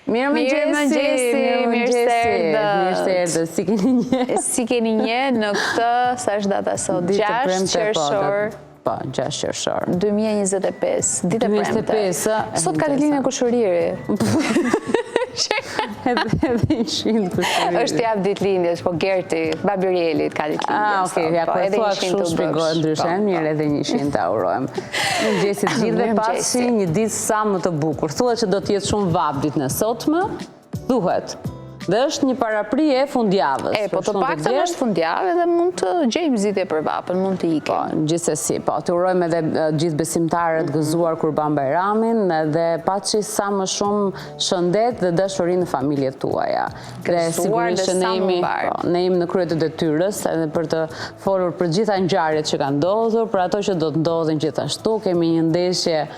Mirë se erdhë. Si keni një në këtë, sa është data sot? 6 qershor. Po, 6 qershor. 2025, ditë e premte. Sot ka ditën e kushërirë. Edhe 100 kushërirë. Është javë ditëlindjes, po Gerti, babi Rielit ka ditëlindjes. Okej, ja po thua kështu shpjegohet ndryshe, mirë edhe 100 ta urojmë. Mëngjesit gjithë dhe pasi një ditë sa më të bukur. Thuhet që do të jetë shumë vap ditën e sotme, thuhet. Dhe është një paraprije e fundjavës. Po të paktën është fundjavë dhe mund të gjejmë zgjidhje për vapën, mund të ikim. Po, gjithsesi, po, të urojmë edhe gjithë besimtarët gëzuar Kurban Bajramin dhe paçi sa më shumë shëndet dhe dashuri në familjet tuaja. Dhe sigurisht që ne jemi në krye të detyrës edhe për të folur për gjitha ngjarjet që kanë ndodhur, për ato që do të ndodhin gjithashtu, kemi një ndeshje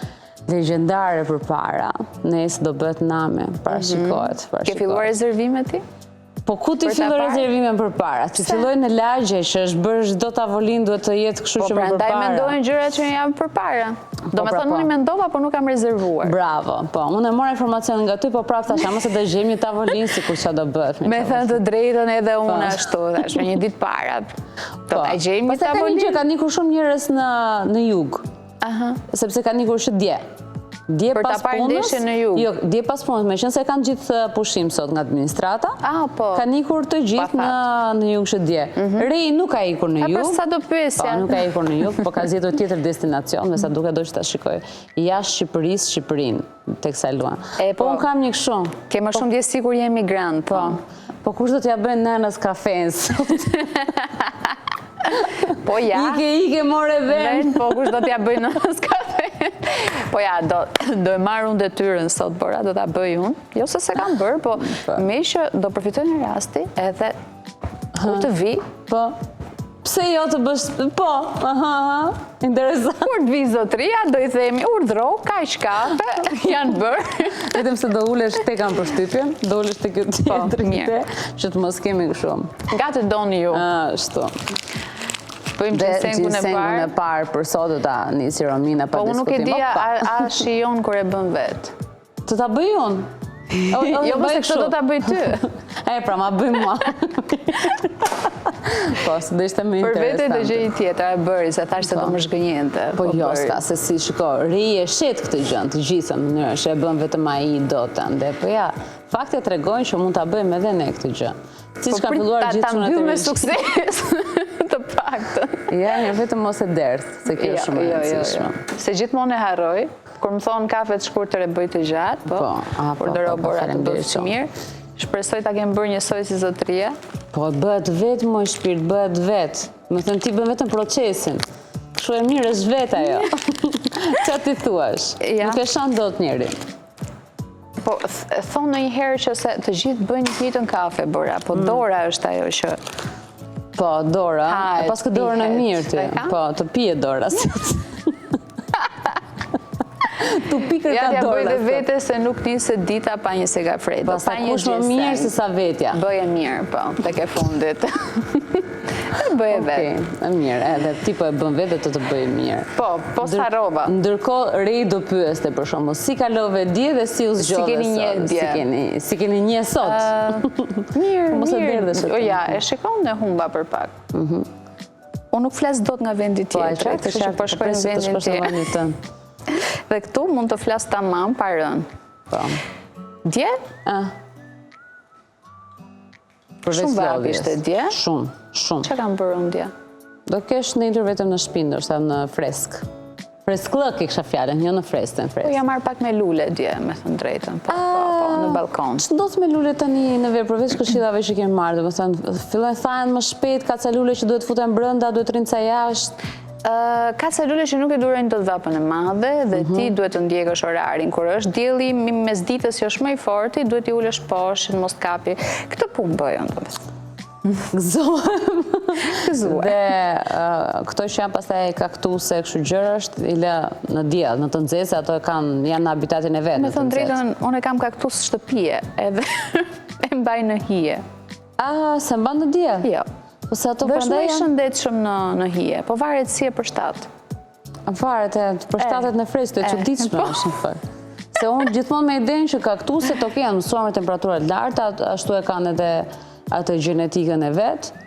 legjendare për para. Nesër do bëhet name, parashikohet. Ke filluar rezervimet ti? Po ku ti filloj rezervimin për para? Ti filloj në lagje që është bërë çdo tavolinë duhet të jetë kështu që më përpara. Po prandaj mendojnë gjërat që janë përpara. Domethënë unë mendova, po nuk kam rezervuar. Bravo. Po, unë e mora informacionin nga ty, po prapë thashë, mos e do gjejmë një tavolinë sikur çfarë do bëhet. Me thënë të drejtën edhe unë ashtu, thash, një ditë para. Do ta gjejmë një tavolinë. Ka nikur shumë njerëz në jug. Sepse ka nikur që dje. Për ta parë ndeshjen në jug. Jo, dje pas punës, meqense kanë gjithë pushim sot nga administrata. Ka nikur të gjithë në jug që dje. Rei nuk ka ikur në jug. Sa do pyesja. Po, nuk ka ikur në jug, po ka zgjedhur tjetër destinacion, me sa duket do që ta shikoj jashtë Shqipërisë, Shqipërinë, teksa luan. Po unë kam një kështu. Ke më shumë dje sigur je emigrant. Po kush do t'ja bëjnë nënës kafen sot? Po ja. Ike more vend. Po kush do t'ja bëjnë nënës kafen? Po ja, do e marrë unë detyrën sot, Bora, do t'a bëj unë. Jo se kam bërë, po me që do përfitoj në rasti edhe kur të vi. Po. Pse jo të bësh... Po, interesant. Kur të vi zotria, do i themi urdhro, kaq kafe, janë bërë. Vetëm se do ulesh te kam përshtypjen, do ulesh te kjo tjetër, që të mos kemi shumë. Nga të doni ju. Ashtu. Bëjmë gjinsengun e parë për sot do ta nisi Romina pa diskutim. Po unë nuk e dija a shijon kur e bën vet. Të ta bëj unë? Jo, mëse këtë do ta bëj ty. Pra ma bëj mua. Po, së do ishte më interesant. Për vete do gjej tjetër e bëri, se thash se do më shgënjente. Po jo, s'ka se si, shiko, Ri e shet këtë gjën, të gjithë në mënyrë, që e bën vetëm ai do të ande. Po ja, fakte tregojnë që mund ta bëjmë edhe ne këtë gjë. Siç ka filluar gjithë çuna të me sukses. Të paktën. Ja, vetëm mos e derdh, se kjo është shumë e rëndësishme. Se gjithmonë e harroj, kur më thon kafe të shkurtër e bëj të gjatë, por do Bora të bësh mirë. Shpresoj ta kem bërë njësoj si zotria. Po bëhet vetë moj shpirt, bëhet vetë. Me thënë ti bën vetëm procesin. Kështu e mirë është vetë ajo. Çfarë ti thuash? Nuk e shan dot njeri. Po thonë ndonjëherë që se të gjithë bëjnë një njëjtën kafe, Bora, po Dora është ajo që po, Dora, pas këtë Dorën e mirë ti. Po, të pije Dora. Tu pikër ka Dora. Ja bëj dhe vete se nuk nisë dita pa një segafredo. Pa kush më mirë se sa vetja. Bëje mirë, po, tek e fundit. Bëje vetë. Okej, mirë, edhe ti po e bën vetë të bëj mirë. Po s'harrova. Ndërkohë Rei do pyeste për shembull, si kalove dje dhe si u zgjodhe sot? Si keni një dje? Si keni një sot? Mirë, mos e derdhësh atë. Ja, e shikon dhe humba për pak. Unë nuk flas dot nga vendi tjetër, kështu që po shkoj në vendin tjetër. Dhe këtu mund të flas tamam pa rënë. Po. Dje? Shumë vap ishte dje? Shumë. Çfarë kam bërë unë dje? Do kesh ndër vetëm në shtëpi, ndoshta në fresk. Freskllëk e kisha fjalën, jo në freskën. Po ja marr pak me lule dje, me thënë drejtën. Po, në balkon. Ç'ndodh me lule tani në verë përveç këshillave që kemi marrë, domethënë fillojnë thahen më shpejt, ka ca lule që duhet futen brenda, duhet rinë ca jashtë. Ka ca lule që nuk e durojnë dot vapën e madhe dhe ti duhet të ndjekësh orarin. Kur është dielli mes ditës që është më i fortë, duhet i ulesh poshtë, mos kapi. Këtë punë bëj unë domethënë. Gëzohem. Dhe këto që janë pastaj kaktuse, kështu gjëra është i lë në diell, në të nxehtë, ato janë në habitatin e vet. Me thënë drejtën, unë kam kaktus shtëpie, edhe e mbaj në hije. Se mban në diell? Jo. Dhe është më i shëndetshëm në hije, po varet si e përshtat. Varet, përshtatet në freskë, të çuditshme është në fakt. Se unë gjithmonë me idenë që kaktuset janë mësuar me temperaturat larta, ashtu e kanë edhe atë gjenetikën e vetë.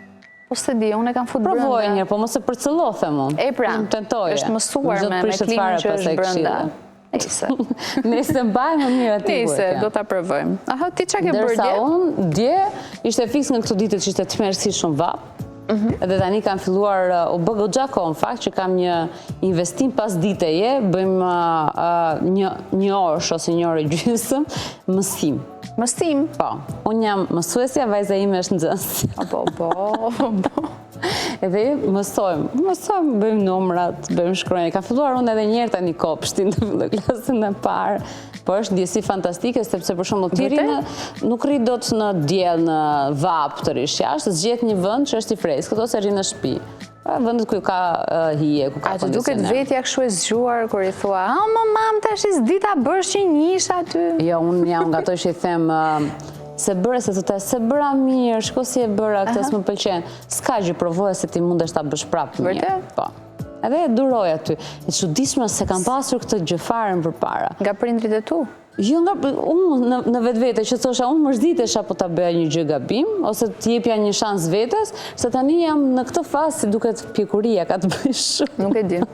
Po se di, unë e kam fut brënda. Provoj një, po mos e përcëllofe mund. E pra, tentoje. është mësuar me klimën që është brënda. Nese. Nese mbaj më mirë aty. Nese, do ta provojmë. Aha, ti çka ke bërë dje? Dërsa unë, dje, ishte fiks nga këto ditët që ishte tmerrësi shumë vap. Edhe tani kam filluar, u bë goxha kohë në fakt që kam një investim pas diteje, bëjmë një orë ose një orë e gjysmë mësim. Mësim? Po, unë jam mësuesja, vajza ime është nxënësja. Po. Edhe mësojmë, bëjmë numrat, bëjmë shkronjë. Ka filluar unë edhe njerë tani kopshtin të filloj klasën e parë, po është ndjesi fantastike, sepse për shembull ti nuk rri dot në diell në vap të rish jashtë, zgjedh një vend që është i freskët ose rri në shtëpi. Vendet ku ka hije, ku ka kondicioner. A të duket vetja kështu e zgjuar kur i thua, mam, tash s'dita bësh që njish aty. Jo, unë jam nga ato që i them se bëre se të se bëra mirë, shko si e bëra, këtë s'më pëlqen. S'ka gjë, provoje se ti mundesh ta bësh prapë mirë. Vërtet? Po. Edhe e duroj aty. E çuditshme se kam pasur këtë gjë fare përpara. Nga prindrit e tu? Jo, unë në vetë që thosha, unë mërzitesha po ta bëja një gjë gabim, ose t'jepja një shans vetes, se tani jam në këtë fazë si duket pjekuria ka të bëj shumë. Nuk e di.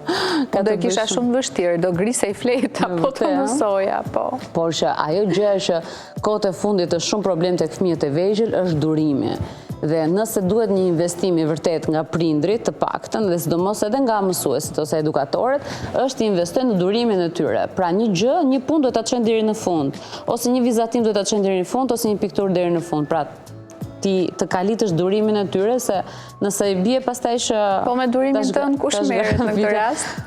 Do e kisha shumë vështirë, do grisej fleta, po të mësoja, po. Por që ajo gjë që kohët e fundit është shumë problem tek fëmijët e vegjël është durimi. Dhe nëse duhet një investim i vërtet nga prindrit të paktën, dhe sidomos edhe nga mësuesit ose edukatorët, është investojnë në durimin e tyre. Pra një gjë, një punë duhet ta çojnë deri në fund, ose një vizatim duhet ta çojnë deri në fund, ose një pikturë deri në fund. Pra ti të kalitësh durimin e tyre, se nëse i bie pastaj që... Po me durimin tënd kush merret në këtë rast?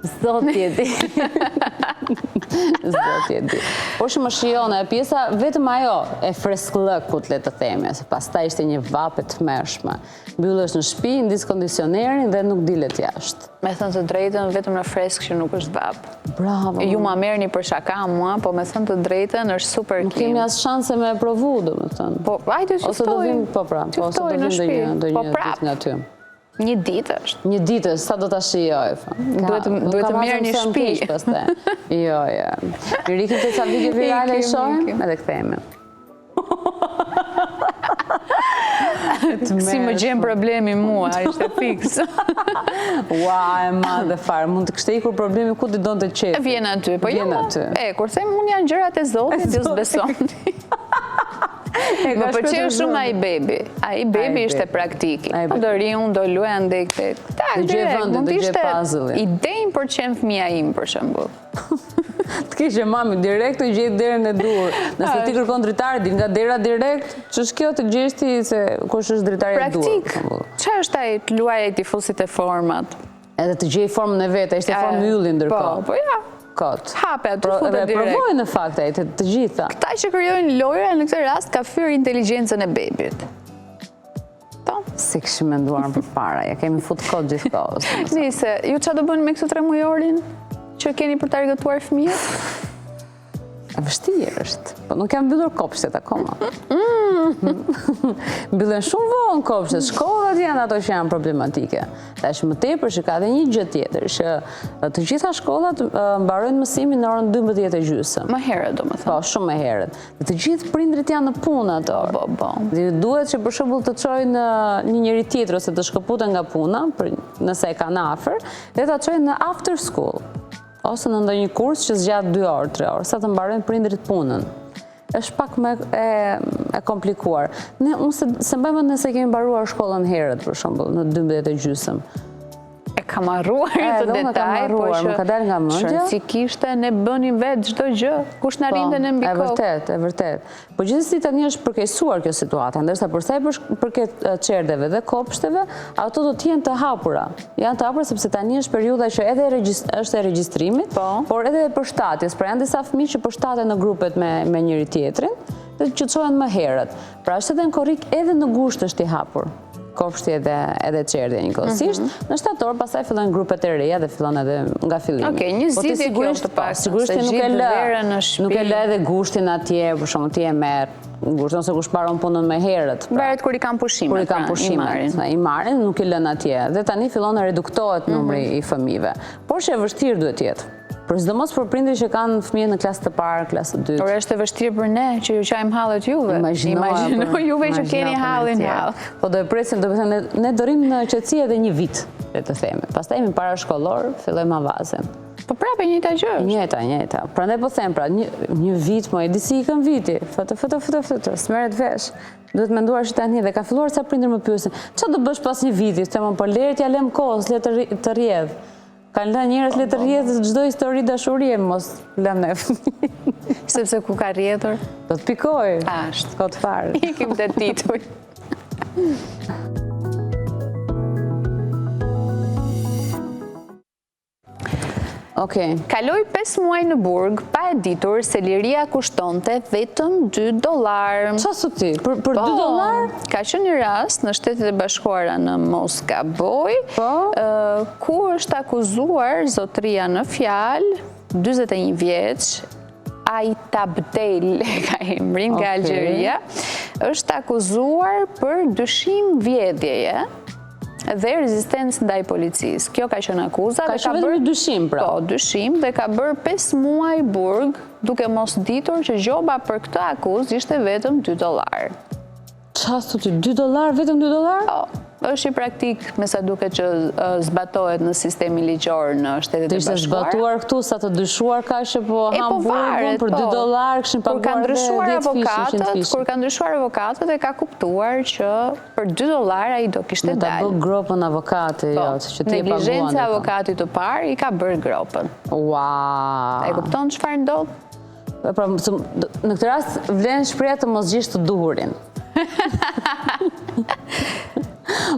Zotje di. Zotje di. Por që më shion e pjesa, vetëm ajo e fresklëkut, le të theme, se pastaj ishte një vap e tmerrshme. Mbyllesh në shtëpi, ndis kondicionerin dhe nuk dilet jashtë. Me thënë të drejtën, vetëm në fresk që nuk është vap. Bravo. Ju ma merrni për shaka mua, po me thënë të drejtën është super klim. Nuk kemi as shanse me provu, domethënë. Po, hajde që ose do vim, po pra, ose do vim do një ditë nga ty. Një ditë është. Një ditë, sa do ta shijoj. Duhet të merr një shtëpi. Jo. Rikim të ca video virale i shohim, edhe kthehemi. Si më gjen problemi mua, ishte fiks. Ua, e madhe fare, mund të kishte ikur problemi ku ti donte qefi. Vjen aty, po jo. Kur them unë janë gjërat e Zotit, ju s'besoni. Më pëlqeu shumë ai bebi. Ai bebi ishte praktik. Do ri unë, do luaj ndaj këtë. Do gjej vendin, do gjej puzzle-in. Idein për qenë fëmia im, për shembull. Të kishe mami direkt të gjej derën e dur. Nëse ti kërkon dritare, dil nga dera direkt, ç'është kjo të gjesh ti se kush është dritari i dur. Praktik. Ç'është është ai të luajë tifosit e format? Edhe të gjej formën e vet, ishte formë ylli ndërkohë. Po ja. Hape aty futet direkt. Provojnë në fakt ai të gjitha. Këta që krijojnë lojra në këtë rast ka fyer inteligjencën e bebit. Si këshim menduar përpara, ja kemi fut kod gjithkohës. Nise, ju çfarë do bëni me këtë 3 mujorin që keni për të argëtuar fëmijët? E vështirë është, po nuk jam mbyllur kopshtet akoma. Mbyllen shumë vonë kopshtet, shkollat janë ato që janë problematike. Tash më tepër që ka edhe një gjë tjetër, që të gjitha shkollat mbarojnë mësimin në orën 12:30. Më herët, domethënë. Po, shumë më herët. Dhe të gjithë prindrit janë në punë ato. Po. Duhet që për shembull të çojnë një njeri tjetër ose të shkëputen nga puna, nëse e kanë afër, dhe ta çojnë në after school. Ose në ndonjë kurs që zgjat 2 orë, 3 orë, sa të mbarojnë prindrit punën. Është pak më e komplikuar. Unë se mbajmë nëse kemi mbaruar shkollën herët, për shembull, në 12:30. E kam harruar këtë detaj, po që shëndësikishte ne bënim vetë çdo gjë, kush na rinte në mbi kokë. E vërtet. Po gjithsesi tani është përkeqësuar kjo situata, ndërsa për sa i përket çerdheve dhe kopshteve, ato do të jenë të hapura. Janë të hapura sepse tani është periudha që edhe është e regjistrimit, por edhe e përshtatjes. Pra janë disa fëmijë që përshtaten në grupet me njëri tjetrin dhe që çohen më herët. Pra është edhe në korrik edhe në gusht është i hapur. Kopshti edhe çerdhja njëkohësisht. Në shtator pastaj fillojnë grupet e reja dhe fillon edhe nga fillimi. Okej, një zgjidhje kjo është pak. Sigurisht nuk e lë edhe gushtin atje, për shkakun ti e merr gushtin ose kush mbaron punën më herët. Varet kur i kanë pushimet. Kur i kanë pushimet, i marrin, nuk i lën atje. Dhe tani fillon të reduktohet numri i fëmijëve. Por që e vështirë duhet jetë. Por sidomos për prindërit që kanë fëmijë në klasë të parë, klasë të dytë. Por është e vështirë për ne që ju qajmë hallet juve. Imagjino juve që keni hallin hall. Po do e presim, do të thënë ne do rrim në qetësi edhe një vit, le të themi. Pastaj jemi parashkollor, fillojmë avazën. Po prapë njëjta gjë. Njëjta. Prandaj po them, pra një vit, mo e di si ikën viti. Foto, s'merret vesh. Duhet menduar që tani dhe ka filluar sa prindër më pyesin, çfarë do bësh pas një viti? Them po leret ja lëm kohës, le të rrjedh. Kanë lënë njerëz le të rrjedhë çdo histori dashurie, mos lëm ne fëmijë. Sepse ku ka rrjedhur? Do të pikoj. Ashtë. Kot fare. Ikim të tituj. Okej. Kaloj 5 muaj në burg, pa e ditur se liria kushtonte vetëm $2. Qa su ti? Për $2? Ka qenë një rast në Shtetet e Bashkuara në Mos Gaboj, ku është akuzuar zotëria në fjalë, 41 vjeç, Aita Abdel, ka emrin nga Algjeria, është akuzuar për dyshim vjedhjeje dhe rezistencë ndaj policisë. Kjo ka qenë akuza. Ka qenë vetëm dyshim, pra? Po, dyshim, dhe ka bërë 5 muaj burg, duke mos ditur që gjoba për këtë akuzë ishte vetëm $2. Qa su ti, $2? Vetëm $2? Po, është i praktik me sa duket që zbatohet në sistemi ligjor në Shtetet e Bashkuara. Ishte zbatuar këtu sa të dyshuar ka që po Hamburgun për $2 këshin paguar dhe 10 fish. Kur ka ndryshuar avokatët e ka kuptuar që për $2 ai do kishte dalë. Në ta bë gropën avokati, që ti e paguan. Neglizhenca e avokatit të parë i ka bërë gropën. Ua. E kupton çfarë ndodh? Pra, në këtë rast vlen shpreha të mos gjish të duhurin.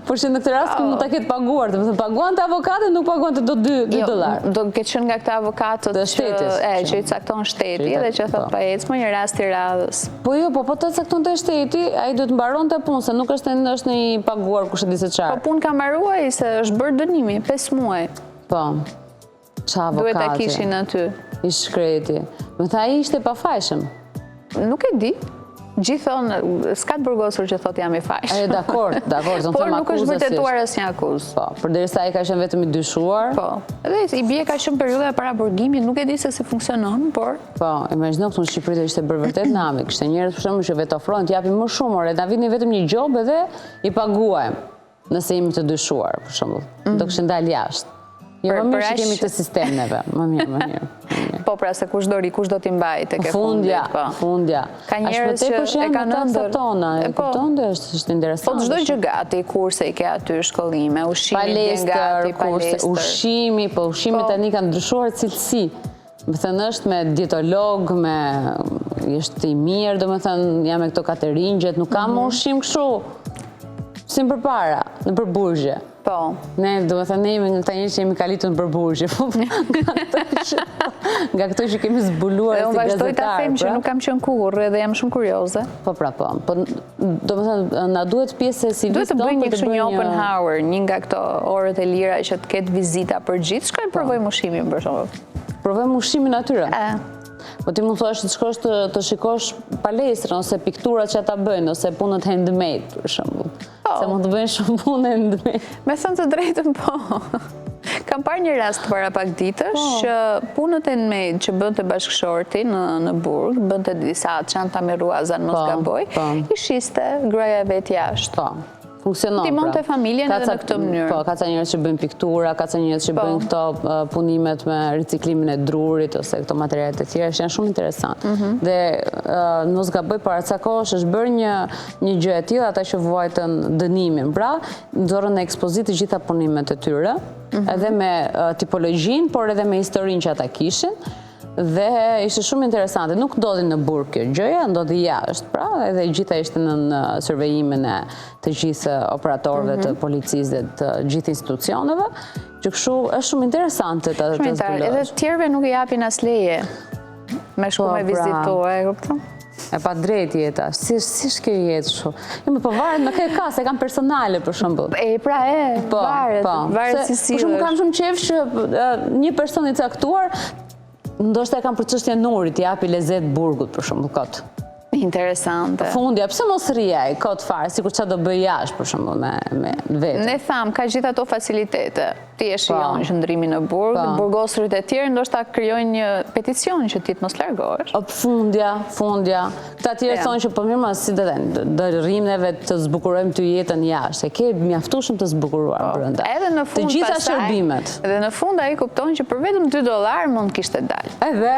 Por që në këtë rast mund ta ketë paguar, të paguan të avokatit, nuk paguan të do $2. Do ketë qenë nga këta avokatët që i cakton shteti dhe që thot pa ecë më një rast i radhës. Po jo, po të cakton të shteti, ai duhet mbaron të punë, se nuk është në i paguar kush e di se çfarë. Po punë ka mbaruar se është bërë dënimi 5 muaj. Po. Ça avokati? Duhet ta kishin aty. I shkreti. Me tha ai ishte pafajshëm. Nuk e di. Gjithë thonë, s'ka të burgosur që thot jam i fajshëm. Dakor. Por nuk është vërtetuar asnjë akuzë. Po, përderisa ai ka qenë vetëm i dyshuar. Po. Edhe i bie ka qenë periudha para burgimit, nuk e di se si funksionon, por. Po, imagjino këtu në Shqipëri do ishte bërë vërtet nami. Kishte njerëz për shembull që vetë ofrojnë të japin më shumë, or, na vini vetëm një gjobë edhe i paguajmë nëse jemi të dyshuar, për shembull. Do kishin dalë jashtë. Jo, më mirë që kemi këtë sistem neve. Më mirë. Po pra se kush do t'i mbajë tek e fundit. Fundja. Ka njerëz që e kanë ëndër tona, e kupton dhe është interesant. Po çdo gjë gati, kurse i ke aty shkollime, ushqimi gati, palestër. Ushqimi tani kanë ndryshuar cilësi. Me thënë është me dietolog, me është i mirë, do me thënë jam me këto cateringet, nuk kam ushqim kështu. Si më përpara, në përburgje. Po. Ne, do me thënë, ne jemi këta njerëz që jemi kalitur në përburgje. Nga këto që kemi zbuluar si gazetar. Unë vazhdoj ta them që nuk kam qenë kurrë dhe jam shumë kurioze. Po. Do me thënë, na duhet pjesë e CV-s tonë. Duhet të bëjmë një open hour, një nga këto orët e lira që të ketë vizita për gjithë. Shkojmë provojmë ushqimin për shembull. Provojmë ushqimin atyre. Po ti mund thuash të shkosh të shikosh palestrën ose pikturat që ata bëjnë ose punët handmade për shembull. Se mund të bëjnë shumë punë handmade. Me thënë të drejtën, po. Kam parë një rast para pak ditësh që punët handmade që bënte bashkëshorti në burg, bënte disa çanta me ruaza në Mos Gaboj, i shiste gruaja vet jashtë. Po. Funksionon. Timonte familjen edhe në këtë mënyrë. Po, ka ca njerëz që bëjnë piktura, ka ca njerëz që bëjnë këto punimet me riciklimin e drurit ose këto materialet e tjera, që janë shumë interesant. Dhe në Mos Gaboj para ca kohësh është bërë një gjë e tillë, ata që vuajtën dënimin. Pra, nxorën në ekspozitë të gjitha punimet e tyre, edhe me tipologjinë, por edhe me historinë që ata kishin. Dhe ishte shumë interesante. Nuk ndodhi në burg kjo gjëja, ndodhi jashtë. Pra, edhe gjitha ishte në survejimin e të gjithë operatorëve të policisë dhe të gjithë institucioneve, që kështu është shumë interesante të zbulosh. Edhe tjerëve nuk i japin as leje me shku me vizitu, e kupton? E pa drejt jeta, si është kjo jetë shu? Jo, po varet me këtë ka, se kam personale për shembull. Varet si si. Për shumë kam shumë qef që një person i caktuar ndoshta e kam për çështjen e nurit, japi lezet burgut për shembull kot. Interesante. Fundja, pse mos rrijaj kot fare, sikur çfarë do bëj jashtë për shembull me vetë. Ne tham, ka gjithë ato facilitete. Ti e shijon qëndrimin në burg, burgosërit e tjerë ndoshta krijojnë një peticion që ti të mos largohesh. Fundja. Këta tjerë thonë që po mirë më si do rrim neve të zbukurojmë ty jetën jashtë. Ke mjaftueshëm të zbukuruar brenda. Edhe në fund të gjitha shërbimet. Edhe në fund ai kupton që për vetëm $2 mund kishte dalë. Edhe.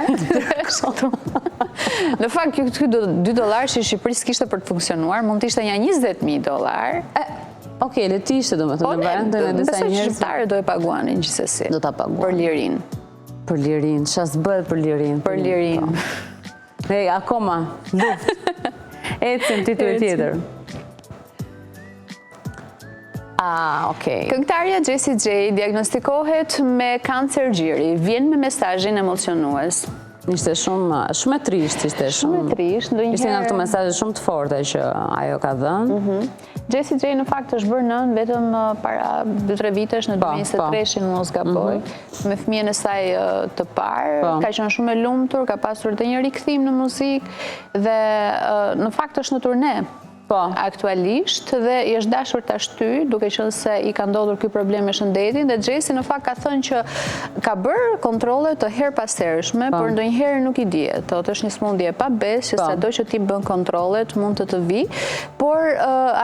Në fakt ky $2 që Shqipëri s'kishte për të funksionuar, mund të ishte një $20,000. Okej, le të ishte domethënë në vendin e disa njerëz. Shqiptarët do e paguanin gjithsesi. Do ta paguanin. Për lirin. Për lirin, ç'as bëhet për lirin? Për lirin. Akoma, luft. Ecim titull tjetër. Okej. Këngëtarja Jessie J diagnostikohet me kancer gjiri, vjen me mesazhin emocionues. Ishte shumë e trisht, Shumë e trisht, ndonjëherë. Ishte nga këto mesazhe shumë të forta që ajo ka dhënë. Jessie J në fakt është bërë nën vetëm para 2-3 vitesh në 2023-shin mos gaboj, me fëmijën e saj të parë, ka qenë shumë e lumtur, ka pasur edhe një rikthim në muzikë dhe në fakt është në turne. Aktualisht dhe i është dashur ta shty, duke qenë se i ka ndodhur ky problem me shëndetin dhe Jessie në fakt ka thënë që ka bërë kontrolle të herpasershme, por ndonjëherë nuk i dihet. Thotë është një smundje e pabesë që sado që ti bën kontrollet mund të vi, por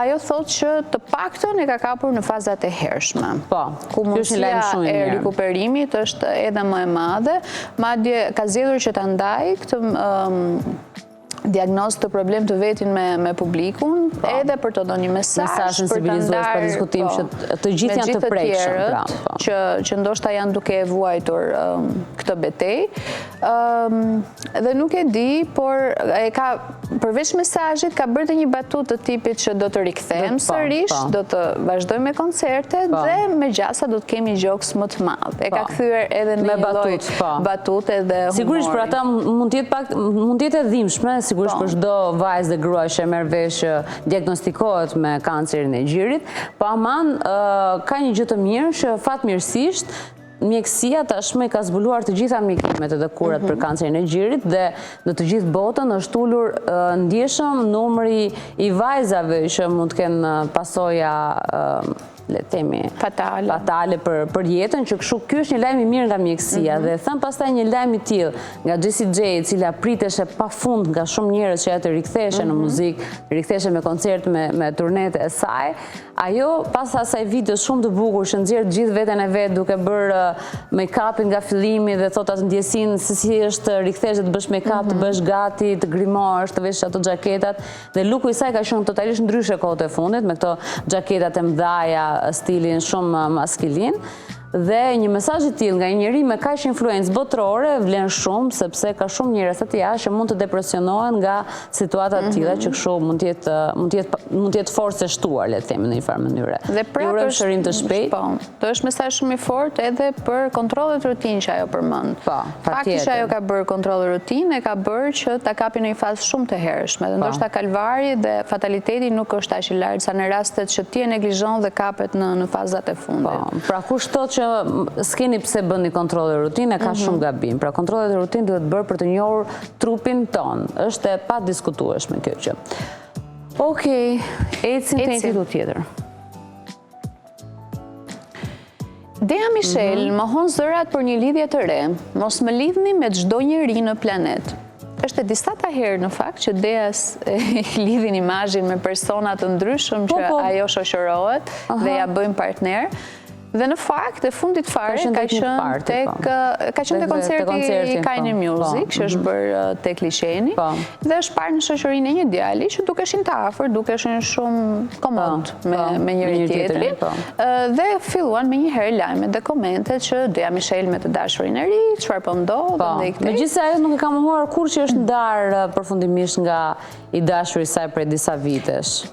ajo thotë që të paktën e ka kapur në fazat e hershme. Ku mundësia e rikuperimit është edhe më e madhe, madje ka zgjedhur që ta ndajë këtë diagnozë të problem të vetin me publikun, edhe për të dhënë një mesazh për të ndarë diskutim që të gjithë janë të prekshëm, që ndoshta janë duke e vuajtur këtë betejë. Dhe nuk e di, por e ka përveç mesazhit ka bërë dhe një batutë të tipit që do të rikthehem sërish, do të vazhdojmë me koncertet dhe me gjasa do të kemi gjoks më të madh. E ka kthyer edhe në një lloj batute dhe humori. Sigurisht për ata mund të jetë e dhimbshme, sigurisht për çdo vajzë dhe grua që merr vesh që diagnostikohet me kancerin e gjirit, po aman ka një gjë të mirë që fatmirësisht mjekësia tashmë ka zbuluar të gjitha mjekësimet edhe kurat për kancerin e gjirit dhe në të gjithë botën është ulur ndjeshëm numri i vajzave që mund të kenë pasoja le temi fatale për jetën, që kështu ky është një lajm i mirë nga mjekësia dhe thëm pastaj një lajm i tillë nga Jessie J, e cila priteshe pafund nga shumë njerëz që ajo të riktheheshe në muzikë, riktheheshe me koncerte, me turnet e saj. Ajo pas asaj video shumë të bukur që nxjerr gjithë veten e vet duke bërë make-upin nga fillimi dhe thot atë ndjesinë se si është rikthesh të bësh make-up, të bësh gati, të grimohesh, të vesh ato xhaketat dhe looku i saj ka qenë totalisht ndryshe kohët e fundit me këto xhaketat e mëdha, stilin shumë maskilin dhe një mesazh i tillë nga një njeri me kaq influencë botërore vlen shumë sepse ka shumë njerëz aty jashtë që mund të depresionohen nga situata të tilla që kështu mund të jetë forcë e shtuar, le të themi në një farë mënyrë. Dhe prapë është shërim të shpejtë. Do është mesazh shumë i fortë edhe për kontrollet rutinë që ajo përmend. Fakti që ajo ka bërë kontrolle rutinë e ka bërë që ta kapi në një fazë shumë të hershme. Dhe ndoshta kalvari dhe fataliteti nuk është aq i lartë sa në rastet që ti e neglizhon dhe kapet në fazat e fundit. Pra kush thotë që s'keni pse bëni kontrolle rutinë, ka shumë gabim. Pra kontrollet e rutinë duhet bërë për të njohur trupin ton. Është e padiskutueshme kjo gjë. Okej, ecim te një titull tjetër. Dea Michelle mohon zërat për një lidhje të re. Mos më lidhni me çdo njeri në planet. Është disa herë në fakt që Deas lidhin imazhin me persona të ndryshëm që ajo shoqërohet dhe ja bëjnë partner. Dhe në fakt, e fundit fare, ka qenë te koncerti i Kanye Music, që është bërë tek Liçeni, dhe është parë në shoqërinë e një djali që dukeshin të afër, dukeshin shumë komod me njëri tjetrin, dhe filluan me njëherë lajmet dhe komentet që Dea Michelle me të dashurin e ri, çfarë po ndodh. Megjithëse ajo nuk e ka mohuar kur që është ndarë përfundimisht nga i dashuri i saj prej disa vitesh.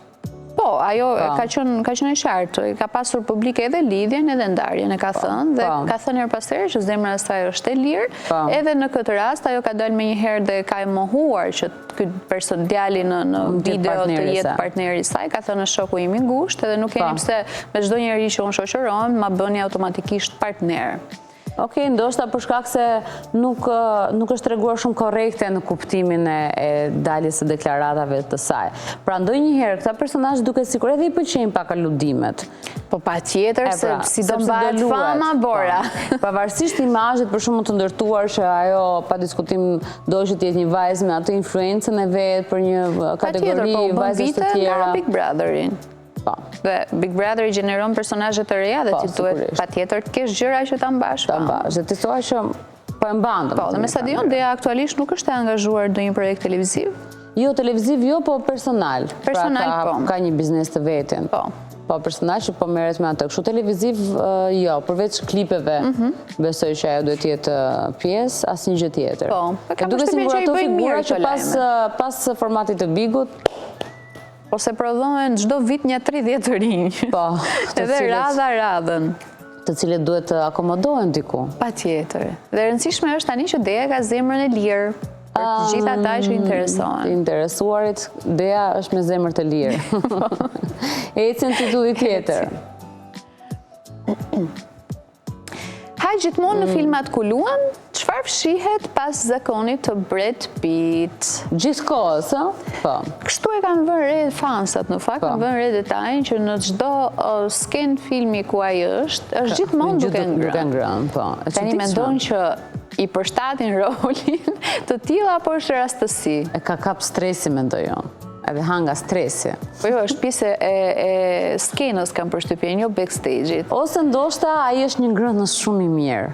Po, ajo ka qenë e qartë, ka pasur publike edhe lidhjen edhe ndarjen, e ka thënë, dhe ka thënë her pas here që zemra e saj është e lirë, edhe në këtë rast ajo ka dalë me njëherë dhe ka e mohuar që ky person djali në video të jetë partneri i saj, ka thënë shoku im i ngushtë, edhe nuk keni pse me çdo njeri që unë shoqërohem, ma bëni automatikisht partner. Okej, ndoshta për shkak se nuk është treguar shumë korrekte në kuptimin e daljes së deklaratave të saj. Pra ndonjëherë këta personazhe duket sikur edhe i pëlqejnë pak aludimet. Po patjetër se si do mbahet fama Bora. Pavarësisht imazhet për shkak të ndërtuar që ajo pa diskutim do të jetë një vajzë me atë influencën e vet për një kategori vajzësh të tjera. Big Brotherin. Dhe Big Brother i gjeneron personazhe të reja dhe ti duhet patjetër të kesh gjëra që ta mbash. Ta mbash, dhe ti thua që po e mban. Po, dhe me sa diun Dea aktualisht nuk është e angazhuar në një projekt televiziv. Jo televiziv, jo, po personal. Personal, po. Ka një biznes të vetin. Po, personal që po merret me atë. Kështu televiziv, jo, përveç klipeve, besoj që ajo duhet të jetë pjesë, asnjë gjë tjetër. Po, ka përshtypjen që i bëjnë mirë që pas formatit të Bigut, ose prodhohen çdo vit një 30 të rinj. Po. Edhe radhën. Të cilët duhet të akomodohen diku. Patjetër. Dhe rëndësishme është tani që Dea ka zemrën e lirë për të gjithë ata që interesohen. Të interesuarit, Dea është me zemër të lirë. Ecën titulli tjetër. Haj gjithmonë në filmat ku luan, çfarë fshihet pas zakonit të Brad Pitt? Gjithkohës, po. Kështu e kanë vënë re fansat, në fakt kanë vënë re detajin që në çdo sken filmi ku ai është gjithmonë duke ngrënë, po. Tani mendojnë që i përshtatin rolin të tilla apo është rastësi? E ka kap stresi, mendoj unë. Edhe hanga stresi. Po jo, është pjesë e skenës kam përshtypjen, jo backstage-it. Ose ndoshta ai është një ngrënës shumë i mirë.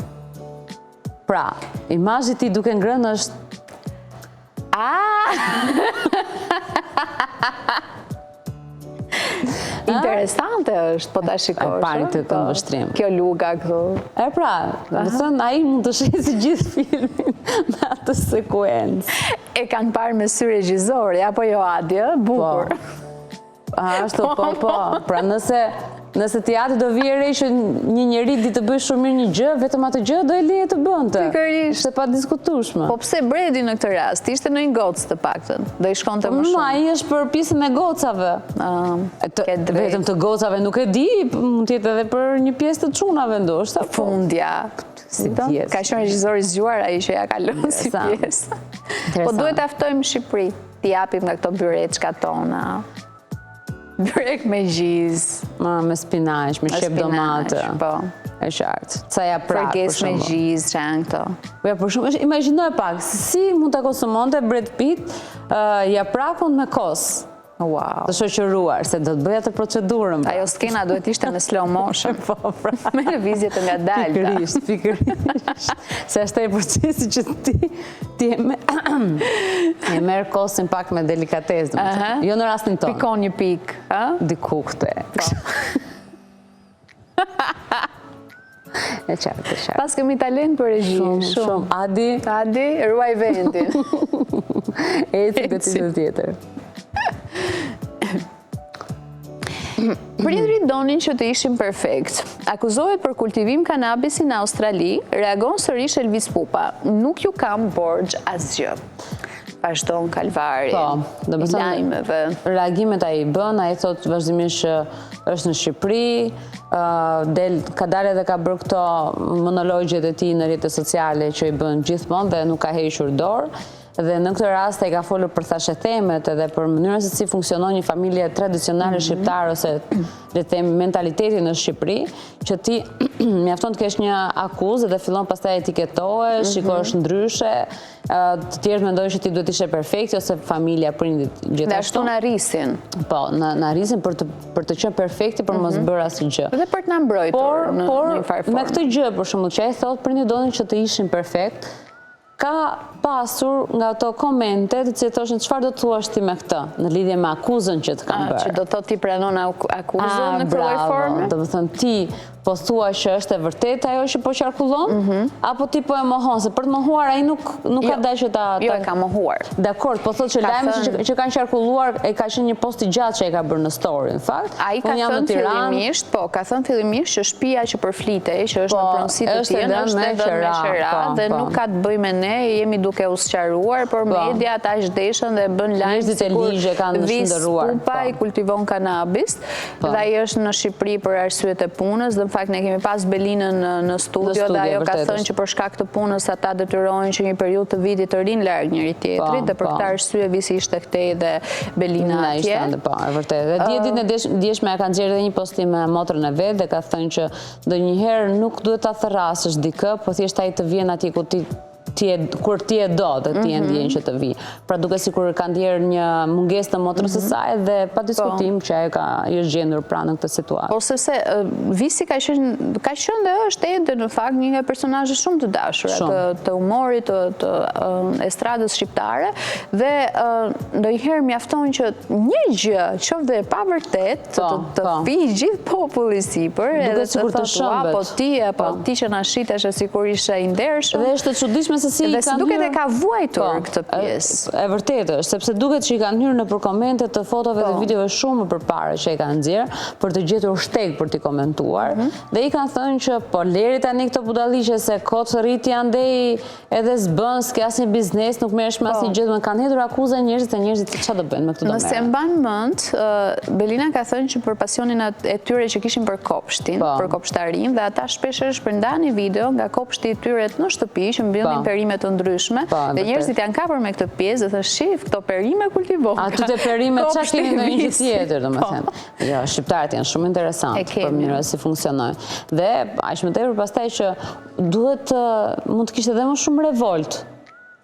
Pra, imazhi i tij duke ngrënë është Interesante është, po ta shikosh. E pari të këmbështrim. Kjo luga këtu. E pra, do të thënë ai mund të shesë gjithë filmin me atë sekuencë. E kanë parë me sy regjizori, apo jo Adi, bukur. Ashtu, po. Pra nëse teatri do vije re që një njeri di të bëjë shumë mirë një gjë, vetëm atë gjë do e leje të bënte. Pikërisht. Ishte pa diskutueshme. Po pse Bredi në këtë rast? Ishte në një gocë të paktën. Do i shkonte më shumë. Ai është për pjesën e gocave. Vetëm të gocave nuk e di, mund të jetë edhe për një pjesë të çunave ndoshta. Fundja. Si do? Ka qenë regjizori zgjuar ai që ja ka lënë si pjesë. Po duhet ta ftojmë në Shqipëri, t'i japim nga këto byreçkat tona. Byrek me gjizë. Me spinaq, me qep domate. Po. E qartë. Ca japrak, për shumë. Fërkesë me gjizë, që janë këto. Ja, për shumë, imagjinoj pak, si mund të konsumonte Brad Pitt japrakun me kos. Wow. Të shoqëruar, se do të bëja të procedurën. Ajo skena duhet ishte me slow motion. Po, pra. Me lëvizje të ngadalta. Pikërisht. Se është ai procesi që ti e merr kosin pak me delikatesë, domethënë. Jo në rastin tonë. Pikon një pikë, ë? Diku këtu. E qartë. Pas kemi talent për regji. Shumë. Adi, ruaj vendin. Eci këtë tjetër. Prindrit donin që të ishin perfekt. Akuzohet për kultivim kanabisin në Australi, reagon sërish Elvis Pupa. Nuk ju kam borxh asgjë. Vazhdon kalvari, i lajmeve. Reagimet ai i bën, ai thot vazhdimisht që është në Shqipëri, ka dalë dhe ka bërë këto monologjet e tij në rrjetet sociale që i bën gjithmonë dhe nuk ka hequr dorë. Dhe në këtë rast ai ka folur për thashë themet edhe për mënyrën se si funksionon një familje tradicionale shqiptare ose le të them mentaliteti në Shqipëri, që ti mjafton të kesh një akuzë dhe fillon pastaj etiketohesh, shikosh ndryshe, të tjerë mendojnë që ti duhet ishe perfekt ose familja prindit gjithashtu. Dhe ashtu na rrisin. Po, na rrisin për të qenë perfekti për mos bërë asgjë. Dhe për të na mbrojtur në një farë forme. Me këtë gjë për shembull që ai thotë prindit donin që të ishin perfekt, ka pasur nga ato komente të cilët thoshin çfarë do të thuash ti me këtë në lidhje me akuzën që të kanë bërë. Që do të thotë ti pranon akuzën në këtë lloj forme? Do të thënë ti po thua që është e vërtetë ajo që po qarkullon, apo ti po e mohon, se për të mohuar ai nuk ka dashur ta. Jo, e ka mohuar. Dakor, po thotë që lajmet që kanë qarkulluar e ka qenë një post i gjatë që e ka bërë në story, në fakt. Ai ka thënë fillimisht, ka thënë fillimisht që shtëpia që përflitej, që është në pronësi të tij, është edhe me qera dhe nuk ka të bëjë me ne, jemi duke u sqaruar, por media ata zhdeshën dhe bën lajm se ligje kanë shndërruar. Pupa i kultivon kanabis dhe ai është në Shqipëri për arsyet e punës dhe fakt ne kemi pas Belinën në studio dhe ajo ka thënë që për shkak të punës ata detyrohen që një periudhë të vitit të rinë larg njëri tjetrit dhe për këtë arsye visi ishte këtej dhe Belina atje. Po, e vërtetë. Dhe ditën e djeshme ka nxjerrë edhe një postim me motrën e vet dhe ka thënë që ndonjëherë nuk duhet ta therrasësh dikë, po thjesht ai të vjen atje ku kur ti e do dhe ti e ndjen që të vi. Pra duke sikur ka ndjerë një mungesë të motrës së saj dhe pa diskutim që ajo është gjendur pranë në këtë situatë. Po sepse Visi ka qenë dhe është edhe në fakt një nga personazhe shumë të dashura të humorit të estradës shqiptare dhe ndonjëherë mjafton që një gjë qoftë e pavërtet të fi gjithë populli sipër edhe të thotë apo ti që na shitesh sikur ishe i ndershëm. Dhe është e çuditshme dhe si duket e ka vuajtur këtë pjesë. E vërtetë është, sepse duket që i kanë hyrë në për komente të fotove dhe videove shumë përpara që i kanë nxjerrë për të gjetur shteg për t'i komentuar dhe i kanë thënë që po leri tani këto budalliqe se kot rriti andej edhe s'bën, s'ke asnjë biznes, nuk merresh me asnjë gjë, më kanë hedhur akuza njerëzit e njerëzit çfarë do bëjnë me këtë do merren. Nëse mban mend, Belina ka thënë që për pasionin e tyre që kishin për kopshtin, për kopshtarinë dhe ata shpeshherë shpërndanin video nga kopshti i tyre në shtëpi që mbillnin perime të ndryshme dhe njerëzit janë kapur me këtë pjesë dhe thënë shif këto perime kultivohen. Aty te perime çfarë keni në një tjetër, domethënë. Jo, shqiptarët janë shumë interesantë për mënyrën se si funksionojnë. Dhe aq më tepër pastaj që mund të kishte edhe më shumë revolt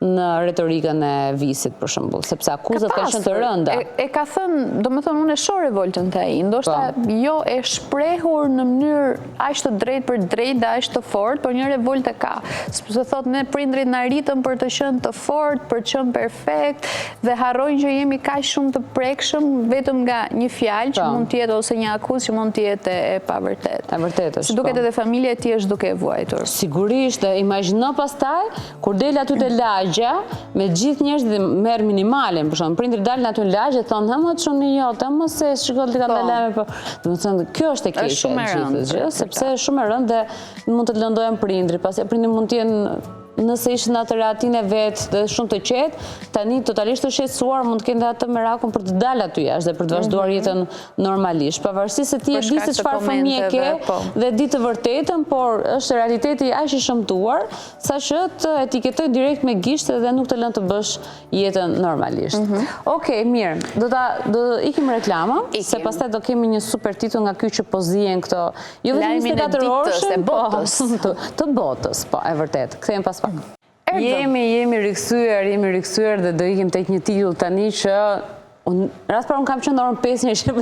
në retorikën e Visit për shembull, sepse akuzat kanë qenë të rënda. E ka thënë, domethënë unë e shoh revoltën të ai, ndoshta jo e shprehur në mënyrë aq të drejtë për drejtë dhe aq të fortë, por një revoltë ka. Sepse thotë ne prindrit na ritëm për të qenë të fortë, për të qenë perfekt dhe harrojnë që jemi kaq shumë të prekshëm vetëm nga një fjalë që mund të jetë ose një akuzë që mund të jetë e pavërtetë. E vërtetë është. Si duket edhe familja e tij është duke e vuajtur. Sigurisht, imagjino pastaj kur del aty te lagja me gjithë njerëzit merr minimalen, për shembull, prindrit dalin aty në lagje thonë, "Ha më çuni jot, më se shikoj ti kanë lajme po." Domethënë, kjo është e keqe gjithë gjë, sepse është shumë e rëndë dhe mund të lëndohen prindrit, pasi prindrit mund të jenë nëse ishin atë reatin e vetë dhe shumë të qetë, tani totalisht të shqetësuar mund të kenë atë merakun për të dalë aty jashtë dhe për të vazhduar jetën normalisht. Pavarësisht se ti e di se çfarë fëmijë ke dhe di të vërtetën, por është realiteti aq i shëmtuar saqë të etiketoj direkt me gishtë dhe nuk të lën të bësh jetën normalisht. Okej, mirë. Do ikim reklama, se pastaj do kemi një super titull nga ky që po zihen këto. Jo vetëm 24 orë, të botës, po, e vërtet. Kthehemi pas pak. Jemi rikthyer dhe do ikim tek një titull tani që rast pra unë kam qenë në orën 5 që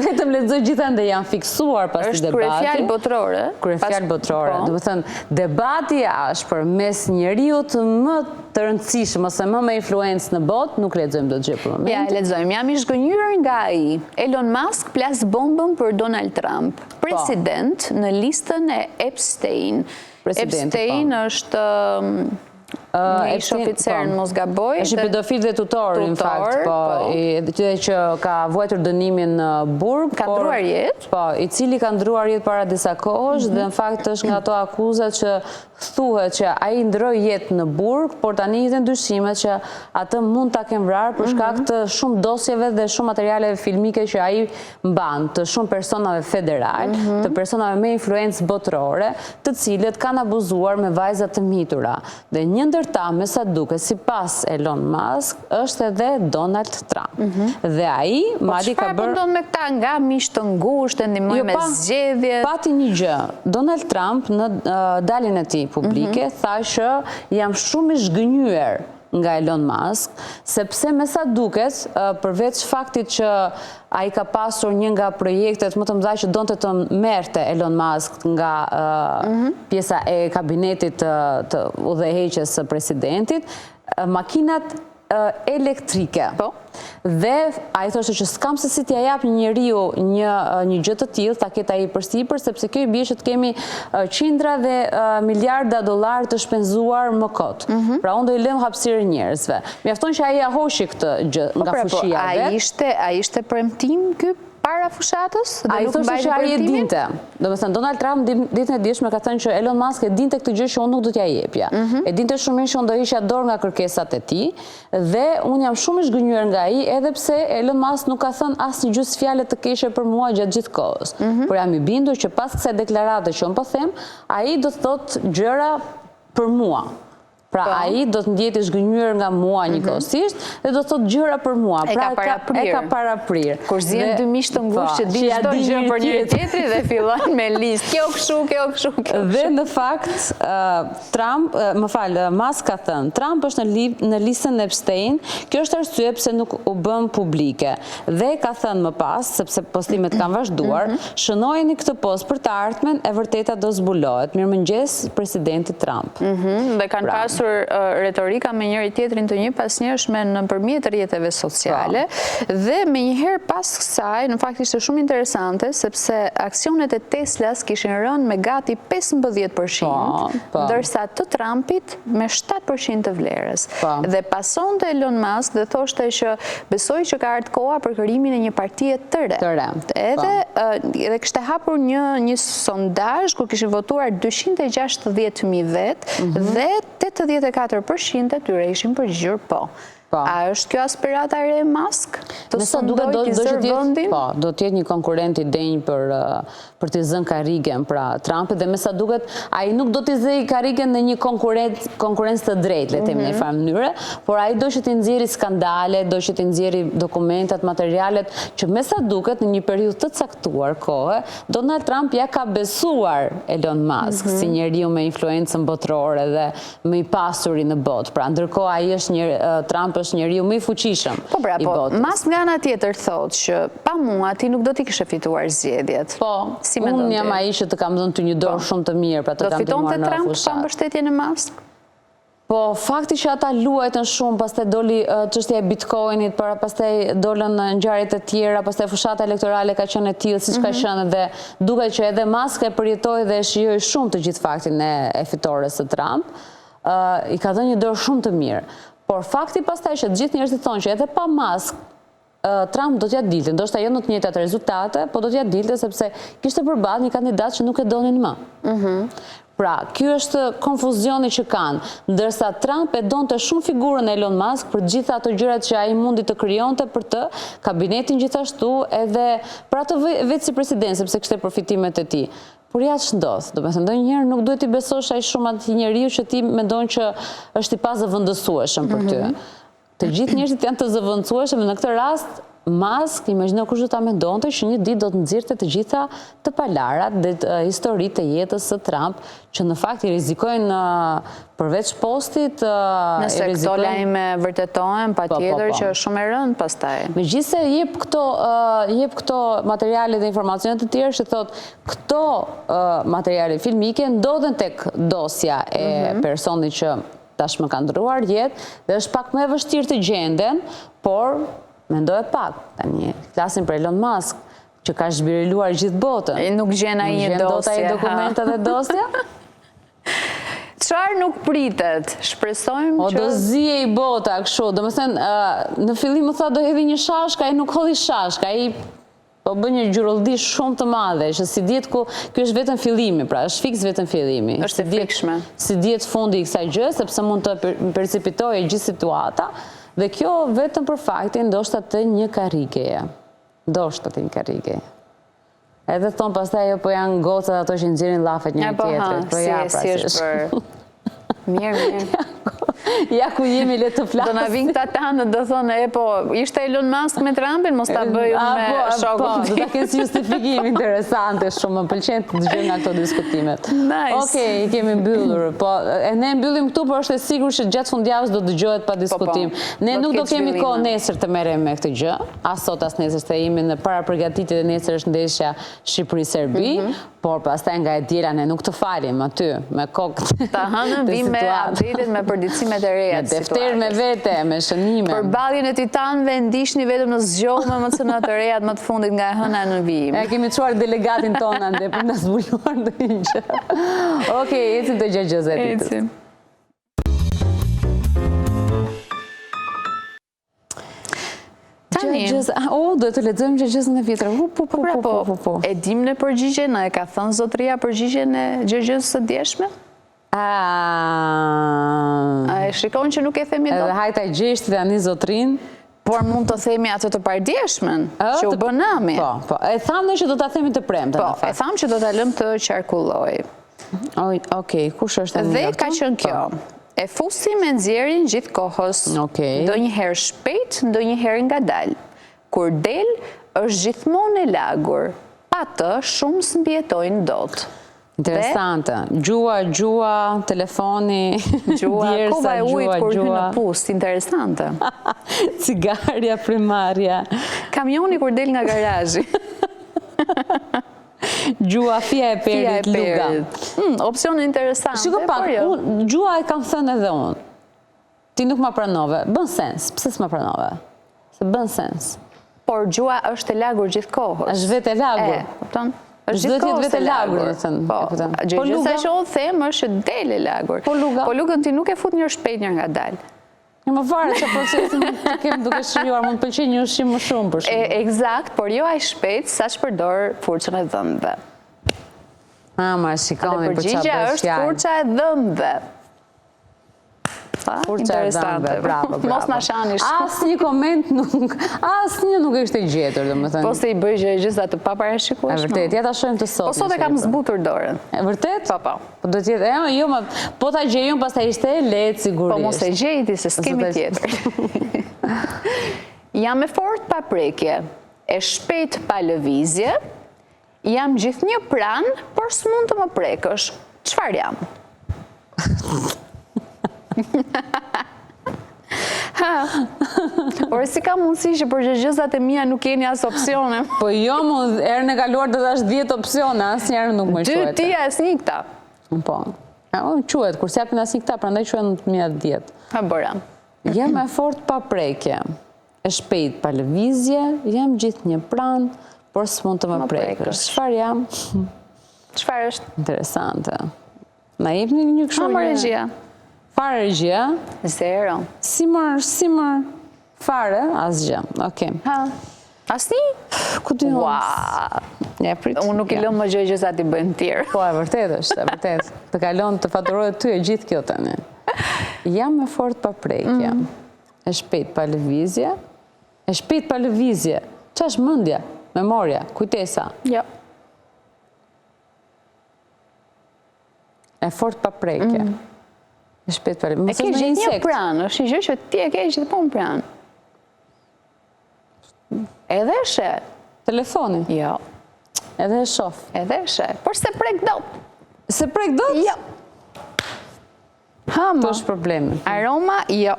vetëm lexoj gjithandaj janë fiksuar pas debatit. Është kryefjalë botërore. Kryefjalë botërore. Do të thënë, debati është përmes njeriut më të rëndësishëm ose më me influencë në botë, nuk lexojmë dot gjë për momentin. Ja, lexojmë. Jam i zgënjur nga ai. Elon Musk plas bombën për Donald Trump, president në listën e Epstein. Epstein është një ish oficer në mos gaboj. Është pedofil dhe tutor, in fakt, që ka vuajtur dënimin në burg. Ka ndruar jetë. Po, i cili ka ndruar jetë para disa kohësh dhe në fakt është nga ato akuzat që thuhet që ai ndroi jetë në burg, por tani i ndyshimet që atë mund ta kenë vrarë për shkak të shumë dosjeve dhe shumë materialeve filmike që ai mban, të shumë personave federal, të personave me influencë botërore, të cilët kanë abuzuar me vajza të mitura. Dhe një ndër ta, me sa duket, sipas Elon Musk, është edhe Donald Trump. Dhe ai madje ka bërë. Po çfarë do me këta nga miq të ngushtë, ndihmoj me zgjedhjet? Pati një gjë. Donald Trump në daljen e tij publike tha që jam shumë i zgënjur nga Elon Musk, sepse me sa duket, përveç faktit që ai ka pasur një nga projektet më të mëdha që donte të merrte Elon Musk nga pjesa e kabinetit të udhëheqjes së presidentit, makinat elektrike. Dhe ai thoshte që s'kam se si t'ia jap një njeriu një gjë të tillë, ta ketë ai përsipër, sepse kjo i bie që të kemi qindra dhe miliarda dollar të shpenzuar më kot. Pra unë do i lëm hapësirë njerëzve. Mjafton që ai ja hoshi këtë gjë nga fushia vet. Ai ishte premtim ky para fushatës dhe ai nuk thoshte mbajti që ai e përjetimin? dinte. Domethënë Donald Trump ditën e djeshme ka thënë që Elon Musk e dinte këtë gjë që unë nuk do t'ja jepja. E dinte shumë mirë që unë do isha dorë nga kërkesat e tij dhe unë jam shumë i zgënjur nga ai edhe pse Elon Musk nuk ka thënë asnjë gjysmë fjalë të keqe për mua gjatë gjithë kohës. Por jam i bindur që pas kësaj deklarate që unë po them, ai do të thotë gjëra për mua. Pra ai do të ndjeti zgënjur nga mua njëkohësisht dhe do të thotë gjëra për mua. E ka paraprir. Kur zihen dy miq të ngushtë që dinë çdo gjë për njëri tjetrin dhe fillojnë me listë. Kjo kështu, kjo kështu. Dhe në fakt Trump, Musk ka thënë, Trump është në listën e Epstein. Kjo është arsye pse nuk u bën publike. Dhe ka thënë më pas, sepse postimet kanë vazhduar, shënojeni këtë post për të ardhmen, e vërteta do zbulohet. Mirëmëngjes presidenti Trump. Dhe kanë pasur retorika me njëri tjetrin të njëpasnjëshme nëpërmjet rrjeteve sociale dhe me njëherë pas kësaj, në fakt ishte shumë interesante sepse aksionet e Teslas kishin rënë me gati 15%, ndërsa të Trumpit me 7% të vlerës. Dhe pasonte Elon Musk dhe thoshte që besoj që ka ardhur koha për krijimimin e një partie të re. Edhe kishte hapur një sondazh ku kishin votuar 260.000 vetë dhe 84% e tyre ishin përgjigjur po. A është kjo aspirata e re e Musk? Të sondoj t'i zërë vendin? Po, do t'jetë një konkurent i denjë për t'i zënë karrigen pra Trumpit dhe me sa duket, ai nuk do t'i zëj karrigen në një konkurencë të drejtë, le themi në një farë mënyre, por ai do që t'i nxjerrë skandale, do që t'i nxjerrë dokumentat, materialet, që me sa duket në një periudhë të caktuar kohë, Donald Trump ja ka besuar Elon Musk si njeriu me influencën botërore dhe më i pasuri në botë. Pra ndërkohë ai është Trump është njeriu më i fuqishëm i botës. Mas nga ana tjetër thotë që pa mua ti nuk do t'i kishe fituar zgjedhjet. Unë jam ai që të kam dhënë ty një dorë shumë të mirë, pra të kam ndihmuar në Trump fushat. pa mbështetjen e Musk? Po, fakti që ata luajtën shumë, pastaj doli çështja e Bitcoinit, pastaj dolën ngjarjet e tjera, pastaj fushata elektorale ka qenë e tillë siç ka qenë dhe duket që edhe Musk e përjetoi dhe e shijoi shumë të gjithë faktin e fitores së Trump. I ka dhënë një dorë shumë të mirë. Por fakti pastaj që të gjithë njerëzit thonë që edhe pa Musk, Trump do t'ja dilte, ndoshta jo në të njëjtat rezultate, po do t'ja dilte sepse kishte përballë një kandidat që nuk e donin më. Pra, ky është konfuzioni që kanë, ndërsa Trump e donte shumë figurën e Elon Musk për gjitha ato gjërat që ai mundi të krijonte për të, kabinetin gjithashtu edhe për atë vetë si president, sepse kishte përfitimet e tij. Por ja ç'ndodh, do të thënë ndonjëherë nuk duhet i besosh ai shumë atij njeriu që ti mendon që është i pazëvendësueshëm për ty. Të gjithë njerëzit janë të zëvendësueshëm dhe në këtë rast Musk, imagjino kush do ta mendonte që një ditë do të nxirrte të gjitha të palarat dhe historitë e jetës së Trump, që në fakt i rrezikojnë përveç postit, nëse këto lajme vërtetohen, patjetër që është shumë e rëndë pastaj. Megjithëse jep këto materiale dhe informacione të tjera që thotë këto materiale filmike ndodhen tek dosja e personit që tashmë ka ndruar jetë dhe është pak më e vështirë të gjenden, por mendoj pak, tani flasim për Elon Musk, që ka zhbiriluar gjithë botën. Nuk gjen ai një dosje. Nuk gjen dot ai dokumentat e dosja? Çfarë nuk pritet? Shpresojmë që... O do zije i bota, kështu. Domethënë, në fillim më tha do hedhi një shashk, ai nuk hodhi shashk, ai po bën një gjurëlldi shumë të madhe, që si dihet ku ky është vetëm fillimi, pra është fiks vetëm fillimi. Është e frikshme. Si dihet fundi i kësaj gjë, sepse mund të percipitojë gjithë situata. Dhe kjo vetëm për faktin ndoshta të një karrigeje. Ndoshta të një karrigeje. Edhe thonë pastaj po janë gocat ato që nxjerrin llafet njëri tjetrit. Po ja, pra si është për... Mirë. Ja ku jemi le të flasim. Do na vinë këta tanë do thonë, po, ishte Elon Musk me Trumpin, mos ta bëj unë me shokun. Po, do ta kenë si justifikim interesante shumë, më pëlqen të dëgjoj nga këto diskutimet. Okej, i kemi mbyllur. Po, ne mbyllim këtu, por është e sigurt që gjatë fundjavës do dëgjohet pa diskutim. Ne nuk do kemi kohë nesër të merrem me këtë gjë, as sot as nesër, se jemi në parapërgatitje dhe nesër është ndeshja Shqipëri-Serbi, por pastaj nga e diela ne nuk të falim aty me kokë. Ta hënën vim me update-et me përditësimet e reja të situatës. Me defter me vete, me shënime. Për balljen e Titanëve ndiqni vetëm në zgjohje më të të rejat më të fundit nga hëna në vijim. Ja kemi çuar delegatin tonë ande për na zbuluar ndonjë gjë. Okej, ecim te gjëgjezetitës. Ecim. tani. Do të lexojmë gjëgjësën e vjetër. Po. E dim në përgjigje, na e ka thënë zotëria përgjigjen e gjëgjësës së djeshme? A e shikon që nuk e themi do? Edhe hajta gjeshti dhe ani zotrin. Por mund të themi atë të pardjeshmen, që u bënami. Po. E thamë që do të themi të premte. Po, e thamë që do të lëm të qarkulloj. Okej, kush është e dhe ka qenë kjo. E fusi me nxjerrin gjithë kohës. Do njëherë shpejt, do njëherë nga dal. Kur del, është gjithmonë e lagur. Pa të, shumë s'mbjetojnë dot. Interesante. Gjua, telefoni, kova e ujtë kur hy në pust. Interesante. Cigarja primarja. Kamioni kur del nga garazhi. Gjua, fia e perit, luga. Opcion interesante. Shiko pak, gjua e kam thënë edhe unë. Ti nuk ma pranove. Bën sens. Pse s'ma pranove? Se bën sens. Por gjua është e lagur gjithë kohës. është vetë e lagur. është gjithë kohës e lagur. Gjëgjësa që unë them është që del e lagur. Po lugën ti nuk e fut një shpejt një nga dal. Një më fare që procesin të kemë duke shrijuar, mund të pëlqej një ushqim më shumë për shumë. Eksakt, por jo aj shpejt sa që përdor furçën e dhëmbëve. Ma shikoni për qa bësh përgjigja është furça e dhëmbëve. Interesante, bravo. Mos na shani shumë. Asë një koment nuk, asë një nuk ishte gjetur, dhe më thënë. Po se i bëj gjëgjësa të paparashikueshme. E vërtet, ja ta shojmë të sot. Po sot e kam zbutur dorën. E vërtet? Po. Po do tjetë, po ta gjejëm, pas ta ishte e letë sigurisht. Po mos e gjejti, se s'kemi tjetër. Jam e fort pa prekje, e shpejt pa lëvizje, jam gjithnjë pranë, por s'mund të më prekësh. Çfarë jam? Por si ka mundësi që për gjëgjësat e mia nuk keni as opsione? Po jo, erën e kaluar të dash 10 opsione, as njerë nuk më quete. 2 ti as një këta. Po, quet, kur s'japin as një këta, prandaj quet në të mija 10. Ha bëra. Jam e fort pa prekje, e shpejt pa lëvizje, jam gjithë një pranë, por s'mund të më prekësh. Çfarë jam? Çfarë është? Interesante. Na jepni një kështu. Ha më regjia. Fare regjia? 0. Simër. Fare? Asgjë. Okej. Asni? Ku dy Ua! Unë nuk i lëmë më gjëgjësat i bëjnë tjerë. Po, e vërtet është, e vërtet. Të kalon të faturojë ty e gjithë kjo tani. Jam e fort pa prekje. E shpejt pa lëvizje. E shpejt pa lëvizje. Qa është mendja? Memoria? Kujtesa? Jo. E fort pa prekje. E shpejt pa lëvizje. E ke gjithë një pranë, është një gjë që ti e ke gjithë punë pranë. Edhe e she. Telefoni? Jo. Edhe e shof? Edhe e she. Por se prek dot. Se prek dot? Jo. Hama. To është problemi. Aroma? Jo.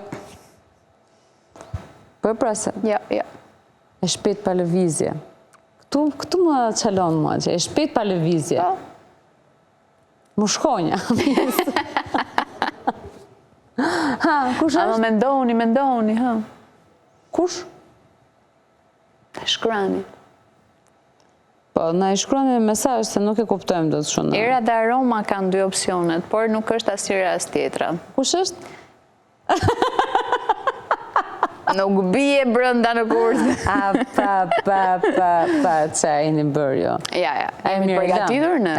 Po e prase? Jo. E shpejt pa lëvizje. Këtu më qalon mua që e shpejt pa lëvizje. Më shkonja. Kush është? Ama mendoni, ha. Kush? Shkrani. Po, na i shkroni mesazh se nuk e kuptojmë do të shumë. Era dhe aroma kanë 2 opsionet, por nuk është asnjëra as tjetra. Kush është? Nuk bie brenda në kurth. Pa, që e një bërë jo. Ja, jemi të përgatitur në?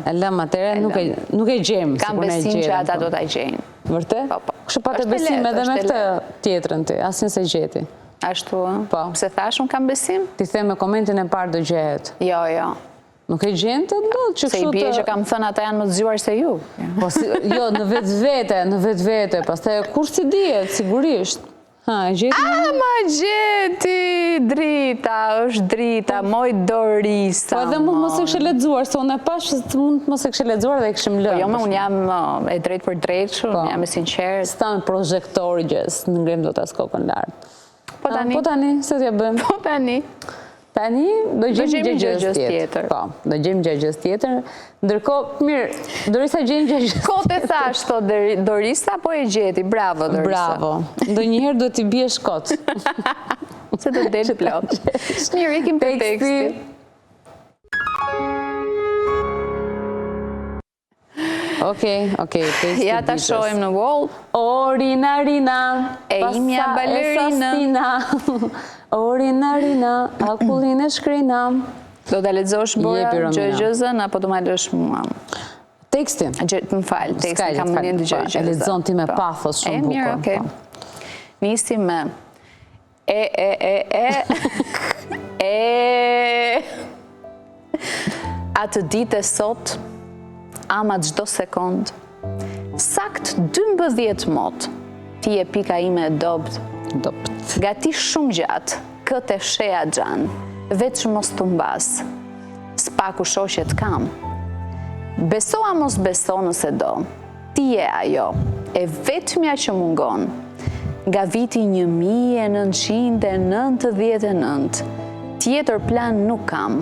E lëm, atëre nuk e gjemë. Kam besim që ata do t'a gjejnë. Vërte? Po. Kështë pa të besim edhe me këtë tjetrën ti, asin se gjeti. Ashtu, Po. Pse thash unë kam besim? Ti the me komentin e parë do gjehet. Jo. Nuk e gjenë të ndodhë që Se i bje që kam thënë ata janë më të zgjuar se ju. Jo, në vetë vete, pas të kur si dihet, sigurisht. Ha, e gjeti? Ma gjeti, drita, është drita, moj dorisa. Po edhe mund mos e kështë lexuar, se unë e pash se mund mos e kështë lexuar dhe e këshim lënë. Jo, unë jam e drejt për drejt, unë jam e sinqert. Sta me projektori gjës, në ngrim do të skokën lartë. Po tani, se t'ja bëjmë? Po tani. Tani, do gjejmë gjëgjës tjetër. Po, do gjejmë gjëgjës tjetër. Ndërkohë, mirë, Dorisa gjejmë gjëgjës tjetër. Kote thash to Dorisa, po e gjeti. Bravo, Dorisa. Bravo. Do njëherë do t'i bie shkot. Se do del plot. Mirë, ikim për teksti. Okej, teksti. Ja ta shojmë në wall. O, Rina, E imja balerina. Orina rina, akullin e shkrina. Do të lexosh Bora gjëgjëzën, apo do ma lësh mua? Tekstin? Më falë, tekstin kam mënien të gjëgjëzën. E lexon ti me pathos shumë bukur. Mirë, okej. Nisi me atë ditë e sot, ama çdo sekond, sakt 12 mot, ti e pika ime e dopt. Gati shumë gjatë, këtë e sheja gjanë, veç mos të mbas, s'paku shoshet kam. Beso a mos beso nëse do, ti e ajo, e vetëmja që mungon, nga viti 1999, tjetër plan nuk kam,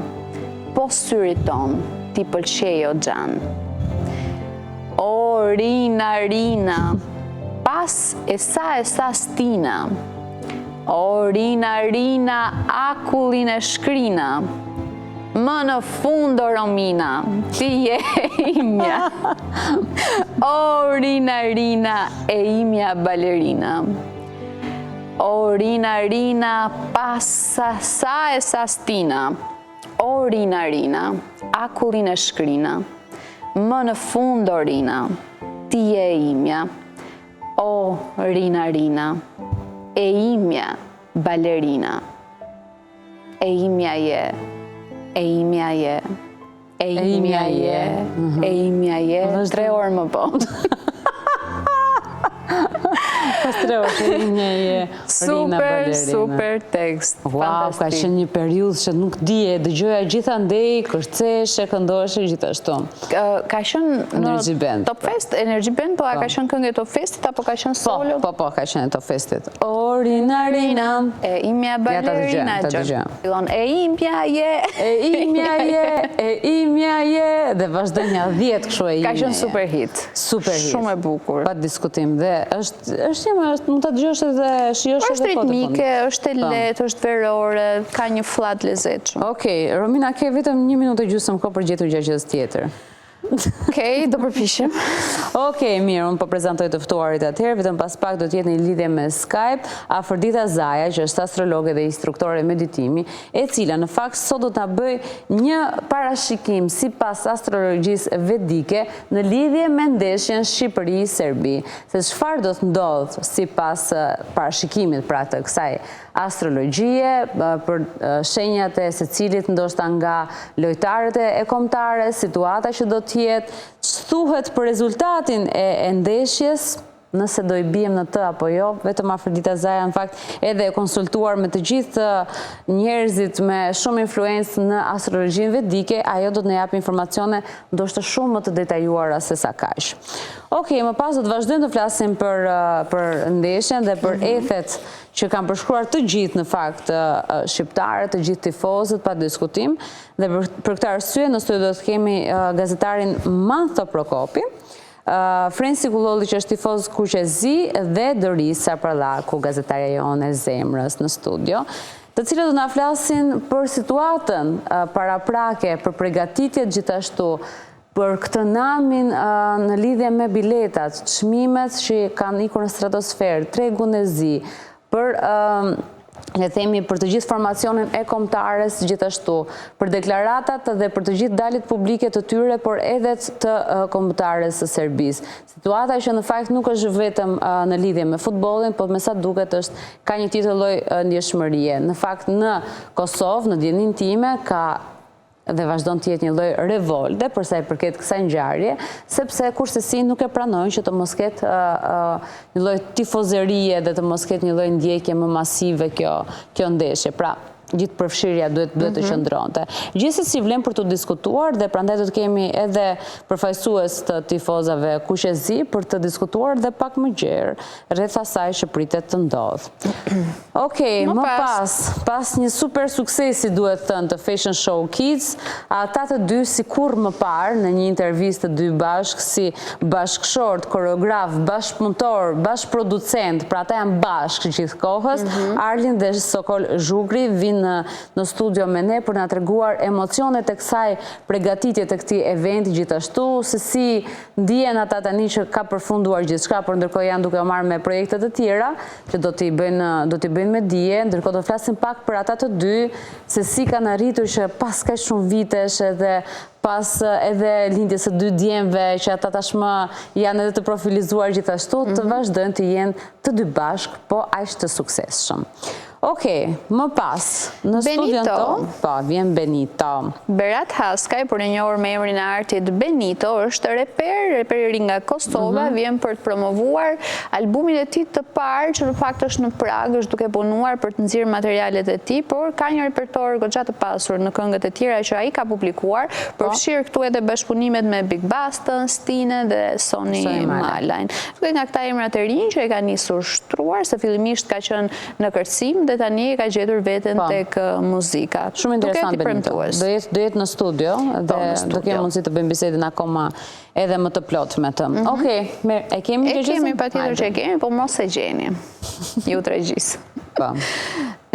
po syrit ton, ti pëlqejo gjan. O, rina, rina, pas e sa stina, o, rina, rina, akullin e shkrina, më në fundo Romina, ti je imja. O, rina, rina, e imja balerina. O, rina, rina, pasa sa e sa stina. O, rina, rina, akullin e shkrina. Më në fundo rina, ti je imja. O, rina, rina, e imja balerina. E imja je. E imja je, e imja je, e imja je, 3 orë më po. Pas 3 orë që imja je, Rina balerina. Super tekst, Wow, ka qenë një periudhë që nuk dije, dëgjoja gjithandej, kërceshe, këndoshe, gjithashtu. Ka qenë në Top Fest, Energy Band, po a ka qenë këngë Top Festit, apo ka qenë solo? Po, ka qenë Top Festit. O, Rina, Rina, e imja balerina, fillon e imja je, e imja je, e imja je, dhe vazhdo një 10 kështu e imja je. Ka qenë super hit. Super hit. Shumë e bukur. Pa diskutim dhe është mund të dëgjosh edhe shijosh edhe është ritmike, është e lehtë, është verore, ka një flat lezetshëm. Okej, Romina, ke vetëm 1 minutë e gjysmë kohë për gjetur gjë tjetër. Okej, do përpiqem. Okej, mirë, unë po prezantoj të ftuarit atëherë, vetëm pas pak do të jetë një lidhje me Skype, Afrodita Zaja, që është astrologe dhe instruktore meditimi, e cila në fakt sot do ta bëj një parashikim sipas astrologjisë vedike në lidhje me ndeshjen Shqipëri-Serbi, se çfarë do të ndodh sipas parashikimit pra të kësaj astrologjie, për shenjat e secilit ndoshta nga lojtarët e kombëtare, situata që do të jetë, thuhet për rezultatin e ndeshjes, nëse do i bijem në të apo jo, vetëm Afrodita Zaja në fakt edhe e konsultuar me të gjithë njerëzit me shumë influencë në astrologjinë vedike, ajo do të na japë informacione ndoshta shumë më të detajuara se sa kaq. Okej, më pas do të vazhdojmë të flasim për ndeshjen dhe për ethet që kanë përshkruar të gjithë në fakt shqiptarët, të gjithë tifozët pa diskutim, dhe për këtë arsye në studio do të kemi gazetarin Mantho Prokopi, Frensi Kullolli që është tifoz Kuqezi dhe Dorisa Parlaku, gazetarja jone e zemrës në studio, të cilët do na flasin për situatën paraprake, për përgatitjet gjithashtu, për këtë namin në lidhje me biletat, çmimet që kanë ikur në stratosferë, tregun e zi, për le themi për të gjithë formacionin e kombëtares gjithashtu, për deklaratat dhe për të gjithë daljet publike të tyre, por edhe të kombëtares së Serbisë. Situata që në fakt nuk është vetëm në lidhje me futbollin, por me sa duket ka një tjetër lloj ndjeshmërie. Në fakt në Kosovë, në dijenin time, ka dhe vazhdon të jetë një lloj revolte për sa i përket kësaj ngjarje, sepse kursesi nuk e pranojnë që të mos ketë një lloj tifozerie dhe të mos ketë një lloj ndjekje më masive kjo ndeshje. Pra, gjithë përfshirja duhet të qëndronte. Gjithsesi vlen për të diskutuar dhe prandaj do të kemi edhe përfaqësues të tifozave Kuqezi për të diskutuar dhe pak më gjerë rreth asaj që pritet të ndodhë. Okej, më pas një super suksesi duhet thënë të Fashion Show Kids, ata të dy sikur më parë në një intervistë të dy bashkë si bashkëshort, koreograf, bashkëpunëtor, bashkëproducent, pra ata janë bashkë gjithë kohës, Arlin dhe Sokol Zhugri vinë në studio me ne për na treguar emocionet e kësaj përgatitje të këtij eventi, gjithashtu se si ndihen ata tani që ka përfunduar gjithçka, por ndërkohë janë duke u marrë me projekte të tjera që do t'i bëjnë me dije. Ndërkohë do flasim pak për ata të dy, se si kanë arritur që pas kaq shumë vitesh edhe pas edhe lindjes së 2 djemve që ata tashmë janë edhe të profilizuar gjithashtu, të vazhdojnë të jenë të dy bashk, po aq të suksesshëm. Okej, më pas, në studion tonë, po, vjen Benito. Berat Haskaj, për në njohur me emrin e artit Benito, është reper i ri nga Kosova, vjen për të promovuar albumin e tij të parë, që në fakt është në Prag, është duke punuar për të nxjerrë materialet e tij, por ka një repertor goxha të pasur në këngët e tjera që ai ka publikuar, përfshirë këtu edhe bashkëpunimet me Big Bastën, Stine dhe Sony Malajn. Duke nga këta emrat e rinj që e ka nisur shtruar, se fillimisht ka qenë në kërcim dhe tani ka gjetur veten tek muzika. Shumë interesant Benito. Do jetë në studio dhe do kemi mundësi të bëjmë bisedën akoma edhe më të plot me të. Okej, e kemi gjë? E kemi patjetër që e kemi, po mos e gjeni. Ju tregjis. Po.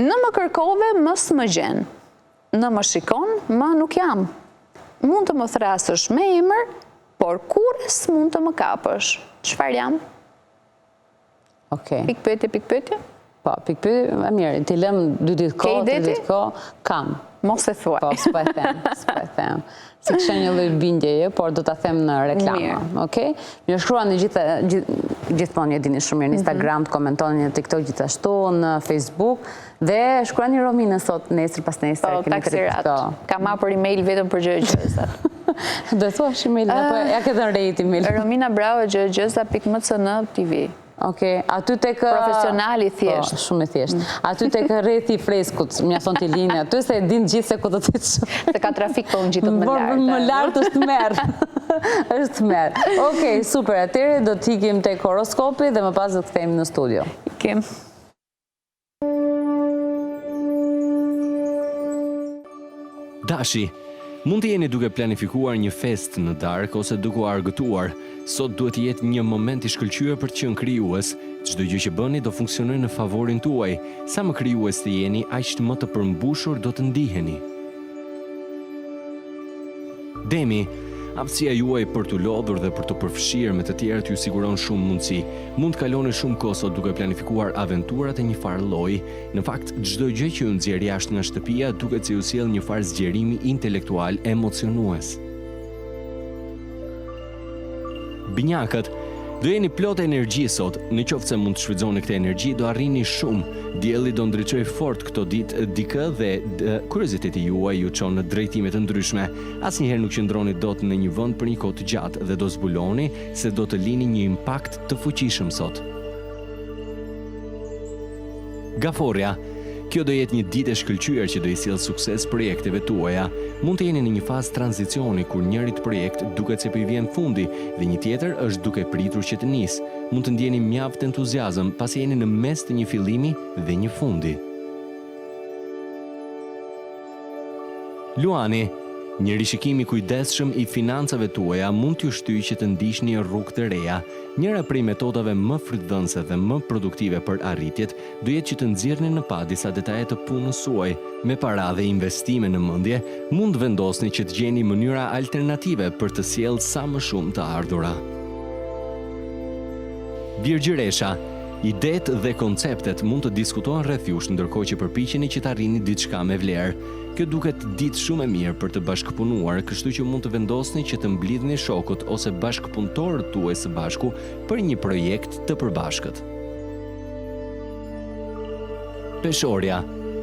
Në më kërkove, mos më gjen. Në më shikon, më nuk jam. Mund të më thrasësh me emër, por kurrës mund të më kapësh. Çfarë jam? Okej. Pikpyetje. Po, pikpyetje, mirë, ti lëm 2 ditë kohë, 3 ditë kohë, kam. Mos e thuaj. Po, s'po e them. Si kësha një lloj bindjeje, por do ta them në reklama. Okej? Më shkruani gjithmonë, e dini shumë mirë, në Instagram, të komentoni në TikTok gjithashtu, në Facebook, dhe shkruani Romina sot, nesër pas nesër. Po, taksirat. Kam hapur email vetëm për gjëgjëza. Do e thuash email, apo ja ke dhënë rejt email? Romina Bravo gjëgjëza.mcn.tv. Okej, aty tek profesionali thjesht. Po, shumë i thjesht. Aty tek rrethi i freskut, mjafton ti linja aty se e din gjithë se ku do të kesh. Se ka trafik po unë gjithë më lart. Më lart është merr. Është merr. Okej, super. Atëherë do të ikim tek horoskopi dhe më pas do të kthehemi në studio. Ikim. Dashi, mund të jeni duke planifikuar një fest në darkë ose duke u argëtuar. Sot duhet të jetë një moment i shkëlqyer për të qenë krijues. Çdo gjë që bëni do funksionojë në favorin tuaj. Sa më krijues të jeni, aq më të përmbushur do të ndiheni. Demi, aftësia juaj për të lodhur dhe për të përfshirë me të tjerët ju siguron shumë mundësi. Mund të kaloni shumë kohë sot duke planifikuar aventurat e një farë lloji. Në fakt, çdo gjë që ju nxjerr jashtë nga shtëpia duket se ju sjell një farë zgjerimi intelektual emocionues. Binjakët, do jeni plot energji sot, në qoftë se mund të shfrytëzoni këtë energji, do arrini shumë. Dielli do ndriçoj fort këto ditë dikë dhe kurioziteti juaj ju çon në drejtime të ndryshme. Asnjëherë nuk qëndroni dot në një vend për një kohë të gjatë dhe do zbuloni se do të lini një impakt të fuqishëm sot. Gaforja, kjo do jetë një ditë e shkëlqyer që do i sjellë sukses projekteve tuaja. Mund të jeni në një fazë tranzicioni kur njëri projekt duket se po i vjen fundi dhe një tjetër është duke pritur që të nisë. Mund të ndjeni mjaft entuziazëm pasi jeni në mes të një fillimi dhe një fundi. Luani, një rishikim i kujdesshëm i financave tuaja mund t'ju shtyjë që të ndiqni rrugë të reja. Njëra prej metodave më frytëdhënëse dhe më produktive për arritjet do jetë që të nxjerrni në pa disa detaje të punës suaj. Me para dhe investime në mendje, mund vendosni që të gjeni mënyra alternative për të sjellë sa më shumë të ardhura. Virgjëresha, idet dhe konceptet mund të diskutohen rreth jush ndërkohë që përpiqeni që të arrini diçka me vlerë. Kjo duket ditë shumë e mirë për të bashkëpunuar, kështu që mund të vendosni që të mblidhni shokut ose bashkëpunëtorët tuaj së bashku për një projekt të përbashkët. Peshorja,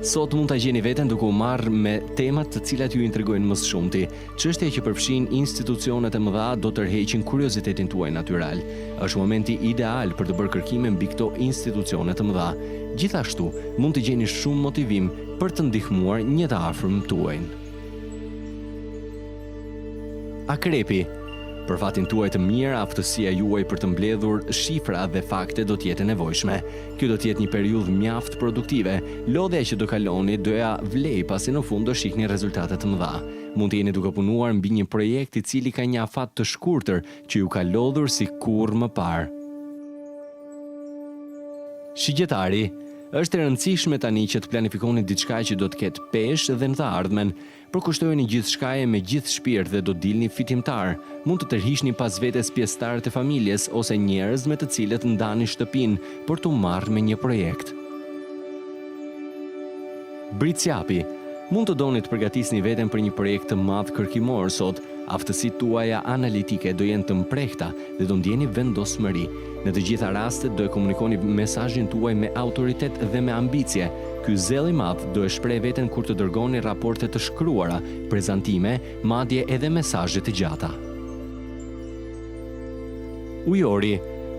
sot mund ta gjeni veten duke u marrë me temat të cilat ju intrigojnë më së shumti. Çështja që përfshin institucionet e mëdha do tërheqin kuriozitetin tuaj natyral. Është momenti ideal për të bërë kërkime mbi këto institucione të mëdha. Gjithashtu, mund të gjeni shumë motivim për të ndihmuar një të afërm tuaj. Akrepi, për fatin tuaj të mirë, aftësia juaj për të mbledhur shifra dhe fakte do të jetë e nevojshme. Kjo do të jetë një periudhë mjaft produktive. Lodhja që do kaloni do ja vlej pasi në fund do shihni rezultate të mëdha. Mund të jeni duke punuar mbi një projekt i cili ka një afat të shkurtër që ju ka lodhur si kurrë më parë. Shigjetari, Është e rëndësishme tani që të planifikoni diçka që do të ketë peshë dhe në të ardhmen. Përkushtojeni gjithçkaje me gjithë shpirt dhe do dilni fitimtar. Mund të tërhiqni pas vetes pjesëtarët e familjes ose njerëz me të cilët ndani shtëpinë për t'u marrë me një projekt. Britsjapi. Mund të doni të përgatisni veten për një projekt të madh kërkimor sot. Aftësitë tuaja analitike do jenë të mprehta dhe do ndjeni vendosmëri. Në të gjitha rastet do e komunikoni mesazhin tuaj me autoritet dhe me ambicie. Ky zell i madh do e shpreh veten kur të dërgoni raporte të shkruara, prezantime, madje edhe mesazhe të gjata. Ujori.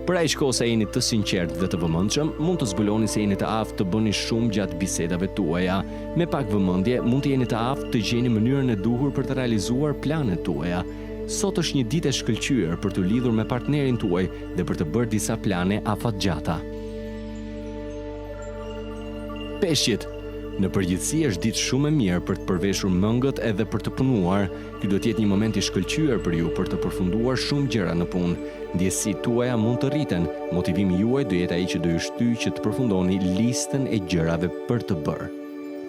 Për aq kohë sa jeni të sinqert dhe të vëmendshëm, mund të zbuloni se jeni të aftë të bëni shumë gjatë bisedave tuaja. Me pak vëmendje, mund të jeni të aftë të gjeni mënyrën e duhur për të realizuar planet tuaja. Sot është një ditë e shkëlqyer për të lidhur me partnerin tuaj dhe për të bërë disa plane afatgjata. Peshqit. Në përgjithësi është ditë shumë e mirë për të përveshur mëngët edhe për të punuar. Ky do të jetë një moment i shkëlqyer për ju për të përfunduar shumë gjëra në punë. Ndjesitë tuaja mund të rriten. Motivimi juaj do jetë ai që do ju shtyjë që të përfundoni listën e gjërave për të bërë.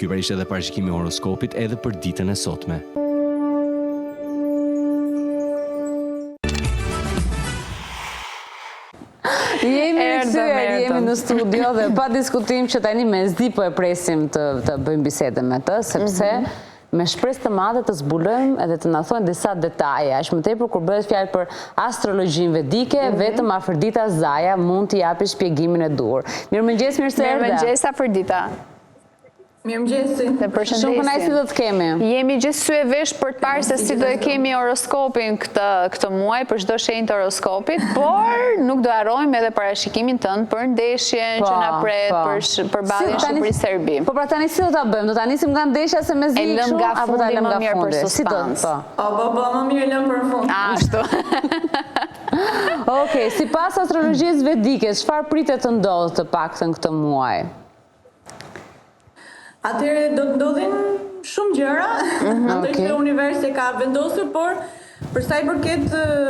Ky pra ishte edhe parashikimi i horoskopit edhe për ditën e sotme. Jemi në studio dhe pa diskutim që tani me zdi po e presim të bëjmë bisede me të, sepse me shpresë të madhe të zbulojmë edhe të na thonë disa detaje. Është më tepër kur bëhet fjalë për astrologjinë vedike, vetëm Afrodita Zaja mund t'i japi shpjegimin e duhur. Mirëmëngjes, mirë se erdha. Mirëmëngjes Afrodita. Mirëmëngjes. Shumë kënaqësi do të kemi. Jemi gjithë sy e vesh për të parë se si do e kemi horoskopin këtë muaj për çdo shenjë të horoskopit, por nuk do harrojmë edhe parashikimin tënd për ndeshjen që na pret për përballjen Shqipëri-Serbi. Po pra tani si do ta bëjmë? Do ta nisim nga ndeshja se me zi kështu apo ta lëm nga fundi? Si do? Po, më mirë lëm për fund. Ashtu. Okej, sipas astrologjisë vedike, çfarë pritet të ndodhë të paktën këtë muaj? Atëherë do të ndodhin shumë gjëra, ato që universi ka vendosur, por për sa i përket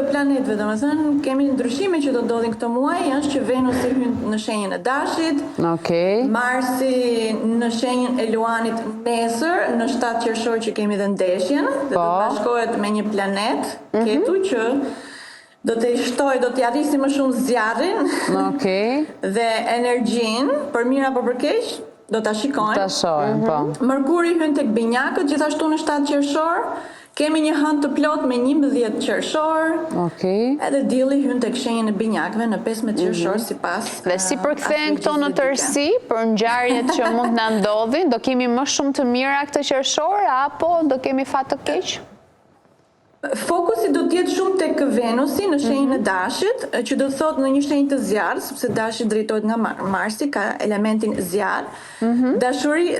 planetëve, domethënë kemi ndryshime që do ndodhin këtë muaj, janë që Venusi hyn në shenjën e Dashit, Marsi në shenjën e Luanit nesër, në 7 qershor që kemi dhe ndeshjen, dhe do të bashkohet me një planet, Ketu, që do të shtojë, do t'i arrisi më shumë zjarrin dhe energjinë, për mirë apo për keq. Do ta shikojmë. Ta shohim, po. Mërkuri hyn tek binjakët, gjithashtu në 7 qershor. Kemi një hënë të plot me 11 qershor. Edhe dielli hyn tek shenjën e binjakëve në 15 qershor sipas. Dhe si përkthehen këto në tërësi për ngjarjet që mund na ndodhin, do kemi më shumë të mira këtë qershor apo do kemi fat të keq? Fokusi do të jetë shumë tek Venusi në shenjën e Dashit, që do të thotë në një shenjë të zjarrit, sepse Dashi drejtohet nga Marsi, ka elementin zjarr. Dashuri,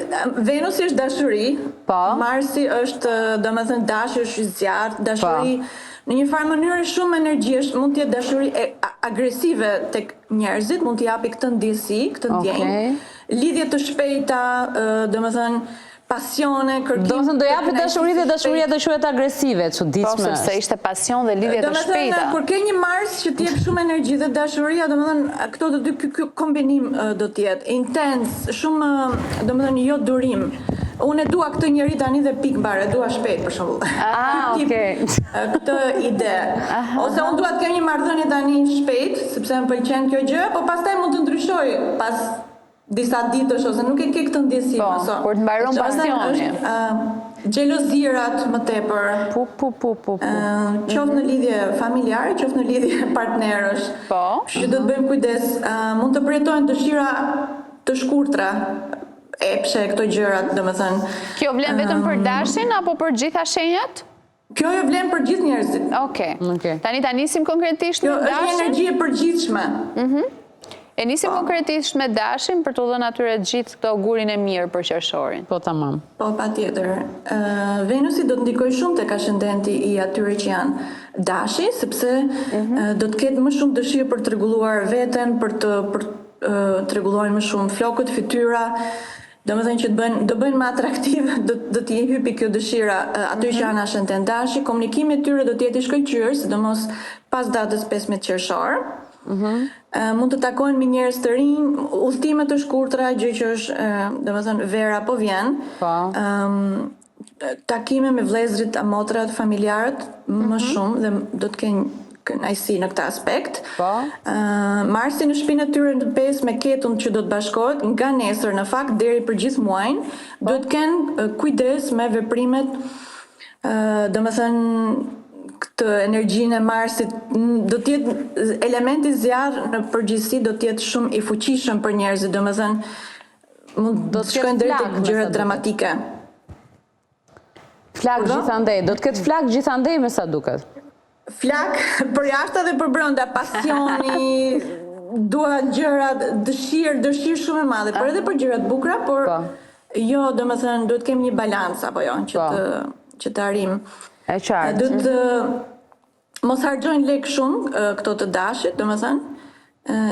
Venusi është dashuri, Marsi është, domethënë Dashi është zjarr, dashuri në një farë mënyrë shumë energjish, mund të jetë dashuri agresive tek njerëzit, mund t'i japi këtë ndjesi, këtë ndjenjë. Lidhje të shpejta, domethënë pasione, kërkim. Do japi dashuri dhe dashuria do quhet agresive, çuditshme. Po, sepse ishte pasion dhe lidhje të shpejta. Domethënë kur ke një Mars që t'jep shumë energji dhe dashuria, domethënë këto të dy ky kombinim do të jetë intens, shumë, domethënë jo durim. Unë e dua këtë njeri tani dhe pik mbar, e dua shpejt për shembull. Këtë ide. Ose unë dua të kem një marrëdhënie tani shpejt, sepse më pëlqen kjo gjë, po pastaj mund të ndryshoj pas disa ditësh ose nuk e ke këtë ndjesim. Po, kur të mbaron pasioni. Xhelozirat më tepër. Qoftë në lidhje familjare, qoftë në lidhje partnerësh. Po. Që do të bëjmë kujdes. Mund të përjetojnë dëshira të shkurtra, epshe këto gjërat, domethënë. Kjo vlen vetëm për Dashin apo për gjitha shenjat? Kjo jo vlen për gjithë njerëzit. Okej. Tani ta nisim konkretisht me Dashin. Kjo është energji e përgjithshme. E nisim konkretisht me Dashin për të dhënë atyre të gjithë këto augurin e mirë për qershorin. Po, tamam. Po, patjetër. Venusi do të ndikojë shumë tek ascendenti i atyre që janë Dashi, sepse do të ketë më shumë dëshirë për të rregulluar veten, për të rregulluar më shumë flokët, fytyra. Domethënë që do bëjnë më atraktiv, do t'i hypi kjo dëshira aty që janë ascendent Dashi, komunikimi i tyre do të jetë i shkëlqyer, sidomos pas datës 15 qershor. mund të takojnë me njerëz të rinj, udhëtime të shkurtra, gjë që është, domethënë vera po vjen. Takime me vëllezërit, motrat, familjarët më shumë dhe do të kenë kënaqësi në këtë aspekt. Marsi në shtëpinë e tyre në 5 me Ketun që do të bashkohet nga nesër në fakt deri për gjithë muajin, do të kenë kujdes me veprimet, domethënë këtë energjinë e Marsit, do të jetë elementi zjarr në përgjithësi do të jetë shumë i fuqishëm për njerëzit, domethënë mund të shkojnë deri tek gjëra dramatike. Flak gjithandej, do të ketë flak gjithandej me sa duket. Flak për jashtë dhe për brenda, pasioni, dua gjëra, dëshirë shumë e madhe, por edhe për gjërat bukura, por jo, domethënë duhet kemi një balancë apo jo, që të arrim. E qartë. Duhet të mos harxojnë lek shumë këto të dashit, domethënë,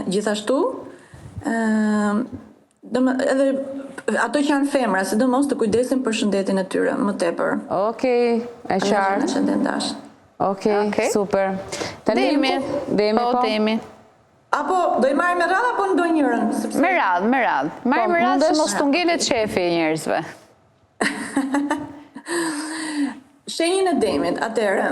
gjithashtu. Edhe ato që janë femra, sidomos të kujdesin për shëndetin e tyre më tepër. Okej, e qartë. Shëndet dash. Okej, super. Demi po. Apo do i marrim me radhë apo në ndonjërin? Me radhë. Marrim me radhë që mos të ngelet shefi i njerëzve. Shenjën e Demit, atëherë.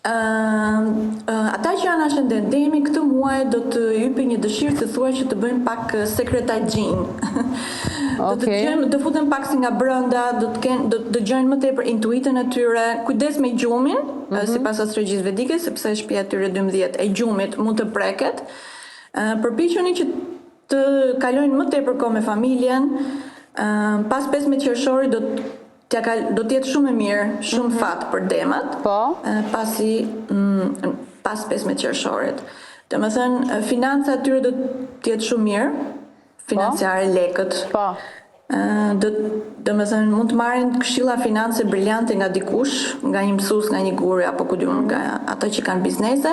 Ata që janë ascendent Demi këtë muaj do të hypi një dëshirë të thuaj që të bëjmë pak sekretagjinë. Do të futen pak si nga brenda, do të dëgjojnë më tepër intuitën e tyre, kujdes me gjumin, sipas astrologjisë vedike, sepse shtëpia e tyre 12 e gjumit mund të preket. Përpiqeni që të kalojnë më tepër kohë me familjen. Pas 15 qershorit do të jetë shumë e mirë, shumë fat për Demat. Pasi pas 15 qershorit. Domethënë financa e tyre do të jetë shumë mirë. Financiare, lekët. Domethënë mund të marrin këshilla finance brillante nga dikush, nga një mësues, nga një guru apo ku diun, nga ata që kanë biznese.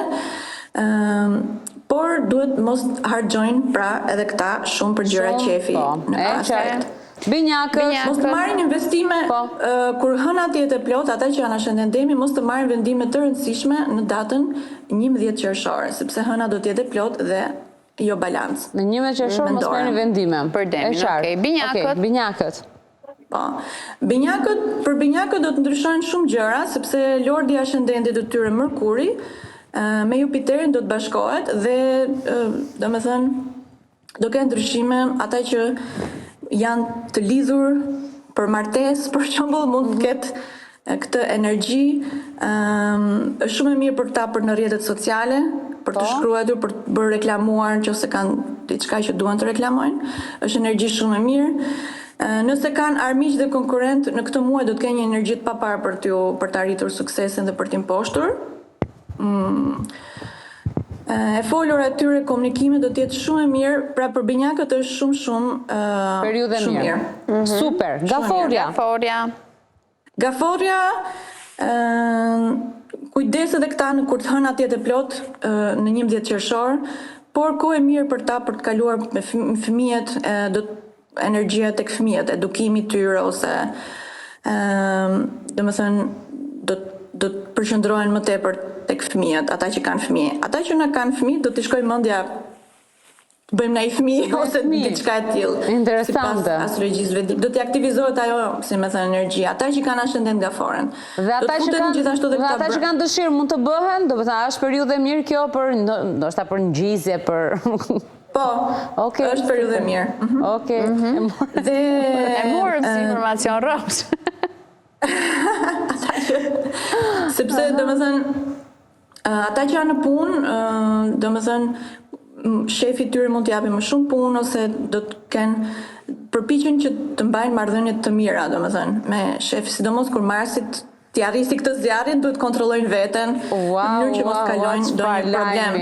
Por duhet mos harxojnë pra edhe këta shumë për gjëra qefi në aspekt. Binjakët. Mos të marrin investime kur hëna të jetë plot, ata që janë ascendent Demi mos të marrin vendime të rëndësishme në datën 11 qershor, sepse hëna do të jetë plot dhe jo balancë. Në 11 qershor mos merrni vendime. Për Demin, okej. Binjakët. Po. Për binjakët do të ndryshojnë shumë gjëra, sepse lordi ascendentit të tyre Mërkuri me Jupiterin do të bashkohet dhe domethënë do kenë ndryshime, ata që janë të lidhur për martesë, për shembull, mund të ketë këtë energji, është shumë e mirë për ta për në rrjetet sociale, për të shkruar, për të bërë reklamuar nëse kanë diçka që duan të reklamojnë. Është energji shumë e mirë. Nëse kanë armiq dhe konkurrent, në këtë muaj do të kenë një energji të paparë për të arritur suksesin dhe për të imposhtur. E folur atyre komunikime do të jetë shumë e mirë, pra për binjakët është shumë periudhë mirë. Super. Gaforja kujdes edhe këta në kur të hëna të jetë plot në 11 qershor, por kohë e mirë për ta për të kaluar me fëmijët, energjia tek fëmijët, edukimi i tyre ose domethënë do të përqendrohen më tepër tek fëmijët, ata që kanë fëmijë. Ata që na kanë fëmijë do t'i shkojë mendja bëjmë na i fëmijë ose diçka e tillë. Interesante. Sipas astrologjisë vedike do t'i aktivizohet ajo, si më thënë, energjia. Ata që kanë ascendent Gaforen. Dhe ata që kanë dëshirë mund të bëhen, do të thënë është periudhë e mirë kjo për ndoshta për ngjizje, për Po, është periudhë e mirë. Okej. Dhe e morëm si informacion rrops. Sepse domethënë ata që janë në punë, domethënë shefi i tyre mund të japë më shumë punë ose do të kenë përpiqen që të mbajnë marrëdhënie të mira, domethënë me shefi, sidomos kur Marsit t'i arrisi këtë zjarrin, duhet kontrollojnë veten në mënyrë që mos kalojnë ndonjë problem.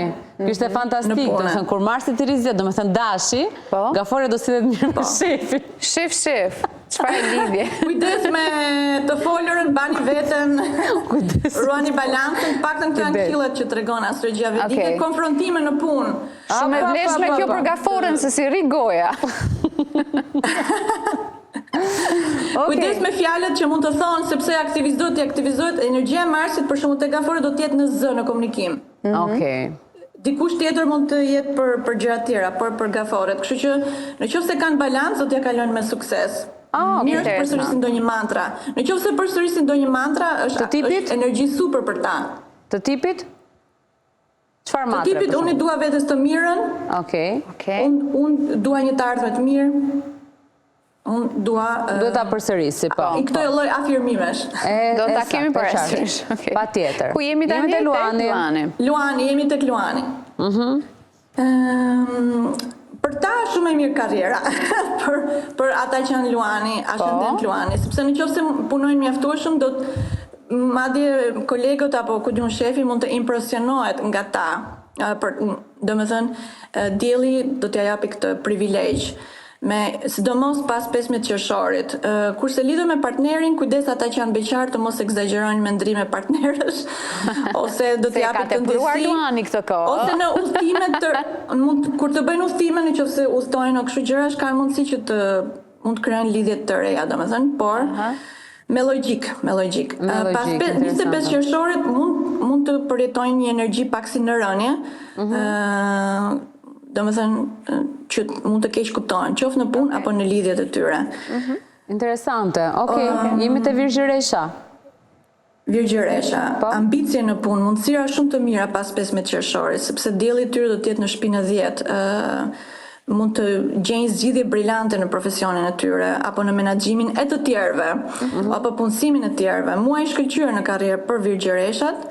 Ishte fantastik, domethënë kur Marsi t'i rrizet, domethënë dashi, Gaforia do sillet mirë me shefin. Shef. Çfarë lidhje? Kujdes me të folurën, bani veten, ruani balancën, paktën këto janë këshillat që tregon astrologjia vedike, konfrontime në punë. Shumë e vlefshme kjo për Gaforën se si rri goja. Kujdes me fjalët që mund të thonë, sepse aktivizohet energjia e Marsit, për shembull te Gafori do të jetë në Z në komunikim. dikush tjetër mund të jetë për gjëra tjera, për gaforet. Kështu që nëse kanë balancë, do t'ja kalojnë me sukses. Mirë është përsërisin ndonjë mantra. Nëse përsërisin ndonjë mantra, është energji super për ta. Të tipit? Çfarë matre? Të tipit, unë dua vetes të mirën. Okej. Unë dua një të ardhme të mirë. Unë dua... Duhet ta përsërisi, po. I këto lloj afirmimesh. Do ta kemi parasysh. Patjetër. Ku jemi tani? Tek Luani. Luani, jemi tek Luani. Për ta shumë e mirë karriera, për ata që janë Luani, ascendent Luani, sepse nëse punojnë mjaftueshëm, do të madje kolegët apo ku diun shefi mund të impresionohet nga ta. Domethënë dielli do t'ja japi këtë privilegj. Sidomos pas 15 qershorit. Kurse lidhur me partnerin, kujdes ata që janë beqar të mos egzagerojnë me ndrime partnerësh, ose do të japin të ndësi, ose në udhëtimet kur të bëjnë udhëtime nëse udhtojnë kështu gjërash, kanë mundësi që të mund të krijojnë lidhje të reja, domethënë, por me logjik. Pas 25 qershorit mund të përjetojnë një energji pak si në rënje. Domethënë që mund të keq kuptohen, qoftë në punë apo në lidhjet e tyre. Interesante. Okej, jemi te Virgjëresha. Virgjëresha, ambicie në punë, mundësira shumë të mira pas 15 qershorit, sepse dielli i tyre do të jetë në shpinën 10. Mund të gjejnë zgjidhje brillante në profesionin e tyre, apo në menaxhimin e të tjerëve, apo punësimin e tjerëve. Muaj i shkëlqyer në karrierë për Virgjëreshat.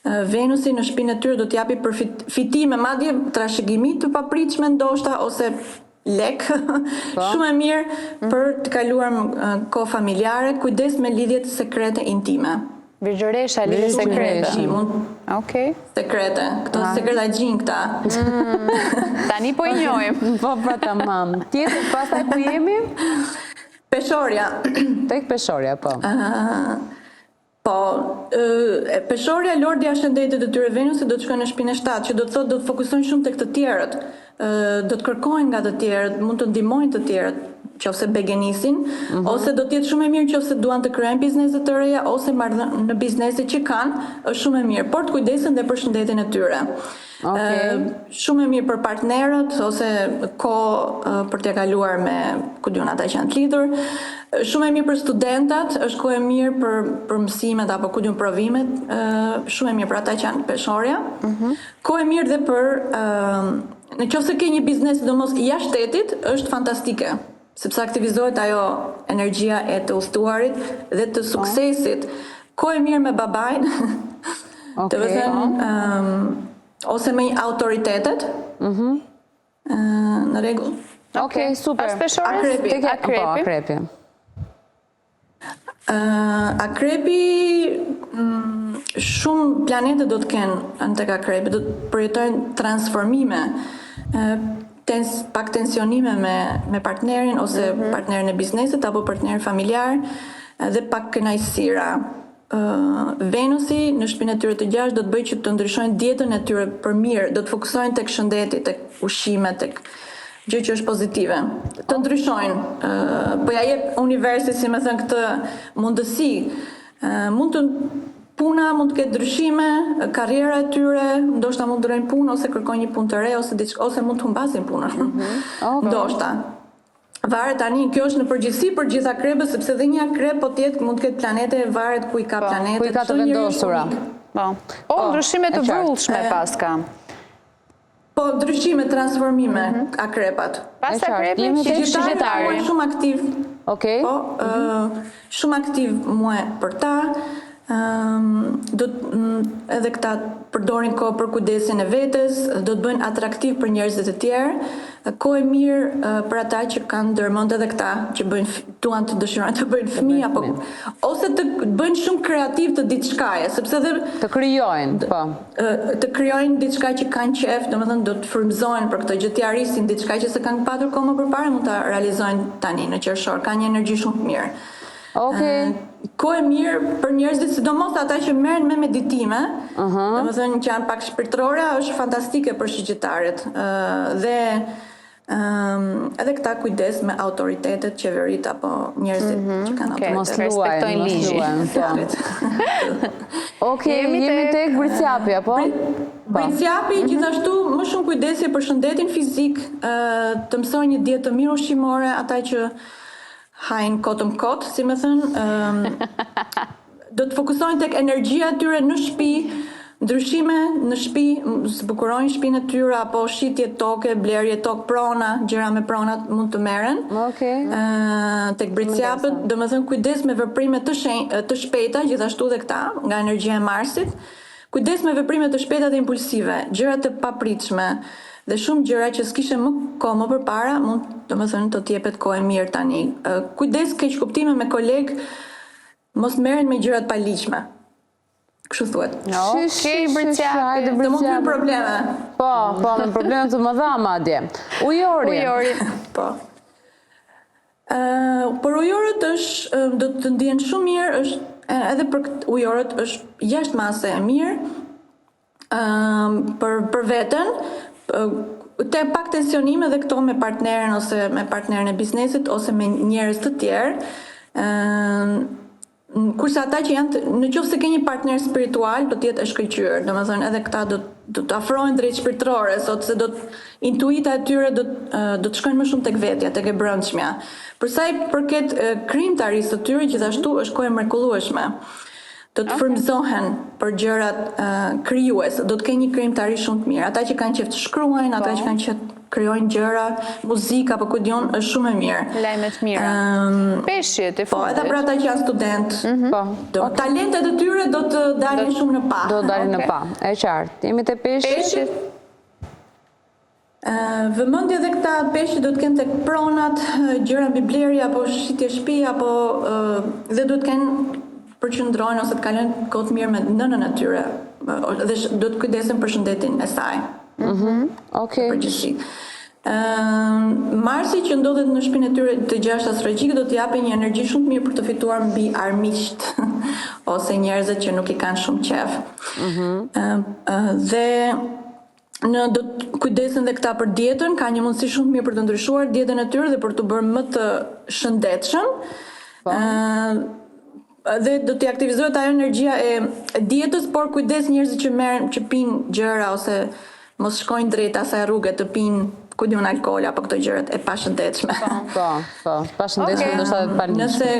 Venusi në shpinën e tyre do t'japi përfitime, madje trashëgimi të papritshme ndoshta, ose lek, shumë e mirë për të kaluar kohë familjare, kujdes me lidhjet sekrete intime. Virgjëresha, lidhje sekrete. Okej. Sekrete, këto sekretagjin këta. Tani po I njohim. Po, tamam. Tjetër, pastaj ku jemi? Peshorja. Tek Peshorja, po. Po, Peshorja, lordi ascendentit të tyre Venusit do të shkojnë në shpinën 7, që do të thotë do të fokusojnë shumë tek të tjerët. Do të kërkojnë nga të tjerët, mund të ndihmojnë të tjerët, qofse begenisin, ose do të jetë shumë e mirë qofse duan të krijojnë biznese të reja, ose në biznese që kanë, është shumë e mirë, por të kujdesen dhe për shëndetin e tyre. Shumë e mirë për partnerët, ose kohë për t'ja kaluar me ku diun ata që janë të lidhur. Shumë e mirë për studentat, është kohë e mirë për mësimet apo ku diun provimet, shumë e mirë për ata që janë Peshorja. Kohë e mirë dhe për nëse ke një biznes sidomos jashtë shtetit, është fantastike, sepse aktivizohet ajo energjia e të udhëtuarit dhe të suksesit. Kohë e mirë me babain, të thënë, ose me autoritetet. Në rregull. Okej, super. Akrepi. Akrepi, shumë planetet do të kenë tek Akrepi, do të përjetojnë transformime, pak tensionime me partnerin, ose partnerin e biznesit, apo partnerin familjar, dhe pak kënaqësira. Venusi në shpinën e tyre të 6 do të bëjë që të ndryshojnë dietën e tyre për mirë, do të fokusohen tek shëndeti, tek ushqime, tek gjë që është pozitive. Të ndryshojnë, po ja jep universi, si më thënë, këtë mundësi. Puna mund të ketë ndryshime, karriera e tyre, ndoshta mund të ndrojnë punë, ose kërkojnë një punë të re, ose mund të humbasin punën. Ndoshta. Varet tani, kjo është në përgjithësi për gjithë akrebët, sepse dhe një akreb po tjetë mund të ketë planete, varet ku I ka planetet. Ku I ka të vendosura. O, ndryshime të vrullshme pas ka. Po, ndryshime, transformime, akrepat. Pas akrebit, shqiptari shumë aktiv. Okej. Po, shumë aktiv muaj për ta. Edhe këta përdorin kohë për kujdesin e vetes, do të bëjnë atraktiv për njerëzit e tjerë. Kohë e mirë për ata që kanë ndërmend edhe këta, që duan të dëshirojnë të bëjnë fëmijë, apo ose të bëjnë shumë kreativ të diçkaje, sepse edhe të krijojnë, po. Të krijojnë diçka që kanë qef, domethënë do të frymëzohen për këtë gjë, të arrisin diçka që se kanë patur kohë më përpara, mund ta realizojnë tani në qershor, kanë një energji shumë të mirë. Kohë e mirë për njerëzit, sidomos ata që merren me meditime, domethënë që janë pak shpirtërore, është fantastike për shqiptarët. Dhe edhe këta kujdes me autoritetet, qeverit apo njerëzit që kanë autoritet. Mos respektojnë ligjin. Okej, jemi tek Bricjapi, apo? Princiapi gjithashtu më shumë kujdesje për shëndetin fizik, të mësoj një dietë të mirë ushqimore, ata që hajnë kotëm kot, si më thënë, do të fokusojnë tek energjia e tyre në shtëpi, ndryshime në shtëpi, zbukurojnë shtëpinë e tyre apo shitje toke, blerje tokë prona, gjëra me prona mund të merren. Tek britsjapët, domethënë kujdes me veprime të shpejta, gjithashtu dhe këta, nga energjia e Marsit. Kujdes me veprime të shpejta dhe impulsive, gjëra të papritshme dhe shumë gjëra që s'kishe më kohë më përpara, mund domethënë të t'jepet kohë e mirë tani. Kujdes keq kuptime me kolegë, mos merren me gjëra të paligjshme. Kështu thuhet. Okej, britsjapi. Të mund të kenë probleme. Po, me probleme të mëdha madje. Ujori. Po. Për ujorët është, do të ndihen shumë mirë, është edhe për ujorët është jashtë mase e mirë, për veten, te pak tensionime dhe këto me partneren ose me partneren e biznesit ose me njerëz të tjerë. Kurse ata që janë, në qoftë se ke një partner spiritual, do të jetë e shkëlqyer. Domethënë edhe këta do të afrohen drejt shpirtërore, sot se intuita e tyre do të shkojnë më shumë tek vetja, tek e brendshmja. Për sa i përket krijimtarisë të tyre, gjithashtu është kohë e mrekullueshme. Do të frymëzohen për gjërat krijuese, do të kenë një krijimtari shumë të mirë. Ata që kanë qejf të shkruajnë, ata që kanë qejf të krijojnë gjëra, muzikë apo ku diun, është shumë e mirë. Lajme të mira. Peshqit e Po, edhe për ata që janë student. Po. Talentet e tyre do të dalin shumë në pa. Do të dalin në pa. E qartë. Jemi te peshqit. Vëmendje dhe këta peshqit do të kenë tek pronat, gjëra mbi blerje apo shitje shtëpi apo dhe do të kenë përqendrohen ose të kalojnë kohë të mirë me nënën e tyre dhe do të kujdesen për shëndetin e saj. Okej. Përgjithësi. Marsi që ndodhet në shtëpinë e tyre të gjashtë astrologjike do të japë një energji shumë të mirë për të fituar mbi armiqt ose njerëzit që nuk i kanë shumë qef. Dhe do të kujdesen dhe këta për dietën, ka një mundësi shumë të mirë për të ndryshuar dietën e tyre dhe për të bërë më të shëndetshëm. Dhe do t'i aktivizohet ajo energjia e dietës, por kujdes njerëzit që pinë gjëra ose mos shkojnë drejt asaj rruge të pinë ku diun alkool apo këto gjërat e pashëndetshme. Po, pashëndetshme ndoshta edhe paligjshme.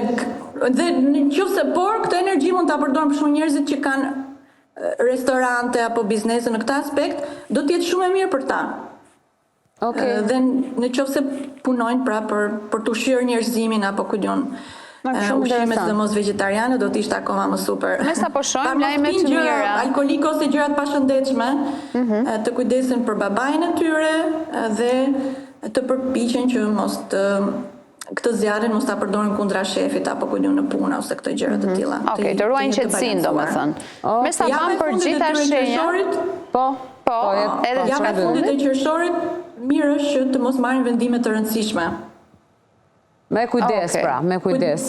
Dhe nëse por këtë energji mund ta përdorin për shumë njerëzit që kanë restorante apo biznese në këtë aspekt, do të jetë shumë e mirë për ta. Dhe nëse punojnë pra për të ushqyer njerëzimin apo ku diun ushqimet dhe mos vegetariane do të ishte akoma më super. Me sa po shohim lajme të mira. Alkolik ose gjërat pashëndetshme, të kujdesen për babain e tyre dhe të përpiqen që mos këtë zjarrin mos ta përdorin kundra shefit apo ku diun në punë ose këto gjëra të tilla. Okej, të ruajnë qetësinë domethënë. Me sa ban për gjitha shenjat. Po, edhe javë fundit të qershorit, mirë është që të mos marrin vendime të rëndësishme. Me kujdes pra, me kujdes.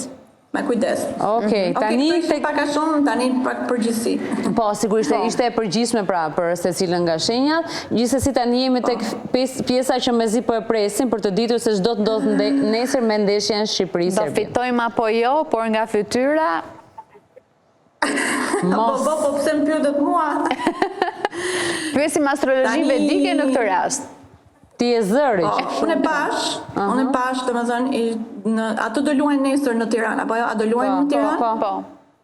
Me kujdes. Okej, tani ishte pak a shumë, tani pak përgjithësi. Po, sigurisht ishte e përgjithshme pra për secilën nga shenjat. Gjithsesi tani jemi tek pjesa që mezi po e presim për të ditur se ç'do të ndodhë nesër me ndeshjen Shqipëri-Serbi. Do fitojmë apo jo, por nga fytyra Po, pse më pyetet mua? Pyesim astrologji vedike në këtë rast. Ti e zëri. Unë e pash, domethënë, ato do luajnë nesër në Tiranë, apo jo, a do luajnë në Tiranë? Po.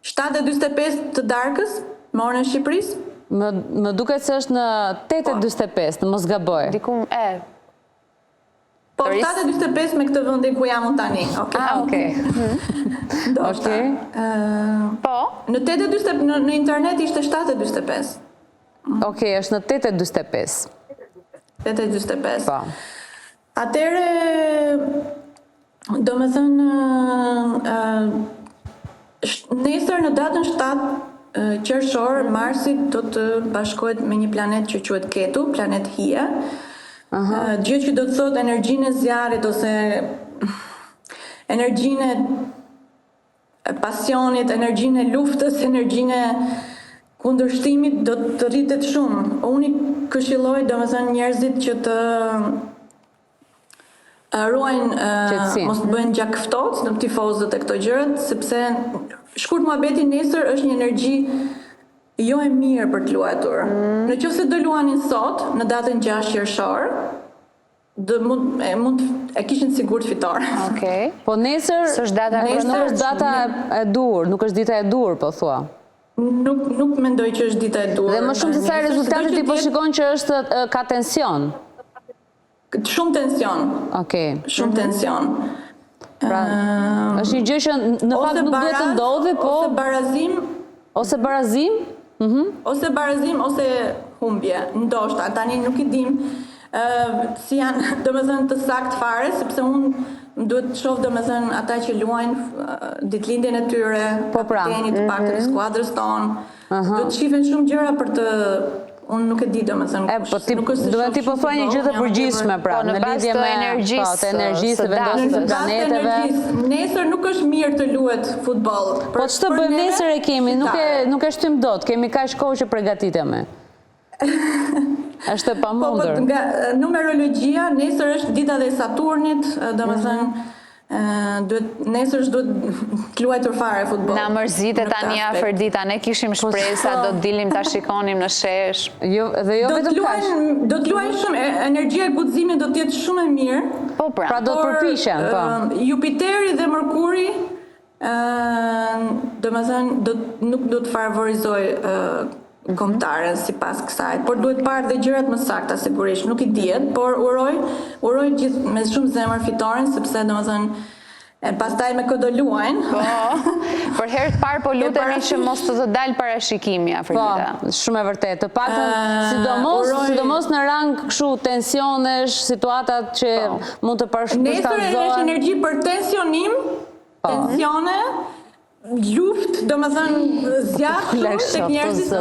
7:45 të darkës, me orën e Shqipërisë? Më duket se është në 8:45, në mos gaboj. Diku Po, 7:45 me këtë vendin ku jam unë tani. Okej. Po. Në 8:45 në internet ishte 7:45. Okej, është në 8:45. 8:45. Po. Atëre, do me thënë, nesër në datën 7 qershor, Marsi do të bashkohet me një planet që quhet Ketu, planet hije. Gjë që do të thotë energjinë e zjarrit ose energjinë e pasionit, energjinë e luftës, energjinë e kundërshtimit do të rritet shumë. Unë këshilloj domethënë njerëzit që të ruajnë mos të bëjnë gjak ftohtë në tifozët e këto gjërat, sepse shkurt muhabeti nesër është një energji jo e mirë për të luajtur. Në qoftë se do luanin sot, në datën 6 qershor, e kishin sigurt fitore. Okej. Po nesër nuk është data e dur, nuk është dita e dur, po thua. Nuk mendoj që është dita e dur. Dhe më shumë se sa rezultatet ti po shikon që është ka tension. Shumë tension. Okej. Shumë tension. Pra, është një gjë që në fakt nuk duhet të ndodhi, po ose barazim, ose humbje, ndoshta. Tani nuk i dim si janë, domethënë të saktë fare, sepse unë duhet të shoh domethënë ata që luajnë ditëlindjen e tyre, kapitenit të paktën e skuadrës tonë. Duhet të shihen shumë gjëra për të unë nuk e di domethënë. Duhet ti po thua një gjë të përgjithshme pra, në lidhje me energjisë, vendosjes së planeteve. Nesër nuk është mirë të luhet futboll. Po ç'të bëjmë nesër e kemi, nuk e shtym dot, kemi kaq kohë që përgatitemi. Është e pamundur. Po nga numerologjia, nesër është dita dhe Saturnit, domethënë nesër duhet të luajtur fare futboll. Na mërzitet tani afër dita, ne kishim shpresa, do të dilim ta shikonim në shesh. Jo, dhe jo vetëm kaq. Do të luajnë shumë, energjia e guximit do të jetë shumë e mirë. Po pra do të përpiqen, po. Jupiteri dhe Mërkuri domethënë nuk do të favorizoj kombëtaren sipas kësaj, por duhet parë dhe gjërat më sakta sigurisht, nuk i dihet, por uroj gjithë me shumë zemër fitoren sepse domethënë pastaj me këdo luajnë. Po. Për herë të parë po lutemi që mos të dalë parashikimi afër dita. Po, shumë e vërtetë. Të paktën sidomos në rang kështu tensionesh, situatat që mund të përshtatëzohen. Nesër është energji për tensione, luftë, domethënë zjarr tek njerëzit.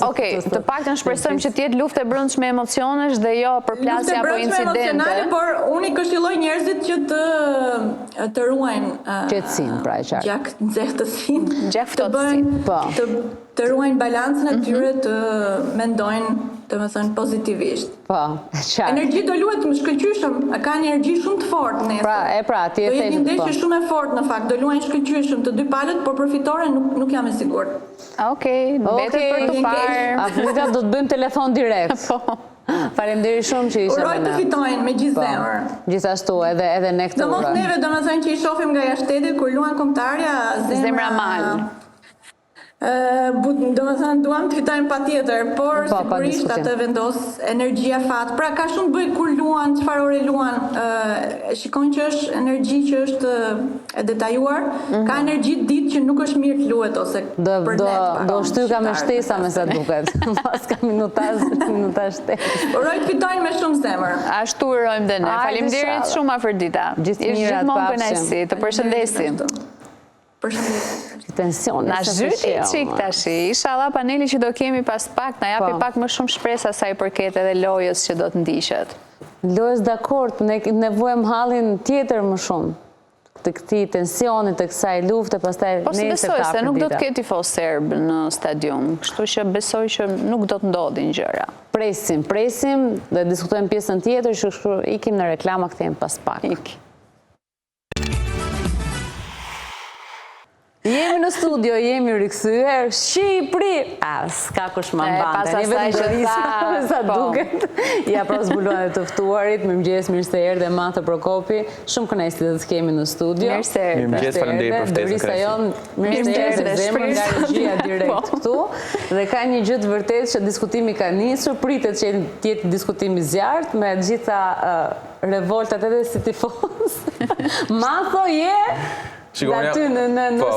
Okej, të paktën shpresojmë që të jetë luftë e brendshme emocionesh dhe jo përplasje apo incidente. Por unë i këshilloj njerëzit që të ruajnë qetësinë, pra e qartë. Gjak nxehtësinë, gjaftësinë. Të ruajnë balancën e tyre, të mendojnë, domethënë pozitivisht. Po, e qartë. Energji do luhet më shkëlqyeshëm, ka një energji shumë të fortë nesër. Pra, ti e the. Do jetë një ndeshje shumë e fortë në fakt, do luajnë shkëlqyeshëm të dy palët, por për fitoren nuk jam e sigurt. Okej, mbetet për të parë. Afrika do të bëjmë telefon direkt. Po. Faleminderit shumë që ishe me ne. Uroj të fitojnë me gjithë zemër. Gjithashtu edhe ne këtë uroj. Neve domethënë që i shohim nga jashtëtetit kur luan kombëtarja zemra mal. Domethënë duam të fitojmë patjetër, por sigurisht atë vendos energjia fat. Pra ka shumë të bëjë kur luan, çfarë ore luan. Shikon që është energji që është e detajuar, ka energji ditë që nuk është mirë të luhet ose për net. Do shtyka me shtesa me sa duket. Pas ka minutazh shtesë. Uroj të fitojnë me shumë zemër. Ashtu urojmë dhe ne. Faleminderit shumë afërdita. Gjithmonë kënaqësi. Të përshëndesim. Na zhyti qik tashi, inshallah paneli që do kemi pas pak, na japi pak më shumë shpresa sa i përket edhe lojës që do të ndiqet. Lojës dakord, ne nevojmë hallin tjetër më shumë, të këtij tensioni, të kësaj lufte, pastaj nesër. Po si besoj se nuk do të ketë tifos serb në stadium, kështu që besoj që nuk do të ndodhin gjëra. Presim dhe diskutojmë pjesën tjetër, që ikim në reklama, kthehemi pas pak. Jemi në studio, jemi rikthyer, Shqipëri! S'ka kush ma mbante, një vetë ndërisa, sa duket. Ja pra zbuluan e të ftuarit, mirëmëngjes, mirë se erdhe Marta Prokopi, shumë kënaqësi të kemi në studio. Mirë se erdhe. Mirëmëngjes, faleminderit për ftesën. Mirë se erdhe, zemër nga regjia direkt këtu. Dhe ka një gjë të vërtetë që diskutimi ka nisur, pritet që të jetë diskutimi zjarrt me gjitha revoltat edhe si tifoz. Matho je aty në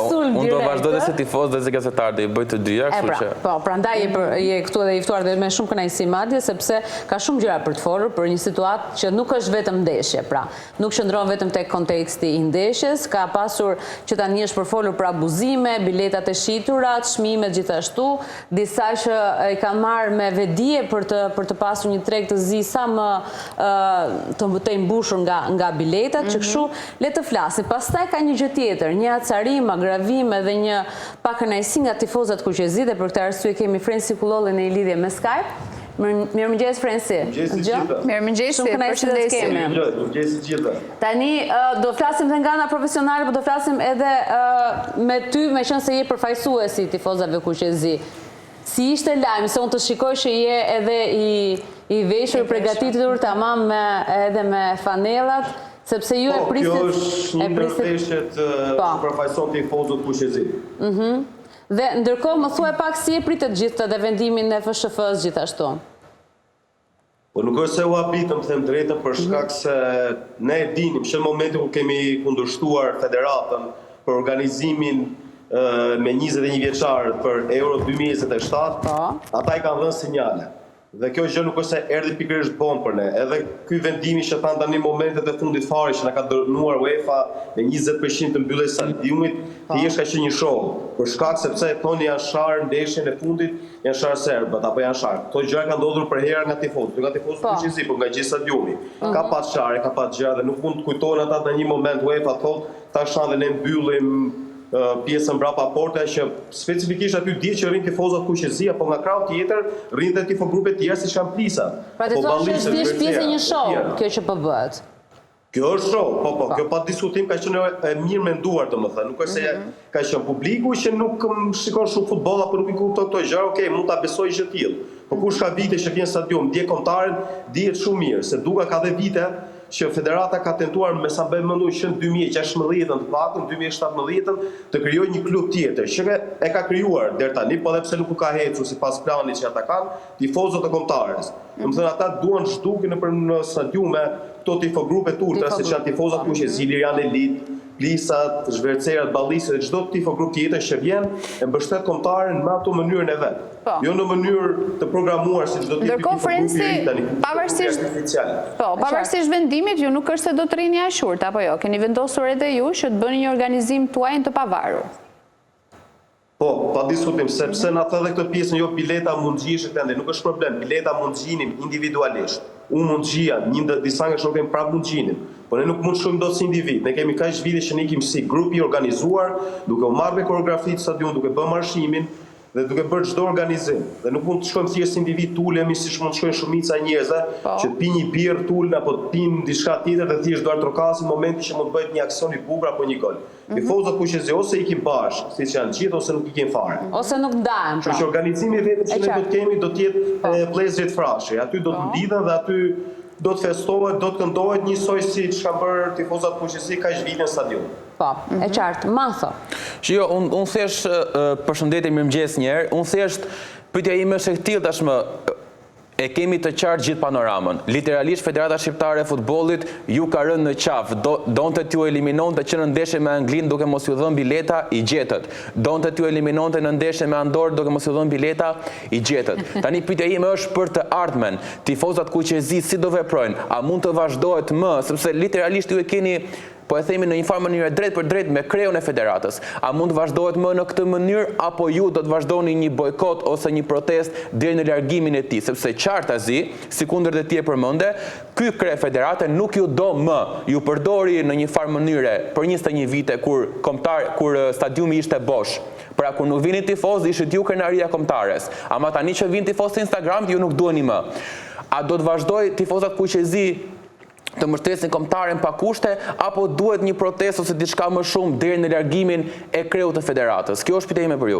sulm direkt. Unë do vazhdoj dhe si tifoz dhe si gazetar dhe i bëj të dyja, kështu që. Po, prandaj je këtu edhe i ftuar dhe me shumë kënaqësi madje, sepse ka shumë gjëra për të folur për një situatë që nuk është vetëm ndeshje, pra. Nuk qëndron vetëm tek konteksti i ndeshjes, ka pasur që tani është për folur për abuzime, biletat e shitura, çmimet gjithashtu, disa që i kanë marrë me vedije për të pasur një treg të zi sa më të mbushur nga biletat, që kështu le të flasim. Pastaj ka një gjë tjetër, një acarim, agravime dhe një pakënaqësi nga tifozat kuqezi dhe për këtë arsye kemi Frensi Kullolli në lidhje me Skype. Mirëmëngjes Frensi. Mirëmëngjes, përshëndetje. Mirëmëngjes gjithë. Tani do flasim dhe nga ana profesionale, por do flasim edhe me ty, meqense je përfaqësuesi i tifozave kuqezi. Si ishte lajmë, se unë të shikoj që je edhe i veshur, përgatitur tamam edhe me fanelat, sepse ju e prisit... Kjo është një ndërveshjet që përfaqëson tifozët kushezit. Dhe ndërkohë më thuaj pak si e pritet gjithë dhe vendimin e FSHF-s gjithashtu. Po nuk është se u habitëm, them drejtën, për shkak se ne e dinim që në momentin ku kemi kundërshtuar federatën për organizimin me 21 vjeçarët për Euro 2027, ata I kanë dhënë sinjale. Dhe kjo gjë nuk është se erdhi pikërisht bon për ne. Edhe ky vendimi që thanë tani momentet e fundit fare që na ka dënuar UEFA me 20% të mbylljes së stadiumit, thjesht ka qenë një show. Për shkak sepse thoni janë sharë ndeshjen e fundit, janë sharë serbët apo janë sharë. Këto gjëra kanë ndodhur për herë nga tifozët, nga tifozët fuqishëm, por nga gjithë stadiumi. Ka pas sharë, ka pas gjëra dhe nuk mund të kujtohen ata në një moment UEFA thotë tash dhe ne mbyllim pjesën brapa porta që specifikisht aty dihet që rrin tifozat kuqezi, apo nga krau tjetër rrin dhe tifogrupe tjerë si janë plisat. Pra të thosh që është thjesht pjesë e një show kjo që po bëhet. Kjo është show, po, kjo pa diskutim ka qenë e mirë menduar, domethënë, nuk është se ka qenë publiku që nuk shikon shumë futboll apo nuk I kupton këto gjëra, okay, mund ta besoj gjë të tillë. Po kush ka vite që vjen në stadium, ndjek kombëtaren, dihet shumë mirë se duka ka dhe vite që federata ka tentuar me sa bëj menduar që në 2016 të paktën 2017 të krijojë një klub tjetër që e ka krijuar deri tani, po edhe pse nuk u ka ecur sipas planit që ata kanë, tifozët e kombëtarës. Domethënë ata duan zhdukin në stadiume këto tifogrupe të ultra, siç janë tifozat kuqezi, janë elit, plisat, zhvercerat, ballisët, çdo tifogrup tjetër që vjen e mbështet kombëtaren me ato mënyrën e vet. Jo në mënyrë të programuar si çdo tip tifogrupi pavarësisht vendimit, ju nuk është se do të rrini ashurt, apo jo? Keni vendosur edhe ju që të bëni një organizim tuaj të pavarur. Po, pa diskutim, sepse na thë edhe këtë pjesën, jo bileta mund gjisht të ende, nuk është problem, bileta mund gjinim individualisht. Unë mund gjia, disa nga shokëm prapë mund gjinim, po ne nuk mund shkojmë do të si individ. Ne kemi kaq vite që ne ikim si grup I organizuar, duke u marrë me koreografi të stadion, duke bërë marshimin dhe duke bërë çdo organizim. Dhe nuk mund të shkojmë thjesht si individ tulemi siç mund të shkojnë shumica e njerëzve, që të pinë një birë tulen apo të pinë diçka tjetër dhe thjesht duar trokasin në momentin që mund të bëhet një aksion I bukur apo një gol. Tifozat kuqezi ose ikim bashkë, siç janë gjithë, ose nuk ikim fare. Ose nuk ndahen. Kështu që organizimi I vetëm që ne do të kemi do të jetë plezrit frashë. Aty do të lidhen dhe aty do të festohet, do të këndohet njësoj si që kanë bërë tifozat kuqezi kaq vite në stadion. Po, e qartë, Matho. Jo, unë thjesht përshëndetje, mirëmëngjes një herë, unë thjesht pyetja ime është e tillë tashmë. E kemi të qartë gjithë panoramën. Literalisht Federata Shqiptare e Futbollit ju ka rënë në qafë. Donte t'ju eliminonte që në ndeshje me Anglinë duke mos ju dhënë bileta, I gjetët. Donte t'ju eliminonte në ndeshje me Andorë duke mos ju dhënë bileta, I gjetët. Tani pyetja ime është për të ardhmen. Tifozat kuqezi si do veprojnë? A mund të vazhdohet më, sepse literalisht ju e keni po e themi në një farë mënyrë drejt për drejt me kreun e federatës. A mund të vazhdohet më në këtë mënyrë, apo ju do të vazhdoni një bojkot ose një protest deri në largimin e tij, sepse qartazi, si kundër të ti e përmende, ky kre federate nuk ju do më, ju përdori në një farë mënyre për 21 vite kur stadiumi ishte bosh. Pra kur nuk vinin tifoz, ishit ju krenaria kombëtares. Ama tani që vin tifoz të Instagram, ju nuk duheni më. A do të vazhdoj tifozat kuqezi të mbështesin kombëtaren pa kushte, apo duhet një protestë ose diçka më shumë deri në largimin e kreut të federatës? Kjo është pyetja ime për ju.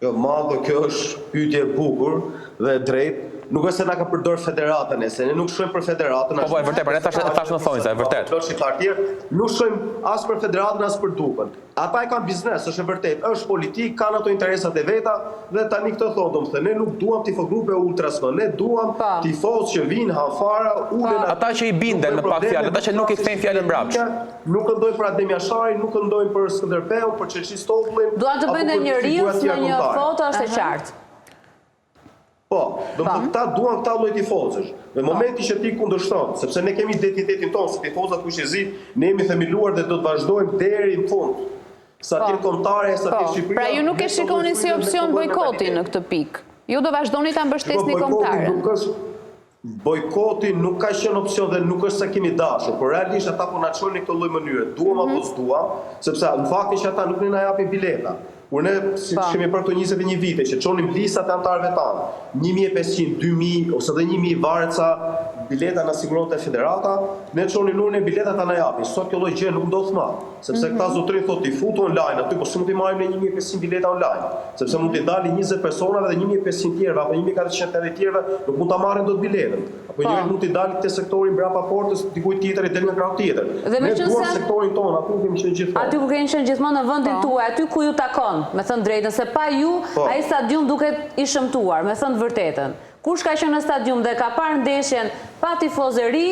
Jo, madho, kjo është pyetje e bukur dhe e drejtë. Nuk është se na ka përdor federatën, se ne nuk shojmë për federatën. Po, e vërtet, për ne tash në thonjë, e vërtet. Nuk shojmë as për federatën, as për dukën. Ata e kanë biznes, është e vërtet, është politik, kanë ato interesat e veta, dhe tani këtë thonë, domethënë, ne nuk duam tifogrupe ultras, ne duam tifoz që vinë hanfara, ulen. Ata që I binden në pak fjalë, ata që nuk I kthejnë fjalën mbrapsht. Nuk këndojnë për Adem Jasharin, nuk këndojnë për Skënderbeun, për Çelçistovullin. Duan të bëjnë një reels në një foto, është e qartë. Po, domethënë ta duan këta lloj tifozësh. Në momentin që ti kundërshton, sepse ne kemi identitetin tonë si tifozat kuqezi, ne jemi themeluar dhe do të vazhdojmë deri në fund. Sa të kombëtare, sa të Shqipëria. Pra ju nuk e shikoni si opsion bojkoti në këtë pikë. Ju do vazhdoni ta mbështesni kombëtaren. Bojkoti nuk ka qenë opsion dhe nuk është se kemi dashur, por realisht ata po na çojnë në këtë lloj mënyre. Duam apo s'duam, sepse në faktin që ata nuk na japin bileta. Kur ne kemi për këto 21 vite që çonim listat e antarëve tanë, 1500, 2000 ose edhe 1000 varet sa bileta na siguron te federata, ne çonin lurën e bileta ta na japin. Sot kjo lloj gjë nuk ndodh më, sepse këta zotrin thotë ti futu online aty, po si mund të marrim ne 1500 bileta online, sepse mund të dalin 20 personave dhe 1500 tjerëve apo 1480 tjerëve nuk mund ta marrin dot biletën. Apo njëri mund të dalë te sektori mbrapa portës, dikujt tjetër i del nga krau tjetër. Ne duam sektorin tonë, aty kemi qenë gjithmonë. Aty ku keni qenë gjithmonë në vendin tuaj, aty ku ju takon, me thënë drejtën, se pa ju ai stadium duket i shëmtuar, me thënë vërtetën. Kush ka qenë në stadium dhe ka parë ndeshjen pa tifozëri,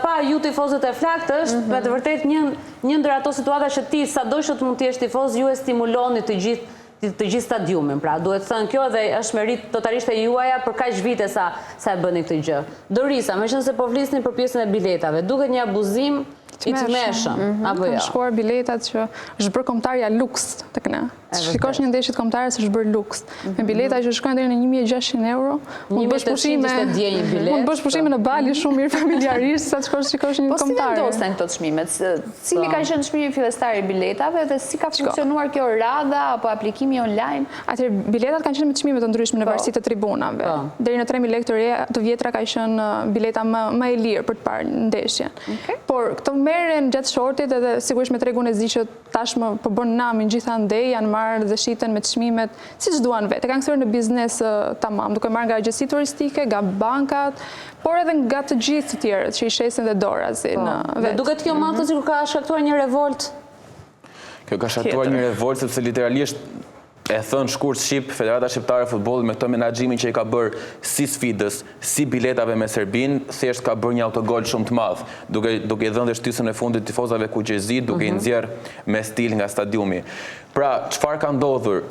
pa ju tifozët e flakt, është me të vërtet një ndër ato situata që ti sado që të mund të jesh tifoz, ju e stimuloni të gjithë stadiumin. Pra, duhet thënë kjo dhe është merit totalisht e juaja për kaq vite sa e bëni këtë gjë. Dorisa, meqense po flisni për pjesën e biletave, duket një abuzim i tmerrshëm, apo jo? Kanë shkuar biletat që është bërë kombëtarja luks tek ne. Shikosh një ndeshje kombëtare është bërë luks. Me bileta që shkojnë deri në 1600 euro, mund bësh pushime, mund bësh pushime në Bali shumë mirë familjarisht sa të shikosh një kombëtare. Po si vendosen këto çmimet? Cili ka qenë çmimi fillestar i biletave dhe si ka funksionuar kjo radha apo aplikimi online? Atëherë biletat kanë qenë me çmime të ndryshme në varësi të tribunave. Deri në 3000 lekë të vjetra ka qenë bileta më e lirë për të parë ndeshjen. Por këto merren gjatë shortit edhe sigurisht me tregun e zi që tashmë po bën namin gjithandej, janë marrë dhe shiten me çmimet siç duan vetë. Kanë kthyer në biznes tamam, duke marrë nga agjenci turistike, nga bankat, por edhe nga të gjithë të tjerët që i shesin dhe dorazin vetë. Duket kjo më sikur ka shkaktuar një revolt. Kjo ka shkaktuar një revolt sepse literalisht e thënë shkurt Shqip, Federata Shqiptare e Futbollit me këtë menaxhimin që i ka bërë si sfidës, si biletave me Serbinë, thjesht ka bërë një autogol shumë të madh, duke i dhënë dhe shtysën e fundit tifozave kuqezi, duke i nxjerr me stil nga stadiumi. Pra, çfarë ka ndodhur?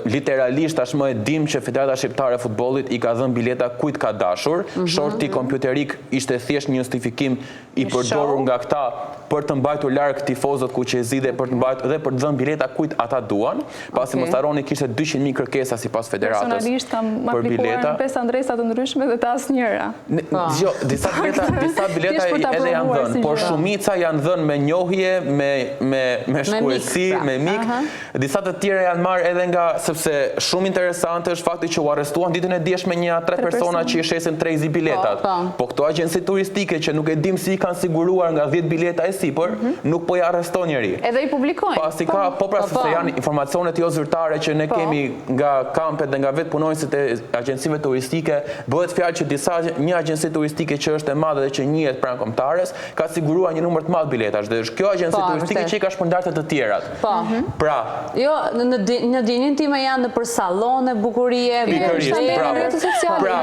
Literalisht tashmë e dim që Federata Shqiptare e Futbollit i ka dhënë bileta kujt ka dashur. Shorti kompjuterik ishte thjesht një justifikim i përdorur nga këta për të mbajtur larg tifozët kuqezi dhe për të dhënë bileta kujt ata duan. Pasi mos harroni kishte 200.000 kërkesa sipas federatës. Personalisht kam aplikuar në 5 adresa të ndryshme dhe të asnjëra. Jo, disa bileta edhe janë dhënë, por shumica janë dhënë me njohje, me shkruesi, me mik. Disa të tjera janë marrë edhe nga, sepse shumë interesante është fakti që u arrestuan ditën e djeshme një 3 persona që i shesin 3 biletat. Po këto agjenci turistike që nuk e dim si i kanë siguruar nga 10 bileta e sipër, nuk po i arreston njëri. Edhe i publikojnë. Pasi ka, po pra sepse janë informacionet jo zyrtare që ne kemi nga kampet dhe nga vetë punonjësit e agjencive turistike, bëhet fjalë që një agjenci turistike që është e madhe dhe që njihet pranë kombëtares, ka siguruar një numër të madh biletash dhe është kjo agjenci turistike që i ka shpërndarë të tjerat. Pra, jo, në dinin time janë në për salone, bukurie, pra,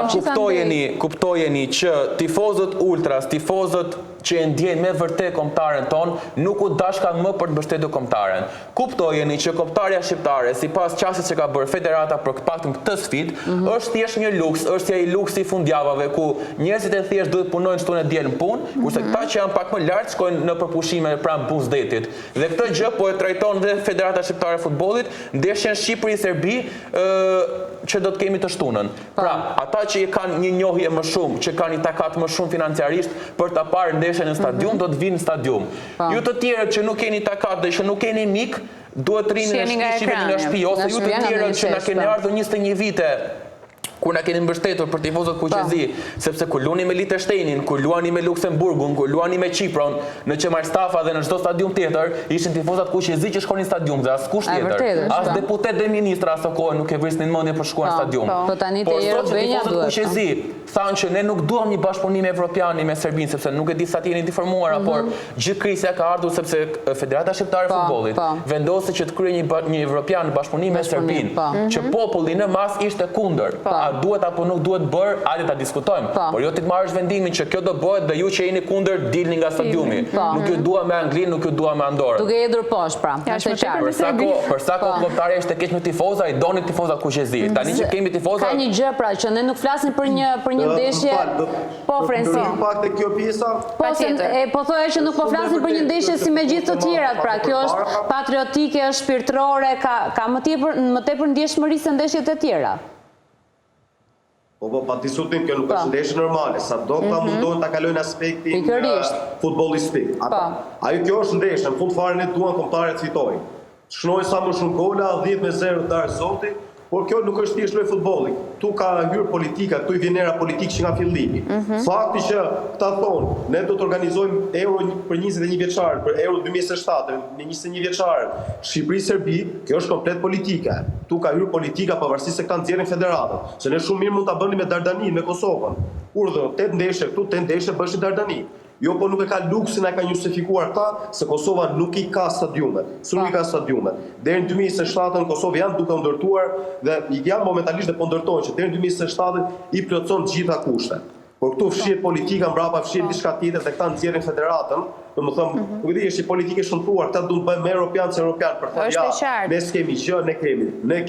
kuptojeni që tifozët ultras, tifozët që e ndjejnë me vërtet kombëtaren ton, nuk u dashkan më për të mbështetur kombëtaren. Kuptojeni që kombëtarja shqiptare, sipas qasjes që ka bërë federata për këtë sfidë, është thjesht një luks, është ai luksi i fundjavave ku njerëzit e thjesht duhet punojnë çdo ditë në punë, kurse këta që janë pak më lart shkojnë në përpushime pranë buzdetit. Dhe këtë gjë po e trajton dhe Federata Shqiptare e Futbollit, ndeshjen Shqipëri-Serbi që do të kemi të shtunën. Pra, ata që kanë një njohje më shumë, që kanë një takat më shumë financiarisht për ta parë ndeshjen në stadium, do të vinë në stadium. Ju të tjerët që nuk keni takat dhe që nuk keni mik, duhet të rini në shtëpi ose ju të tjerët që na keni ardhur 21 vite kur na keni mbështetur për tifozët kuqezi, sepse kur luani me Liechtensteinin, kur luani me Luksemburgun, kur luani me Çipron, në Qemarstafa dhe në çdo stadium tjetër, ishin tifozat kuqezi që shkonin në stadium dhe askush tjetër. As deputet dhe ministra asë kohë nuk e vrisnin mendje për shkuar në stadium. Po tani te tifozat kuqezi thanë që ne nuk duam një bashkëpunim evropian me Serbinë, sepse nuk e di sa të jeni të informuara, por gjithë krisja ka ardhur sepse Federata Shqiptare e Futbollit vendosi që të kryejë një evropian bashkëpunim me Serbinë, që populli në mas ishte kundër. Duhet apo nuk duhet bërë, hajde ta diskutojmë. Por jo ti të marrësh vendimin që kjo do bëhet dhe ju që jeni kundër dilni nga stadiumi. Nuk ju dua me Anglinë, nuk ju dua me Andorrën. Duke hedhur poshtë pra. Për sa kohë kombëtarja ishte keq me tifoza, i donin tifozat kuqezi. Tani që kemi tifoza. Ka një gjë pra që ne nuk flasim për një ndeshje. Po Frensi. Pak te kjo pjesa. Po thoya që nuk po flasim për një ndeshje si me gjithë të tjerat. Pra kjo është patriotike, është shpirtërore, ka më tepër ndjeshmëri se ndeshjet e tjera. Po, pa diskutim, kjo nuk është ndeshje normale, sa do këta mundohen ta kalojnë aspektin futbollistik. Ajo kjo është ndeshje, në fund fare ne duan kombëtarët fitojnë. Shnojnë sa më shumë gola, 10-0 darë zoti, por kjo nuk është thjesht lojë futbolli. Tu ka hyrë politika, tu i vjen era politikë që nga fillimi. Fakti që ta thonë, ne do të organizojmë Euro për 21 vjeçar, për Euro 2027, në 21 vjeçar, Shqipëri-Serbi, kjo është komplet politike. Tu ka hyrë politika pavarësisht se këta nxjerrin federatën, se ne shumë mirë mund ta bënim me Dardani, me Kosovën. Urdhë, 8 ndeshje këtu, 8 ndeshje bëshin Dardani. Jo, po nuk e ka luksin e ka justifikuar ta, se Kosova nuk i ka stadiumet. Nuk i ka stadiumet. Deri në 2027 Kosovë janë duke ndërtuar dhe janë momentalisht dhe po ndërtojnë që deri në 2027 i plotëson të gjitha kushtet. Por këtu fshihet politika mbrapa, fshihet diçka tjetër dhe këta nxjerrin federatën. Domethënë, nuk e di, është politika e shëmtuar, këta duhet të bëjmë me europian se europian për thonë ja. Ne s'kemi gjë, ne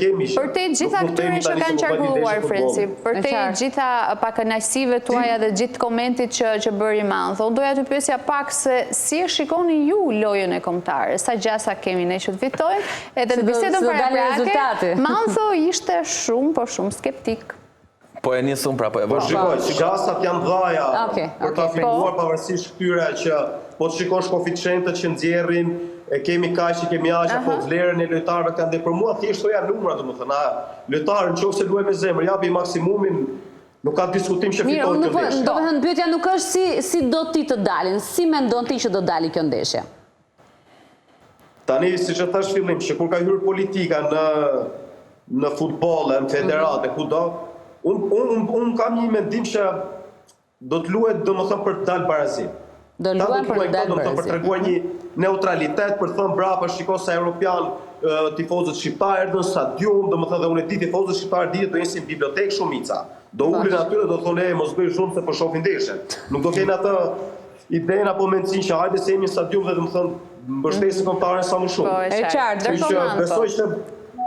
kemi gjë. Për te gjitha këtyre që kanë qarkulluar, Frensi, për te gjitha pakënaqësive tuaja dhe gjithë komentit që bëri Mantho, doja të pyesja pak se si e shikoni ju lojën e kombëtare, sa gjasa kemi ne që të fitojmë, edhe në bisedën paraprake, Mantho ishte shumë skeptik. Po e njësum pra, po e vërshë. Po shikoj, gjasat janë dhaja për ta filluar pavarësisht këtyre që po të shikosh koeficientët që nxjerrin, e kemi kaq, kemi aq, apo vlerën e lojtarëve kanë dhe për mua thjesht janë numra, domethënë, lojtarë nëse luajë me zemër, japi maksimumin, nuk ka diskutim që fiton kjo ndeshje. Domethënë pyetja nuk është si do ti të dalin, si mendon ti që do dali kjo ndeshje? Tani, siç e thash fillim, që kur ka hyrë politika në futboll, në federate, kudo, unë kam një mendim që do të luhet domethënë për të dalë barazim. Do luajnë për të dalë barazim. Për të treguar një neutralitet, për të thënë brapa shiko sa europian tifozët shqiptarë erdhën në stadium, domethënë dhe unë e di tifozët shqiptarë dihet do jenë si në bibliotekë shumica. Do ulin aty dhe do thonë mos bëj shumë se po shohin ndeshjen. Nuk do kenë atë idenë apo mendsinë që hajde se jemi në stadium dhe domethënë mbështesin kombëtarën sa më shumë. E qartë, besoj që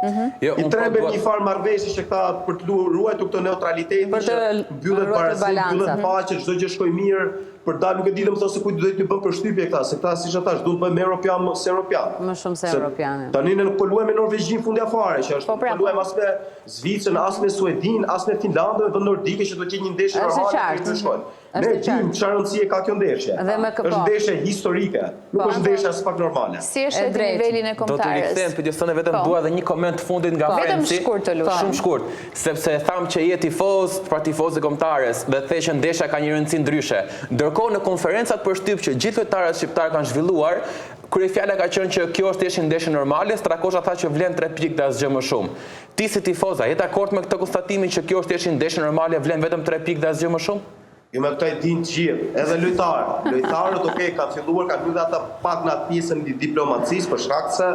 i treba një farë marrëveshje që këta për të ruajtur këtë neutralitetin që mbyllet barazim, mbyllet paqe, çdo gjë shkoj mirë, për dalë nuk e di domethënë se kujt do të bën përshtypje këta, se këta siç e thash duhet bëjmë europian se europian. Më shumë se europianë. Tani ne nuk po luajmë me Norvegjin fundja fare, që është po luajmë as me Zvicrën, as me Suedin, as me Finlandën, dhe nordike që do të ketë një ndeshje normale të shkojnë. Ne dim çfarë rëndësie ka kjo ndeshje. Është ndeshje historike, nuk është ndeshje as pak normale. Si është nivelin e kombëtarës? Do të rikthem pyetjen vetëm dua edhe një koment fundit nga Frenci. Shumë shkurt, sepse tham që je tifoz, pra tifoz e kombëtarës dhe the që ndeshja ka një rëndësi ndryshe. Ndërkohë në konferencat për shtyp që gjithë lojtarët shqiptar kanë zhvilluar, kryefjala ka qenë që kjo është thjesht ndeshje normale, Strakosha tha që vlen 3 pikë dhe asgjë më shumë. Ti si tifoza, je dakord me këtë konstatimin që kjo është thjesht ndeshje normale, vlen vetëm 3 pikë dhe asgjë më shumë? Jo, me këta e din të gjithë, edhe lojtarët. Lojtarët, kanë filluar, kanë hyrë ata pak në atë pjesën e diplomacisë, për shkak se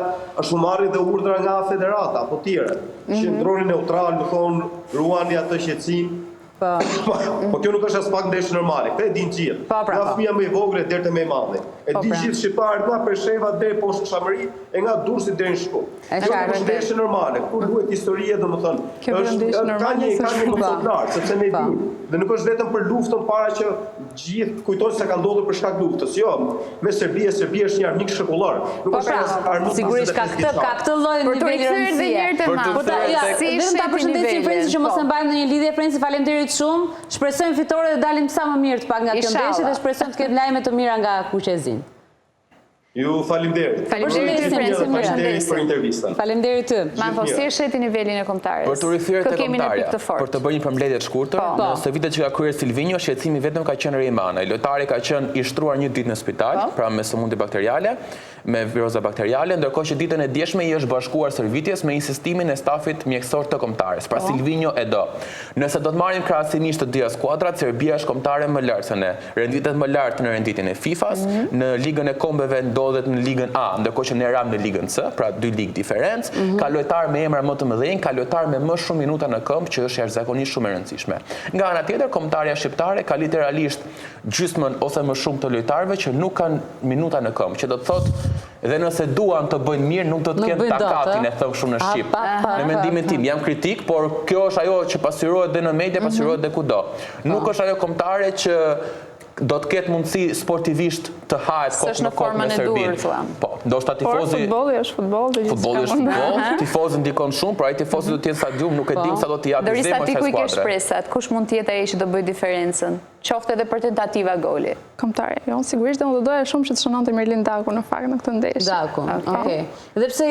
është marrë dhe urdhra nga federata apo tjera. Qëndroni neutral, do thonë, ruani atë qetësim. Po kjo nuk është as pak ndeshje normale, këtë e din gjithë. Nga fëmija më i vogël deri te më i madhi. E din gjithë shqiptarët nga Presheva deri poshtë Shamëri, e nga Durrësi deri në Shkup. Kjo është ndeshje normale, ku duhet historia, domethënë, ka një folklor, sepse ne dim. Dhe nuk është vetëm për luftën para që gjithë kujtojnë se ka ndodhur për shkak luftës. Jo, me Serbia është një armik shekullor. Nuk është armik. Sigurisht ka këtë lloj niveli rëndësie. Po ta përshëndesim Frenci që mos e mbajmë në një lidhje. Frenci, faleminderit shumë. Shpresojmë fitore dhe dalim sa më mirë të pak nga kjo ndeshje dhe shpresojmë të ketë lajme të mira nga Kuqezin. Ju faleminderit. Faleminderit për intervistën. Faleminderit ty. Mantho, si e sheti nivelin e kombëtarës? Për të rikthyer te kombëtarja, për të bërë një përmbledhje të shkurtër, nëse vitet që ka kryer Silvinjo, shqetësimi vetëm ka qenë Reimana. Lojtari ka qenë i shtruar një ditë në spital, pra me sëmundje bakteriale, me viroza bakteriale, ndërkohë që ditën e djeshme i është bashkuar shërbitjes me insistimin e stafit mjekësor të kombëtarës. Pra Silvinjo e do. Nëse do të marrim krahasimisht të dyja skuadrat, Serbia është kombëtare më lart se ne. Renditet më lart në renditjen e FIFA-s, në ligën e kombeve ndodhet në ligën A, ndërkohë që ne ram në ligën C, pra 2 ligë diferencë, ka lojtar me emra më të mëdhenj, ka lojtar me më shumë minuta në këmbë, që është jashtëzakonisht shumë e rëndësishme. Nga ana tjetër, kombëtarja shqiptare ka literalisht gjysmën ose më shumë të lojtarëve që nuk kanë minuta në këmbë, që do të thotë dhe nëse duan të bëjnë mirë, nuk do të kenë takatin e thënë shumë në Shqip. Në mendimin tim, jam kritik, por kjo është ajo që pasqyrohet dhe në media, pasqyrohet dhe kudo. Nuk është ajo kombëtare që do të ketë mundësi sportivisht të hahet kokë në kokë me Serbin. Po, ndoshta tifozi... Por futbolli është futboll, dhe futbolli është futboll, tifozi ndikon shumë, por ai tifozi do të jetë në stadium, nuk e dim sa do t'i japë zemrën kësaj skuadre. Dorisa ti ku i ke shpresat? Kush mund të jetë ai që do bëjë diferencën? qofte edhe për tentativa goli. Kombëtare, jo, sigurisht dhe unë do doja shumë që të shënonte Merlin Daku në fakt në këtë ndeshje. Daku, okej. Dhe pse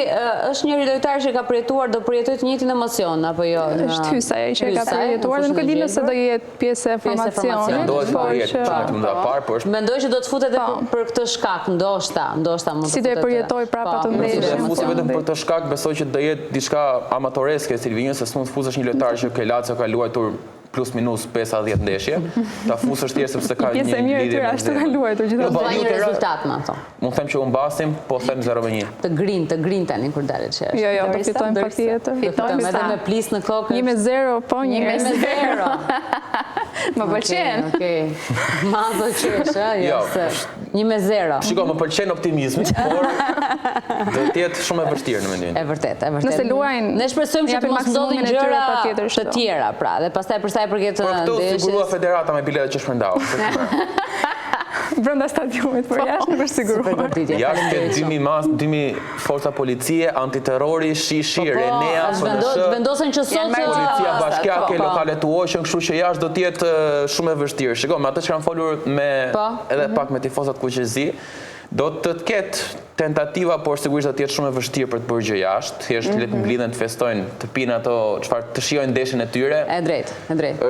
është njëri lojtar që ka përjetuar, do përjetoj të njëjtin emocion, apo jo? Është hysaja që ka përjetuar dhe nuk e di nëse do jetë pjesë e formacionit. Mendoj që do të futet edhe për këtë shkak, ndoshta mund të futet. Si do e përjetoj prapa të ndeshje. Nëse do futet vetëm për këtë shkak, besoj që do jetë diçka amatoreske Silvinjës, se s'mund të fusësh një lojtar që ke Lazio ka luajtur plus minus 5-10 ndeshje, ta fusësh tjerë sepse ka një lidhje. Pjesë e mirë e tyre ashtu ka luajtur gjithashtu. Do një rezultat me ato. Mund them që u mbasim, po them 0-1. Të grin tani kur dalet që është. Jo, do fitojmë pak tjetër. Fitojmë edhe me plis në kokë. 1-0, po 1-0. Më pëlqen. Okej. Ma do qesh, jo. 1-0. Shiko, më pëlqen optimizmi, por do të jetë shumë e vështirë në mendimin. E vërtet. Nëse luajnë, ne shpresojmë që të mos ndodhin gjëra të tjera, pra, dhe pastaj për sa i përket ndeshjes. Por këtu sigurua federata me biletet që shpërndau. Brenda stadiumit, por jashtë nuk është siguruar. Jashtë 2000 forca policie, antiterrori, shishi, Renea, vendosen që sot policia bashkiake, lokalet uoqën, kështu që jashtë do të jetë shumë e vështirë. Shiko, me atë që kanë folur edhe pak me tifozat kuqezi, do të ketë tentativa, por sigurisht do të jetë shumë e vështirë për të bërë gjë jashtë. Thjesht le të mblidhen, të festojnë, të pinë ato, çfarë të shijojnë ndeshjen e tyre. E drejt.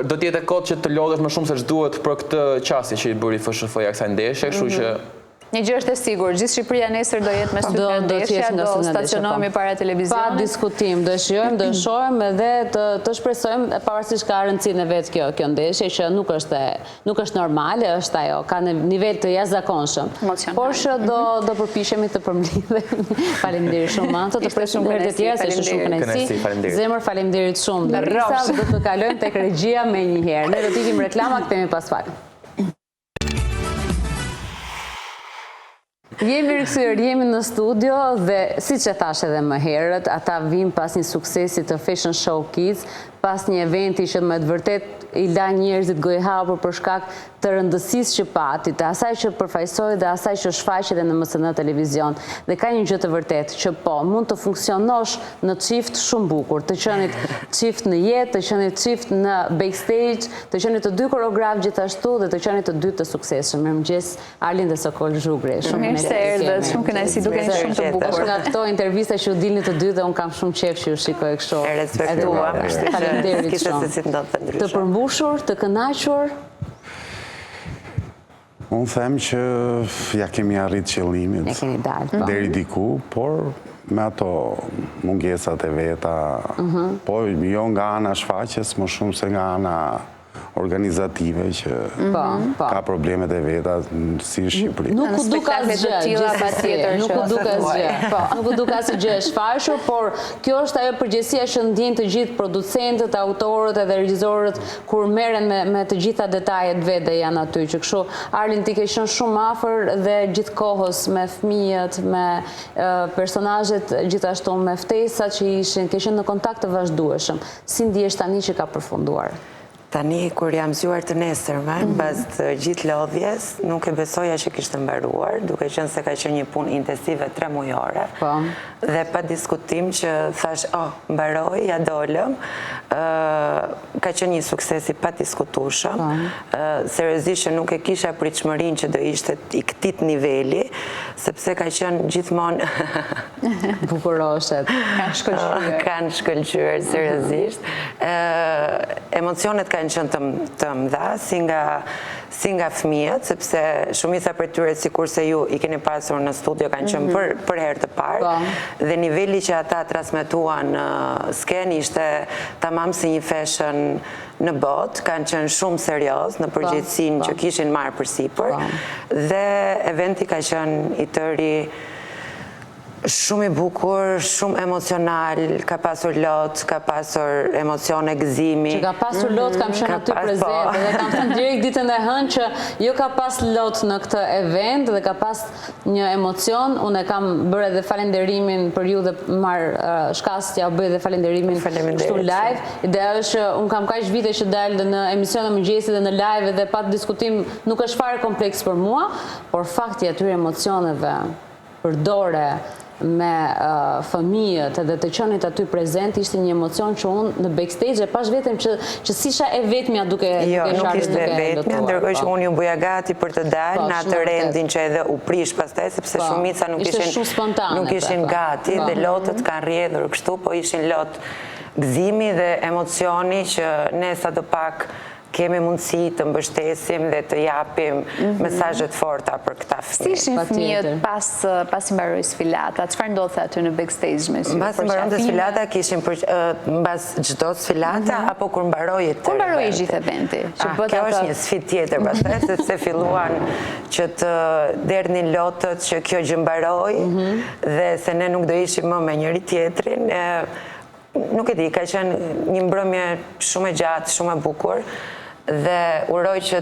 Do të jetë kohë që të lodhesh më shumë se ç'duhet për këtë qasje që i bëri FSHF-ja kësaj ndeshje, kështu që një gjë është e sigurt, gjithë Shqipëria nesër do jetë me sy nga ndeshja, do stacionohemi para televizionit. Pa diskutim, do shijojmë, do shohim edhe të shpresojmë, pavarësisht ka rëndësinë e vet kjo ndeshje që nuk është normale, është ajo, ka në nivel të jashtëzakonshëm. Por që do përpiqemi të përmblidhemi. Faleminderit shumë Anto, të presim për të tjerë se është shumë kënaqësi. Zemër faleminderit shumë. Derisa do të kalojmë tek regjia më një herë. Ne do të ikim reklama, kthehemi pas pak. Jemi rikthyer, jemi në studio dhe siç e thash edhe më herët, ata vijnë pas një suksesi të Fashion Show Kids, pas një eventi që me të vërtet i la njerëzit gojëhapur për shkak të rëndësisë që pati, të asaj që përfaqësoi dhe asaj që shfaqet në MSN televizion. Dhe ka një gjë të vërtetë që po mund të funksionosh në çift shumë bukur, të qenit çift në jetë, të qenit çift në backstage, të qenit të dy koreograf gjithashtu dhe të qenit të dy të suksesshëm. Mirëmëngjes Arlin dhe Sokol Zhugre. Shumë erdhët, shumë kënaqësi, dukeni shumë të bukur. Është nga këto intervista që u dilni të dy dhe un kam shumë qejf që ju shikoj kështu. E respektuam. Faleminderit shumë. Të përmbushur, të kënaqur. Unë them që ja kemi arrit qëllimit deri diku, por me ato mungesat e veta, po jo nga ana shfaqjes, më shumë se nga ana organizative që ka problemet e veta si Shqipëri. Nuk u duk asgjë, nuk u duk asgjë e shfaqur, por kjo është ajo përgjegjësia që ndjejnë të gjithë producentët, autorët edhe regjisorët kur merren me të gjitha detajet vetë dhe janë aty. Që kështu Arlin ti ke qenë shumë afër dhe gjithkohës me fëmijët, me personazhet gjithashtu me ftesat që ishin, ke qenë në kontakt të vazhdueshëm. Si ndihesh tani që ka përfunduar? Tani, kur jam zgjuar të nesërme, pas të gjithë lodhjes, nuk e besoja që kishte mbaruar, duke qenë se ka qenë një punë intensive 3 mujore. Dhe pa diskutim që thash, mbaroj, ja dolëm. Ka qenë një suksesi pa diskutueshëm. Seriozisht që nuk e kisha pritshmërinë që do ishte i këtij niveli, sepse ka qenë gjithmonë bukuroshet. Kanë shkëlqyer seriozisht. Emocionet kanë qenë të mëdha, si nga fëmijët, sepse shumica për tyre, sikur se ju i keni pasur në studio, kanë qenë për herë të parë, dhe niveli që ata transmetuan në sken ishte tamam si një fashion në botë, kanë qenë shumë serioz në përgjegjësinë që kishin marrë përsipër, dhe eventi ka qenë i tëri shumë i bukur, shumë emocional, ka pasur lot, ka pasur emocione gëzimi. Që ka pasur lot, kam qenë aty prezent, dhe kam thënë direkt ditën e hënë që jo ka pas lot në këtë event dhe ka pas një emocion. Unë e kam bërë edhe falenderimin për ju dhe marrë shkastja, u bëj edhe falenderimin kështu live. Ideja është që unë kam kaq vite që dalë në emision e mëngjesit dhe në live dhe pa diskutim nuk është fare kompleks për mua, por fakti atyre emocioneve përdore, me fëmijët edhe të qenit aty prezent ishte një emocion që unë në backstage e pash vetëm që sisha e vetmja duke nuk ishte vetmja, ndërkohë që unë ju buja gati për të dalë në atë rendin që edhe u prish pastaj, sepse shumica nuk ishin gati dhe lotët kanë rrjedhur kështu, po ishin lot gëzimi dhe emocioni që ne sa do pak kemi mundësi të mbështesim dhe të japim mesazhet forta për këta fëmijë. Si ishin fëmijët pas i mbaroi sfilata? Çfarë ndodhte aty në backstage me sy? Mbas mbaronte sfilata kishin mbas çdo sfilata apo kur mbaroi Kur mbaroi gjithë eventi? Kjo është një sfidë tjetër pastaj sepse filluan që të derdhnin lotët që kjo gjë mbaroi dhe se ne nuk do ishim më me njëri tjetrin. Nuk e di, ka qenë një mbrëmje shumë e gjatë, shumë e bukur dhe uroj që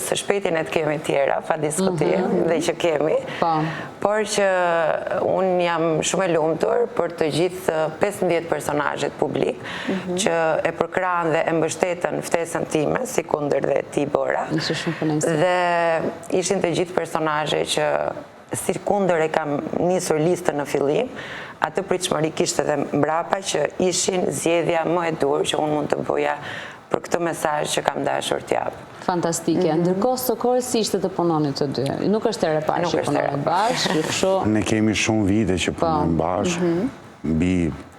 së shpejti ne të kemi tjera, pa diskutim, dhe që kemi, por që unë jam shumë e lumtur për të gjithë 15 personazhet publik që e përkrahen dhe e mbështetën ftesën time, si kundër dhe ti Bora, dhe ishin të gjithë personazhe që si kundër e kam nisur listën në fillim, atë pritshmëri kishte edhe mbrapa që ishin zgjedhja më e dur që unë mund të bëja për këtë mesazh që kam dashur t'jap. Fantastike. Ndërkohë Sokori si ishte të punoni të dy? Nuk është e parë që punoni bashkë, kështu. Ne kemi shumë vite që punojmë bashkë, mbi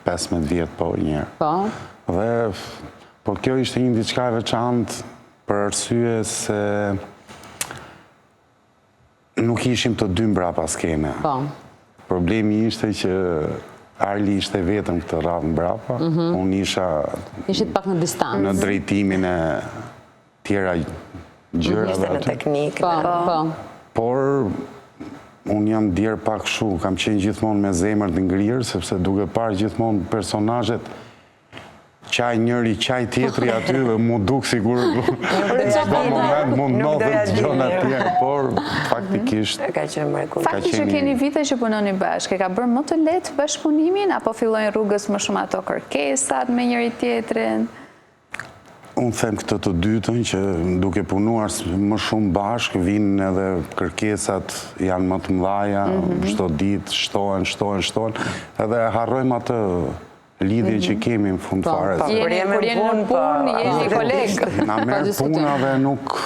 15 vjet po një herë. Dhe por kjo ishte një diçka e veçantë për arsye se nuk ishim të dy mbrapa skene. Problemi ishte që Arli ishte vetëm këtë radhë mbrapa, unë isha në drejtimin e tjera gjërave aty. Ishte në teknikë. Por unë jam djerë pak shu, kam qenë gjithmonë me zemër të ngrirë, sepse duke parë gjithmonë personazhet qaj njëri, qaj tjetri aty dhe mu duk sigur çdo moment mund ndodhet gjona tjerë, por faktikisht Fakti që keni vite që punoni bashkë, ka bërë më të lehtë bashkëpunimin apo fillojnë rrugës më shumë ato kërkesat me njëri tjetrin? Unë them këtë të dytën që duke punuar më shumë bashkë vinë edhe kërkesat janë më të mëdha, çdo ditë shtohen, edhe harrojmë atë lidhje që kemi në fund fare. Kur jeni në punë, jeni kolegë. Na merr puna dhe nuk...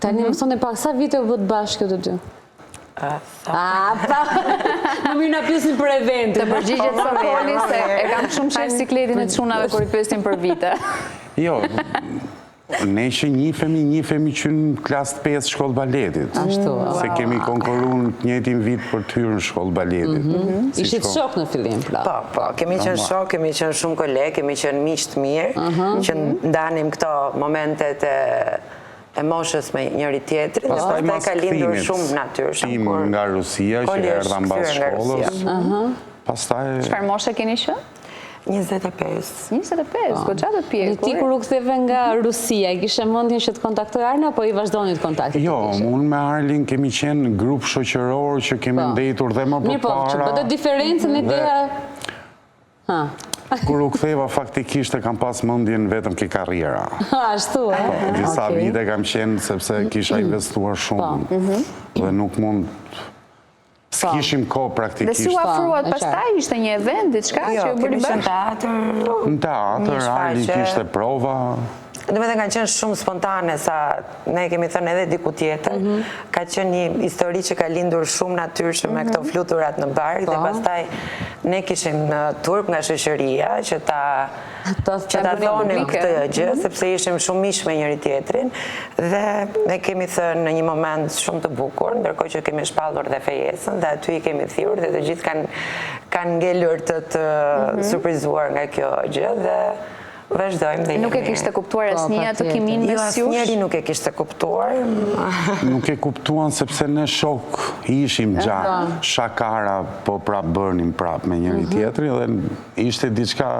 Tani më thoni pak, sa vite u bët bashkë të dy? Më mirë na pyesin për eventin. Të përgjigjet Sokoli se e kam shumë shef sikletin e çunave kur i pyesin për vite. Jo, ne që njifemi që në klasë 5 shkollë baletit. Se kemi konkurru në njëtin vit për të hyrë në shkollë baletit. Ishit shok në fillim, pra? Po, kemi qenë shok, kemi qenë shumë kolegë, kemi qenë miqtë mirë, që ndanim këto momentet e moshës me njëri tjetrin, dhe pastaj ka lindur shumë natyrshëm. Tim nga Rusia, që erdha mbas shkollës. Çfarë moshe keni qenë? 25. 25, goxha të pjekur. Ti kur u ktheve nga Rusia, kishe mendjen që të kontaktoj Arlin apo i vazhdonit kontaktin? Jo, unë me Arlin kemi qenë grup shoqëror që kemi ndëjtur dhe më përpara. Mirë po, që bëtë diferencën e teja... Kur u ktheva faktikisht e kam pas mendjen vetëm ke karriera. Ashtu, e? Disa vite kam qenë sepse kisha investuar shumë dhe nuk mund... S'kishim ko praktikisht. Dhe si u afruat pastaj, ishte një event, diçka që ju bëri bashkë? Në teatr, Arli kishte prova. Do me dhe kanë qenë shumë spontane, sa ne kemi thënë edhe diku tjetër, ka qenë një histori që ka lindur shumë natyrshëm me këto fluturat në bark, dhe pastaj ne kishim në turp nga shoqëria që ta thonim këtë gjë, sepse ishim shumë miq me njëri tjetrin, dhe ne kemi thënë në një moment shumë të bukur, ndërkohë që kemi shpallur dhe fejesën, dhe aty i kemi thirrur dhe të gjithë kanë ngelur të surprizuar nga kjo gjë, dhe vazhdojmë dhe jemi. Nuk e kishte kuptuar asnjëja të kimin mes jush? Jo, asnjëri nuk e kishte kuptuar. Nuk e kuptuan sepse ne shok ishim gjatë, shakara po prap bërnim prap me njëri tjetri dhe ishte diçka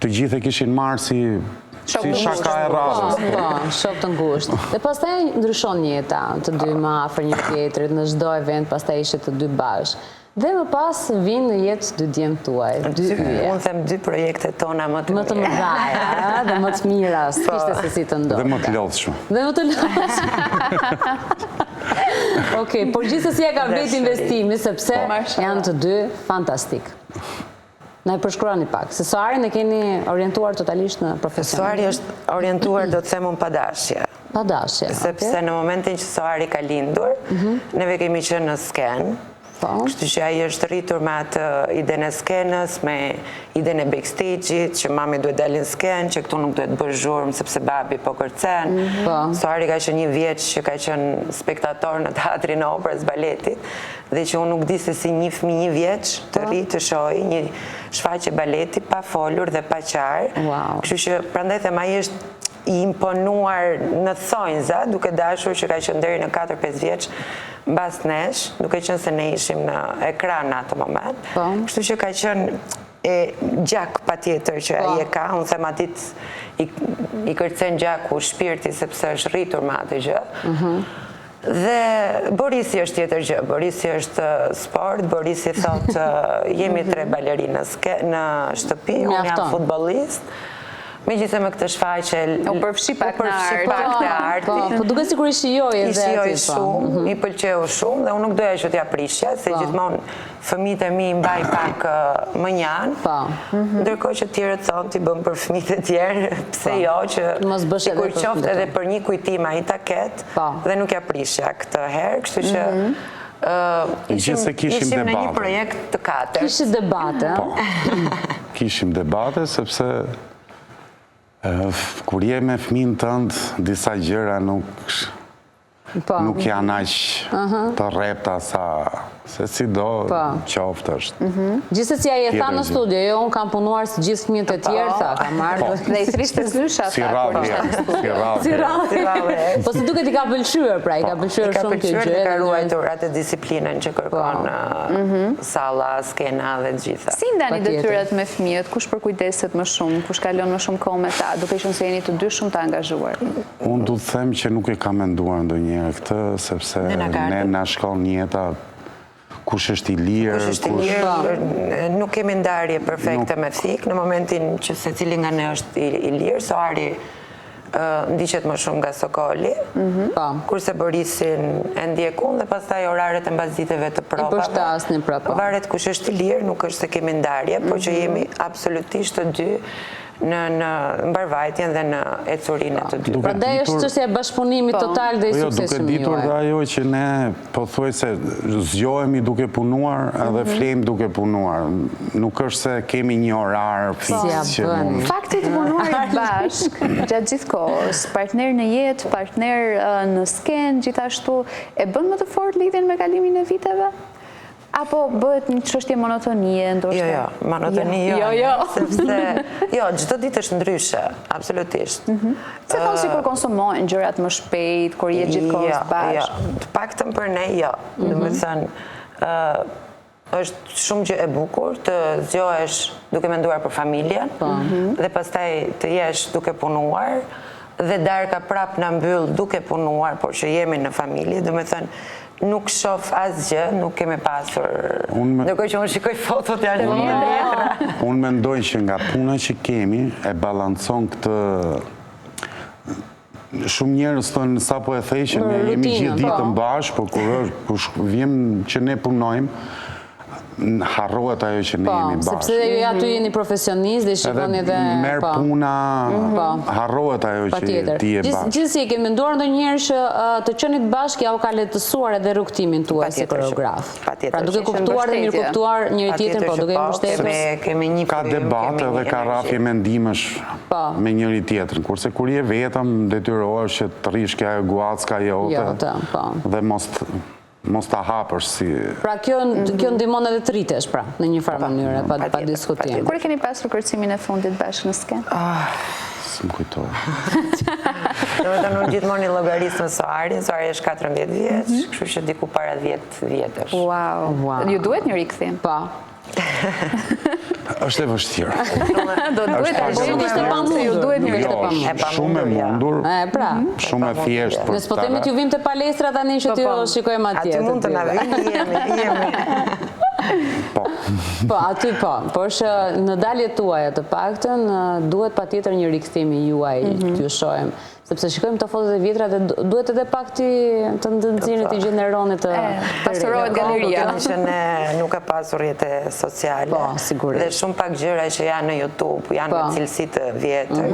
të gjithë e kishin marrë si shaka e radhës. Shok të ngushtë. Dhe pastaj ndryshon jeta të dy më afër një tjetrit, në çdo event pastaj ishte të dy bashkë. Dhe më pas vinë në jetë dy djemë tuaj, dy yje. Unë them dy projekte tona më të mira. Më të mëdha, dhe më të mira, s'kishte se si të ndodhte. Dhe më të lodhshme. Dhe më të lodhshme. Okej, por gjithsesi e ka vlet investimi, sepse janë të dy fantastik. Na e përshkruani pak, se Soarin e keni orientuar totalisht në profesion. Soari është orientuar, do të themun, pa dashje. Pa dashje, sepse në momentin që Soari ka lindur, neve kemi qenë në skenë, kështu që ai është rritur me atë idenë e skenës, me idenë e backstage-it, që mami duhet dalin skenë, që këtu nuk duhet bësh zhurmë sepse babi po kërcen. Soari ka qenë 1 vjeç që ka qenë spektator në teatrin e operës baletit, dhe që unë nuk di se si një fëmijë 1 vjeç të rri të shohë një shfaqje baleti pa folur dhe pa qarë. Kështu që prandaj them ai është i imponuar në thonjza, duke dashur që ka qenë deri në 4-5 vjeç mbas nesh, duke qenë se ne ishim në ekran në atë moment. Kështu që ka qenë gjak pa tjetër që ai e ka, unë them atit i kërcen gjaku shpirti sepse është rritur me atë gjë. Dhe Borisi është tjetër gjë, Borisi është sport, Borisi thotë jemi 3 balerinë në shtëpi, unë jam futbollist. Me gjithë me këtë shfaqe... U përfshi pak në arti. Po duke sikur i shijoj edhe ati. I shijoj shumë, i pëlqeu shumë, dhe unë nuk doja që t'ja prishja, se gjithmonë fëmijët e mi mbaj pak më njanë, ndërkohë që tjerët thonë t'i bëm për fëmijët e tjerë, pse jo, që sikur qoftë edhe për një kujtim ai ta ketë, dhe nuk ja prishja këtë herë, kështu që ishim në një projekt të katërt. Kishim debate. Kishim debate, sepse kur je me fëmin tënd, disa gjëra nuk janë aq të rrepta se si do qoftë është. Gjithsesi ai e tha në studio, jo unë kam punuar si gjithë fëmijët e tjerë, tha, kam marrë dhe i thrishte zysha. Si rave. Po se duket i ka pëlqyer, pra, i ka pëlqyer shumë kjo gjë. I ka ruajtur atë disiplinën që kërkon salla, skena dhe të gjitha. Si ndani detyrat me fëmijët, kush përkujdeset më shumë, kush kalon më shumë kohë me ta, duke qenë se jeni të dy shumë të angazhuar? Unë du të them që nuk e kam menduar ndonjëherë këtë, sepse ne na shkon jeta kush është i lirë, nuk kemi ndarje perfekte me thik, në momentin që se cili nga ne është i lirë, Soari ndiqet më shumë nga Sokoli, kurse Borisin e ndjekun dhe pastaj oraret e mbasditeve të provave. Varet kush është i lirë, nuk është se kemi ndarje, por që jemi absolutisht të dy në mbarvajtjen dhe në ecurinë të dy. Prandaj është çështja e bashkëpunimit total dhe i suksesit. Duke ditur dhe ajo që ne pothuajse zgjohemi duke punuar edhe flejmë duke punuar. Nuk është se kemi një orar fiks që mund. Fakti të punuarit bashkë gjatë gjithë kohës, partner në jetë, partner në skenë, gjithashtu e bën më të fortë lidhjen me kalimin e viteve? Apo bëhet një çështje monotonie, ndoshta? Jo, monotoni jo. Sepse, çdo ditë është ndryshe, absolutisht. Se thonë si kur konsumohen gjërat më shpejt, kur jetë gjithë kohës bashkë? Jo, të paktën për ne, jo. Dhe me thënë, është shumë gjë e bukur të zgjohesh duke menduar për familjen, dhe pastaj të jesh duke punuar, dhe darka prap në mbyll duke punuar, por që jemi në familje, dhe me thënë, nuk shof asgjë, nuk kemi pasur... Ndërkohë që unë shikoj fotot janë një tjetra. Unë mendoj që nga puna që kemi e balancon këtë... Shumë njerëz thonë sa po e thej që ne jemi gjithë ditën bashkë, por kur vjen që ne punojmë, harrohet ajo që ne jemi bashkë. Sepse ju aty jeni profesionist dhe shikoni edhe... Merë puna, harrohet ajo që ti e bashkë. Gjithsesi, e ke menduar ndonjëherë që të qenit bashkë ja u ka lehtësuar edhe rrugtimin tuaj si koreograf? Pra duke kuptuar dhe mirë kuptuar njëri tjetrin, po duke i mbështetur. Ka debate dhe ka rrafje mendimesh me njëri tjetrin, kurse kur je vetëm detyrohesh që të rish kjo guacka jote dhe mos ta hapësh si... Pra kjo ndihmon edhe të rritesh, pra, në një farë mënyrë, pa diskutim. Kur e keni pasur kërcimin e fundit bashkë në skenë? Së më kujtojë. Do të nuk gjithmonë një llogarisë me Soarin, Soari është 14 vjeç, kështu që diku para 10 vjetësh. Wow. Ju duhet një rikthim? Pa. Është e vështirë. Do duhet të bëjmë ishte pamundur. Shumë e mundur. Shumë e thjeshtë. Ne s'po themi t'ju vim te palestra tani që t'ju shikojmë atje. Aty mund të na vini, jemi. Po, aty po. Por që në daljet tuaja të paktën duhet patjetër një rikthim i juaj t'ju shohim. Sepse shikojmë të fotot e vjetra dhe duhet edhe pak të nxirrni të gjeneronit të pasurohet galeria. Që ne nuk ka pasur rrjete sociale. Po, sigurisht. Dhe shumë pak gjëra që janë në YouTube, janë me cilësi të vjetër.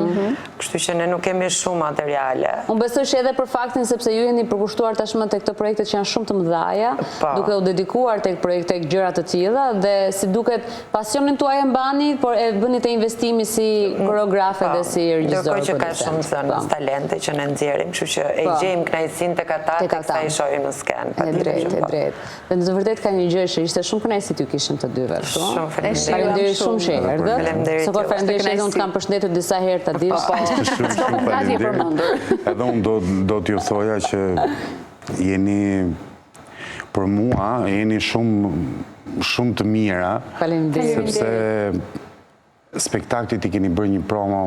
Kështu që ne nuk kemi shumë materiale. Unë besoj që edhe për faktin sepse ju jeni përkushtuar tashmë tek këto projekte që janë shumë të mëdha, duke u dedikuar tek projekte, tek gjëra të tilla dhe si duket pasionin tuaj e mbani, por e bëni të investimi si koreografe dhe si regjisor. Ndërkohë që ka shumë zënës talente që ne nxjerrim, kështu që e gjejmë kënaqësinë tek ata, teksa i shohim në skenë. E drejt. Dhe në të vërtetë ka një gjë që ishte shumë kënaqësi t'ju kishim të dyve. Shumë faleminderit shumë që erdhët. Faleminderit. Faleminderit që unë të kam përshëndetur disa herë ta dish. Edhe unë do t'ju thoja që jeni, për mua, jeni shumë të mira. Faleminderit. Sepse spektaklit I keni bërë një promo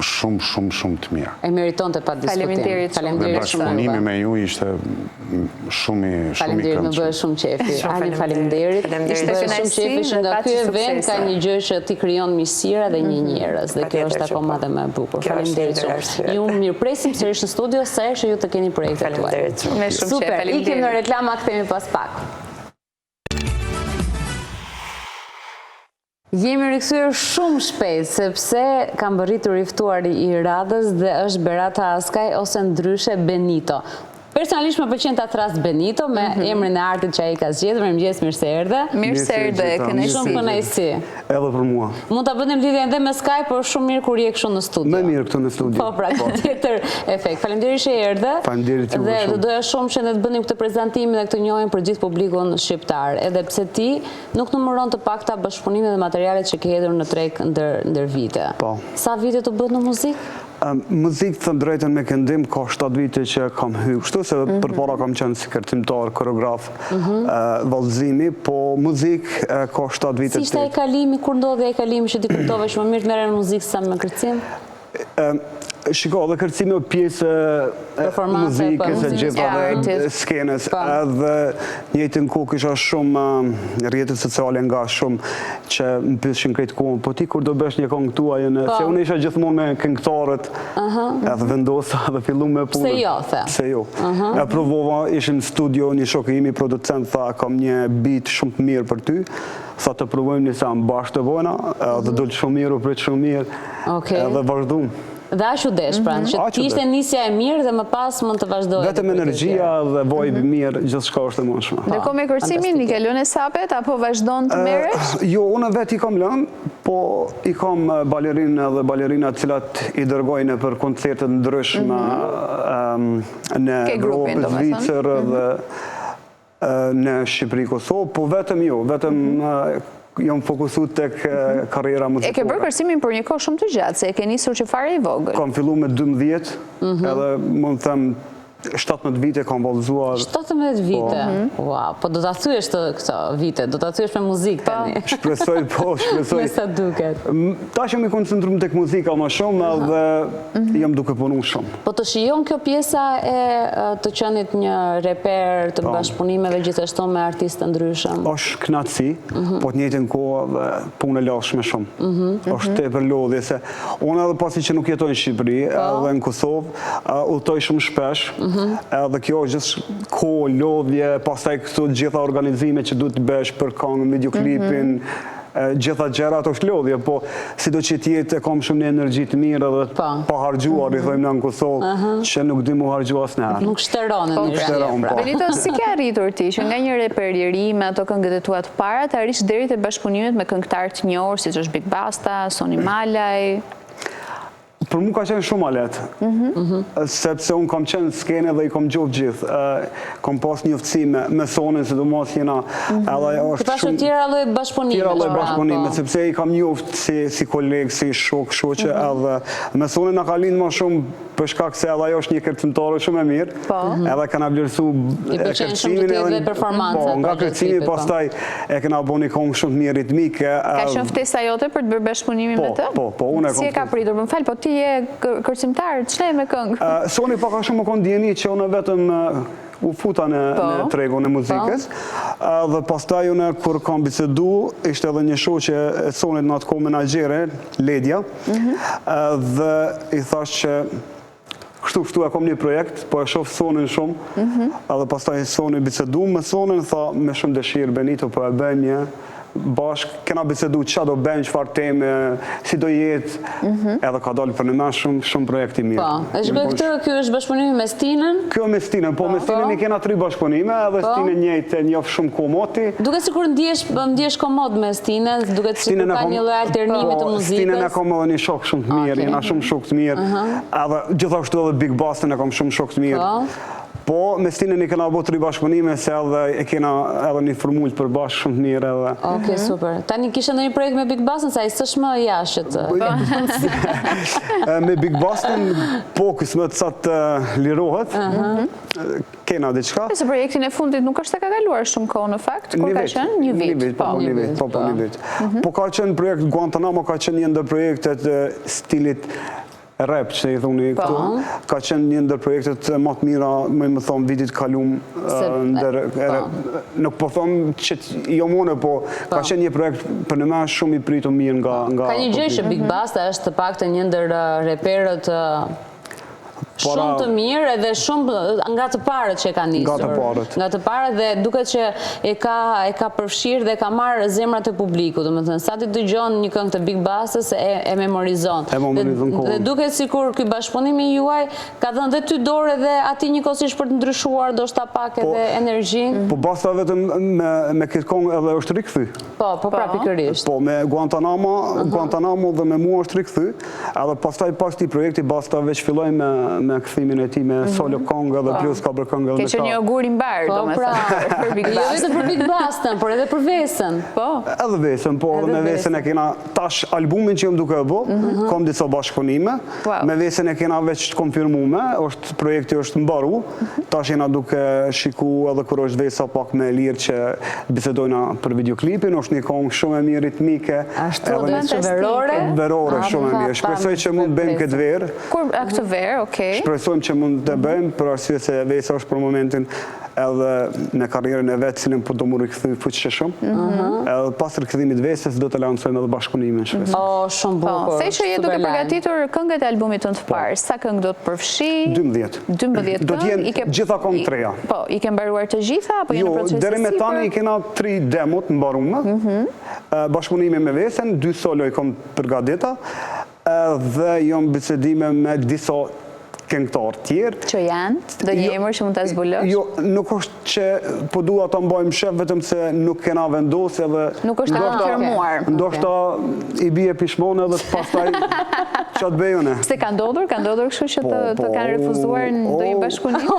shumë të mirë. E meriton të pa diskutim. Dhe bashkëpunimi me ju ishte shumë I këndshëm. Faleminderit, më bëhe shumë qefi. Ani faleminderit. Ishte shumë qefi që nga ky event ka një gjë që ti krijon miqësira dhe një njerëz. Dhe kjo është akoma dhe më e bukur. Faleminderit shumë. Ju mirëpresim sërish në studio sa herë që ju të keni projektet tuaj. Super, ikim në reklama, kthehemi pas pak. Jemi rikthyer shumë shpejt, sepse kam bërritur I ftuari I radhës dhe është Berata Askaj ose ndryshe Benito. Personalisht më pëlqen ta thras Benito me emrin e artit që ai ka zgjedhur. Mirëmëngjes, mirë se erdhe. Mirë se erdhe, kënaqësi. Shumë kënaqësi. Edhe për mua. Mund ta bënim lidhjen edhe me Skype, por shumë mirë kur je këtu në studio. Më mirë këtu në studio. Po, pra, tjetër efekt. Faleminderit që erdhe. Faleminderit ju. Dhe doja shumë që ne të bënim këtë prezantimin dhe këtë njohjen për gjithë publikun shqiptar, edhe pse ti nuk numëron të pakta bashkëpunimet dhe materialet që ke hedhur në treg ndër vite. Po. Sa vite të bëhet në muzikë? Muzikë, thëmë drejtën me këndim, ka 7 vite që kam hyrë kështu, se përpara kam qenë si kërcimtar, koreograf, vallëzimi, po muzikë ka 7 vite. Si ishte e kalimi, kur ndodhi e kalimi që ti kuptove që më mirë të merren në muzikë sa me kërcim? Shiko, dhe kërcimi o pjesë muzikës e gjitha dhe skenës, edhe njëjtën kohë kisha shumë rrjetet sociale nga shumë që më pyshin krejt kohën, po ti kur do bësh një këngë tuaj, se unë isha gjithmonë me këngëtarët, edhe vendosa dhe fillu me punë. Pse jo, the? Pse jo. E provova, ishim në studio, një shokë imi, producent, tha, kam një beat shumë të mirë për ty, sa të provojmë njësa më bashkë të vojna, edhe dulë shumë mirë, u pritë shumë mirë, edhe vazhdumë. Dhe ashtu desh, pra, që ti ishte nisja e mirë dhe më pas mund të vazhdojë. Vetëm energjia dhe vojë mirë, gjithë shka është e mundshme. Dhe ko me kërcimin, i ke lënë e sapet, apo vazhdon të meresh? Jo, unë vetë I kam lënë, po I kam balerinë dhe balerinat cilat I dërgojnë për koncertet ndryshme në Evropë, Zvicër dhe në Shqipëri, Kosovë, po vetëm jo, vetëm jam fokusu tek karriera muzikore. E ke bërë kërcimin për një kohë shumë të gjatë, se e ke nisur që fare I vogël. Kam fillu me 12, edhe mund të them 17 vite kam vallëzuar. 17 vite? Wow, po do të thyesh këto vite, do të thyesh me muzikë tani. Shpresoj, po, shpresoj. Me sa duket. Ta që mi koncentrum tek muzika ma shumë, edhe jam duke punu shumë. Po të shijon kjo pjesa e të qenit një reper të bashkëpunimeve gjithashtu me artistë ndryshëm? Është knatësi, po të njëjtën kohë dhe punë e lashme shumë. Është tepër lodhje, se unë edhe pasi që nuk jetoj në Shqipëri, edhe në Kosovë, udhtoj shumë shpesh, edhe kjo është gjithë kohë, lodhje, pastaj këtu gjitha organizime që duhet të bësh për këngë, videoklipin, gjitha gjërat është lodhje, po si do që tjetë kam shumë një energji të mirë edhe pa hargjuar, I thojmë në Kosovë, që nuk di mu hargjua s'nëherë. Nuk shteron në një shterë. Benito, si ke arritur ti që nga një reperjeri me ato këngët e tua të para, të arrish deri te bashkëpunimet me këngëtarë të njohur, siç është Big Basta, Soni Malaj? Për mu ka qenë shumë alet, sepse unë kam qenë skene dhe I kam gjohë gjithë. Kam pas një ftësi me Sonin, se do mos jena... Të pashu tjera loj bashkëpunime. Tjera loj bashkëpunime, sepse I kam njoftë si kolegë, si shok, shoqe, edhe me Sonin në ka lindë ma shumë për shkak se edhe ajo është një kërcimtare shumë e mirë, edhe kana vlerësu kërcimin edhe nga kërcimi, pastaj e kena bo një kongë shumë të mirë ritmike. Ka qenë ftesa jote për të bërë bashkëpunimin me të? Po, unë e kom. Si e ka pritur? Më falë, po ti je kërcimtar, ç'ne me këngë? Soni paka shumë më konë djeni që unë vetëm u futa në tregun e muzikës, dhe pastaj unë kur kam bisedu, ishte edhe një shoqe e Sonit në atë kohë menaxhere, Ledja, dhe I thash që kështu e kom një projekt, po e shoh Sonin shumë, edhe pastaj Soni bisedu me Sonin, tha me shumë dëshirë Benito, po e bën një bashk, kena bisedu qa do bëjmë, çfarë teme, si do jetë, edhe ka dalë për në me shumë projekti mirë. Po, e shkoj këtë, kjo është bashkëpunimi me Stinën? Kjo me Stinën, po me Stinën i kena 3 bashkëpunime, edhe Stinën njëjtë njoh shumë komoti. Duket sikur ndjesh komod me Stinën, duket sikur ka një lloj alternimi të muzikës. Stinën e kam edhe një shok shumë të mirë, jena shumë shok të mirë, edhe gjithashtu edhe Big Bastën e kam shumë shok të mirë. Po, me Stinën i kena bo 3 bashkëpunime, se edhe e kena edhe një formullë për bashkë shumë të mirë edhe. Oke, super. Tani kishe në një projekt me Big Bastën, sa i s'është më jashët? Me Big Bastën, po, kësmet sa të lirohet, kena diçka. Se projektin e fundit nuk është të ka kaluar shumë kohë në fakt, kur ka qenë një vit. Një vit. Po ka qenë projekt Guantanamo, ka qenë një ndër projektet stilit rap, që i thuni këtu, ka qenë një ndër projektet më të mira, më thonë, vitit kalum, nuk po thonë që jo mune, po ka qenë një projekt për në me shumë i pritur mirë nga... Ka një gjë që Big Basta është të paktën një ndër reperët shumë të mirë edhe shumë nga të parët që e ka njësur. Nga të parët dhe duket që e ka përfshirë dhe ka marrë zemrat e publiku. Sa ti dëgjon një këngë të Big Bastës e memorizon. Dhe duket sikur ky bashkëpunimi juaj ka dhënë dhe ty dorë dhe ati njëkohësisht për të ndryshuar do shta pak edhe energji. Po Basta vetëm me këtë këngë edhe është rikëthy. Po, pra pikërisht. Po, me Guantanamo dhe me mua është rikëthy. Edhe pastaj pas ti projekti Basta veç filloj me këthimin e ti me solo këngë dhe plus ka bërë këngë. Ke që një ogurin barë, do me thë, për Big Bastën. Jo vetëm për Big Bastën, por edhe për Vesën. Edhe Vesën, po, edhe me Vesën e kena tash albumin që jëmë duke e bo, kom disa bashkëpunime, me Vesën e kena veç të konfirmume, projekti është mbaru, tash jena duke shiku edhe kur është Vesa pak me lirë që bisedojna për videoklipin, është një këngë shumë e mirë ritmike. Ashtu dhe që verore? Verore, shumë e mirë. Shpresoj që mund bëjmë këtë verë. Kur këtë verë, okej. Shpresojmë që mund të bëjmë, për arsye se Vesa është për momentin edhe në karrierën e vetë, cilin po do mu rikëthy fuqishëm. Edhe pas rikëthimit Vesës, do të lansojmë edhe bashkëpunimin. Shumë bukur. Se që je duke përgatitur këngët e albumit të parë, sa këngë do të përfshi? 12. 12 do t'jenë gjitha këngë treja. Po, i ke mbaruar të gjitha, apo jenë në proces të sipër? Jo, deri me tani i kena 3 demot mbarume, bashkëpunime me Vesën, 2 solo i kom përgatita, dhe jom bisedime me disa këngëtar tjerë. Që janë? Do një emër që mund të zbullosh? Jo, nuk është që po dua ta mbajmë shef, vetëm se nuk kena vendosje dhe... Nuk është të konfirmuar. Ndoshta i bie pishmone dhe pastaj qatë bejone. Se ka ndodhur kështu që të kanë refuzuar në do një bashkëpunim?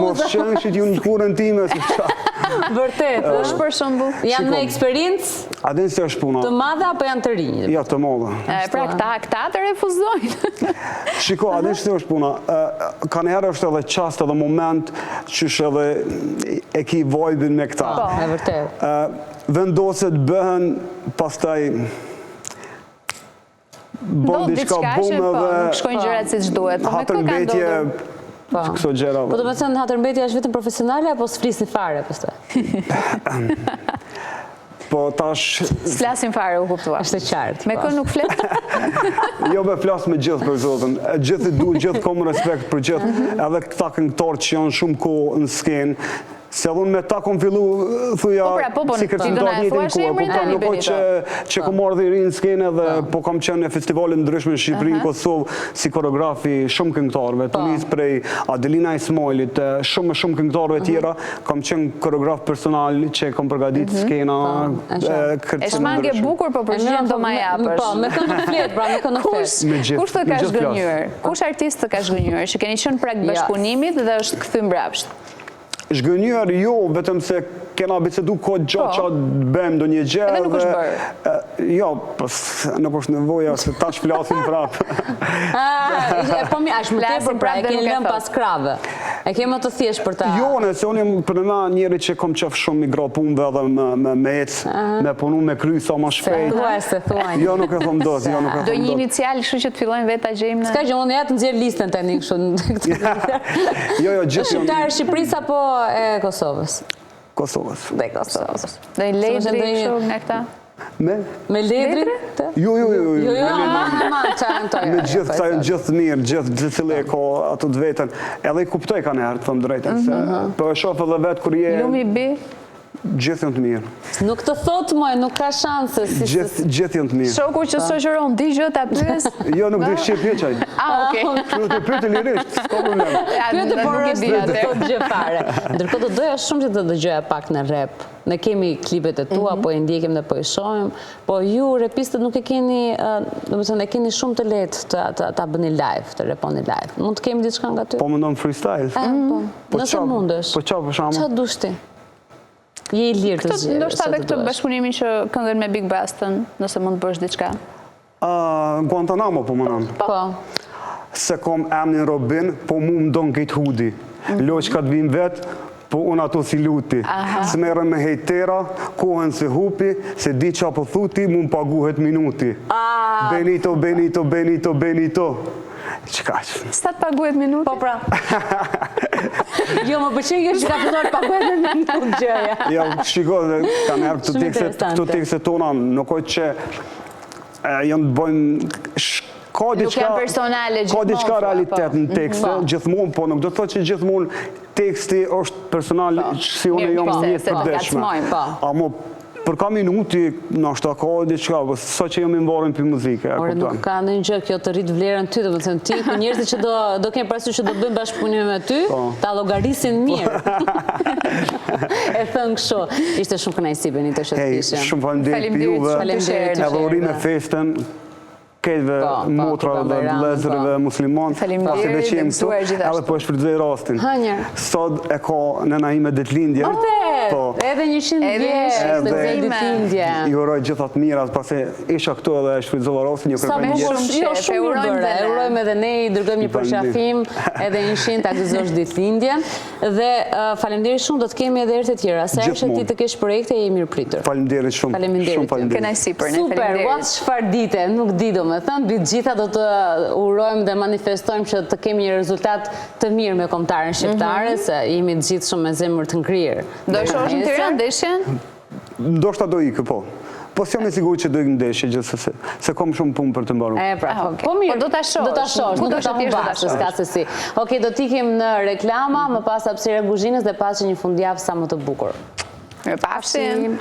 Mos qenë që t'ju në kurën time, si qa. Vërtet, është për shembull. Janë me eksperiencë? A din se është puna? Të madhe apo janë të rinj? Ja, të madhe. Pra këta të refuzojnë. Shiko, a din se është puna? Ka njëherë është edhe qast edhe moment që është edhe e ki vojbin me këta. Po, e vërtet. Vendoset bëhen pastaj bën diçka bumë dhe nuk shkojnë gjërat siç duhet. hatërbetje këso gjëra. Po do të thënë hatërbetja është vetëm profesionale apo s'flisni fare pastaj? Po tash... S'flasin fare, u kuptua. Është qartë. Me kë nuk flet? Jo, me flas me gjithë për zotin. Gjithë i du, gjithë kom respekt për gjithë. Edhe këta këngëtarë që janë shumë kohë në skenë. Se edhe unë me ta kom fillu, thuja, si kërcimtar njëtë në kohë. Nuk o që kom ardhë i rinë skenë dhe po kam qenë në festivalin ndryshme në Shqipëri, në Kosovë, si koreografi shumë këngëtarëve. Të njës prej Adelina Ismailit, shumë këngëtarëve tjera, kam qenë koreograf personal që kom përgadit skena, kërcim ndryshme. E shmange bukur, po përgjën do ma japësh. Po, me kënë nuk fletë, pra me kënë nuk fletë. Kush të ka shgënjur? Kush artist të ka shgënjur? Që keni qënë prag bashkëpunimit dhe është këthym brapsht? Zhgënjër jo, vetëm se kena bisedu kohë gjatë që bëjmë do një gjë. Edhe nuk është bërë? Jo, nuk është nevoja se tash flasim prapë. Po mi, ashtë më tepër pra, e keni lëmë pas krave. E kemë të thjesht për ta... Jo, nëse unë jem për nëna njeri që kom qef shumë i gra punëve edhe me ecë, me punu me kry sa ma shpejt. Se thuaj. Jo, nuk e thom do, jo, nuk e thom do. Do një inicial, kështu që të fillojnë vetë a gjejmë në... Ska që unë jetë në zirë listën të një kështu. Jo, gjithë Shqiptarë Shqipëris apo e Kosovës? Kosovës. Dhe Kosovës. Dhe i lejtë kështu nga këta? Me ledrin? Jo. Me gjithë, ta janë gjithë mirë, gjithë cilë e ko ato të vetën. Edhe i kuptoj ka njerë, të thëmë drejtën, se për e shofë edhe vetë kur je... Lumi bi? Gjithë janë të mirë. Nuk të thotë moj, nuk ka shanse. Gjithë janë të mirë. Shoku që shoqëron, di gjë ta pyes? Jo, nuk di shqip heqaj. Okej. Nuk të pyeti lirisht, s'ka problem. Pyete por është të thotë gjë fare. Ndërkohë të doja shumë që të dëgjoja pak në rap. Ne kemi klipet e tua, po e ndjekim dhe po i shohim, po ju rapistët nuk e keni, domethënë e keni shumë të lehtë ta bëni live, të raponi live. Mund të kemi diçka nga ty? Po mendon freestyle. Po. Nëse mundesh. Po çfarë për shkakun? Çfarë dush ti? Je i lirë të zgjerë. Ndoshta edhe këtë bashkëpunimin që këndën me Big Bastën, nëse mund të bësh diçka. Guantanamo po më nëm. Po. Se kom emnin Robin, po mu më donë këtë hudi. Loqka të vim vetë, po unë ato si luti. S'merë me hejtera, kohën se hupi, se di qa po thuti, mu më paguhet minuti. Benito, Benito, Benito, Benito. Qka që? Sa të paguhet minuti? Po pra. Jo, më përqen jo që ka filluar të paguhet me minuti gjëja. Jo, shiko, ka njerë këto tekste tona, nuk ojtë që janë të bëjnë... Nuk janë personale gjithmonë. Ka diçka realitet në tekste, gjithmonë, po nuk do të thotë që gjithmonë teksti është personal si unë jam një përdeshme. Amo, për ka minuti, nështë ka diçka, sa që jam invarën për muzike. Ore, nuk ka në një gjë kjo të rritë vlerën ty, dhe më thënë ti, për njerëzit që do kemë parasysh që do bëjmë bashkëpunime me ty, ta llogarisin mirë. E thënë kështu. Ishte shumë kënaqësi Benito që të kishim. Shumë faleminderit juve, edhe urime festen, këtëve motra dhe vëllezërve musliman, pasi dhe që jemë këtu, edhe po e shfrytëzoj rastin. Sot e ka nëna ime ditëlindje. Edhe 100 vjeç ditëlindje. I uroj gjithat mirat, pasi isha këtu edhe e shfrytëzova rastin, ju kërkoj ndjesh. Jo, shumë mirë bërë. E urojmë edhe ne, i dërgojmë një përqafim, edhe 100 ta gëzosh ditëlindjen. Dhe faleminderit shumë, do të kemi edhe herë të tjera. Se herë që ti të kesh projekte, je mirë pritur. Faleminderit shumë. Super, what's çfarë dite, nuk di do me thënë, bitë gjitha do të urojmë dhe manifestojmë që të kemi një rezultat të mirë me kombëtaren shqiptare, se jemi të gjithë shumë me zemër të ngrirë. Do shohësh në Tiranë ndeshjen? Ndoshta do ikë, po. Po s'jam i sigurt që do ikë ndeshje, gjithsesi, se kam shumë punë për të mbaruar. Po mirë, do ta shohësh, nuk do ta humbash, s'ka se si. Okej, do t'ikim në reklama, më pas hapësira e kuzhinës dhe pas një fundjavë sa më të bukur. Mirëpafshim.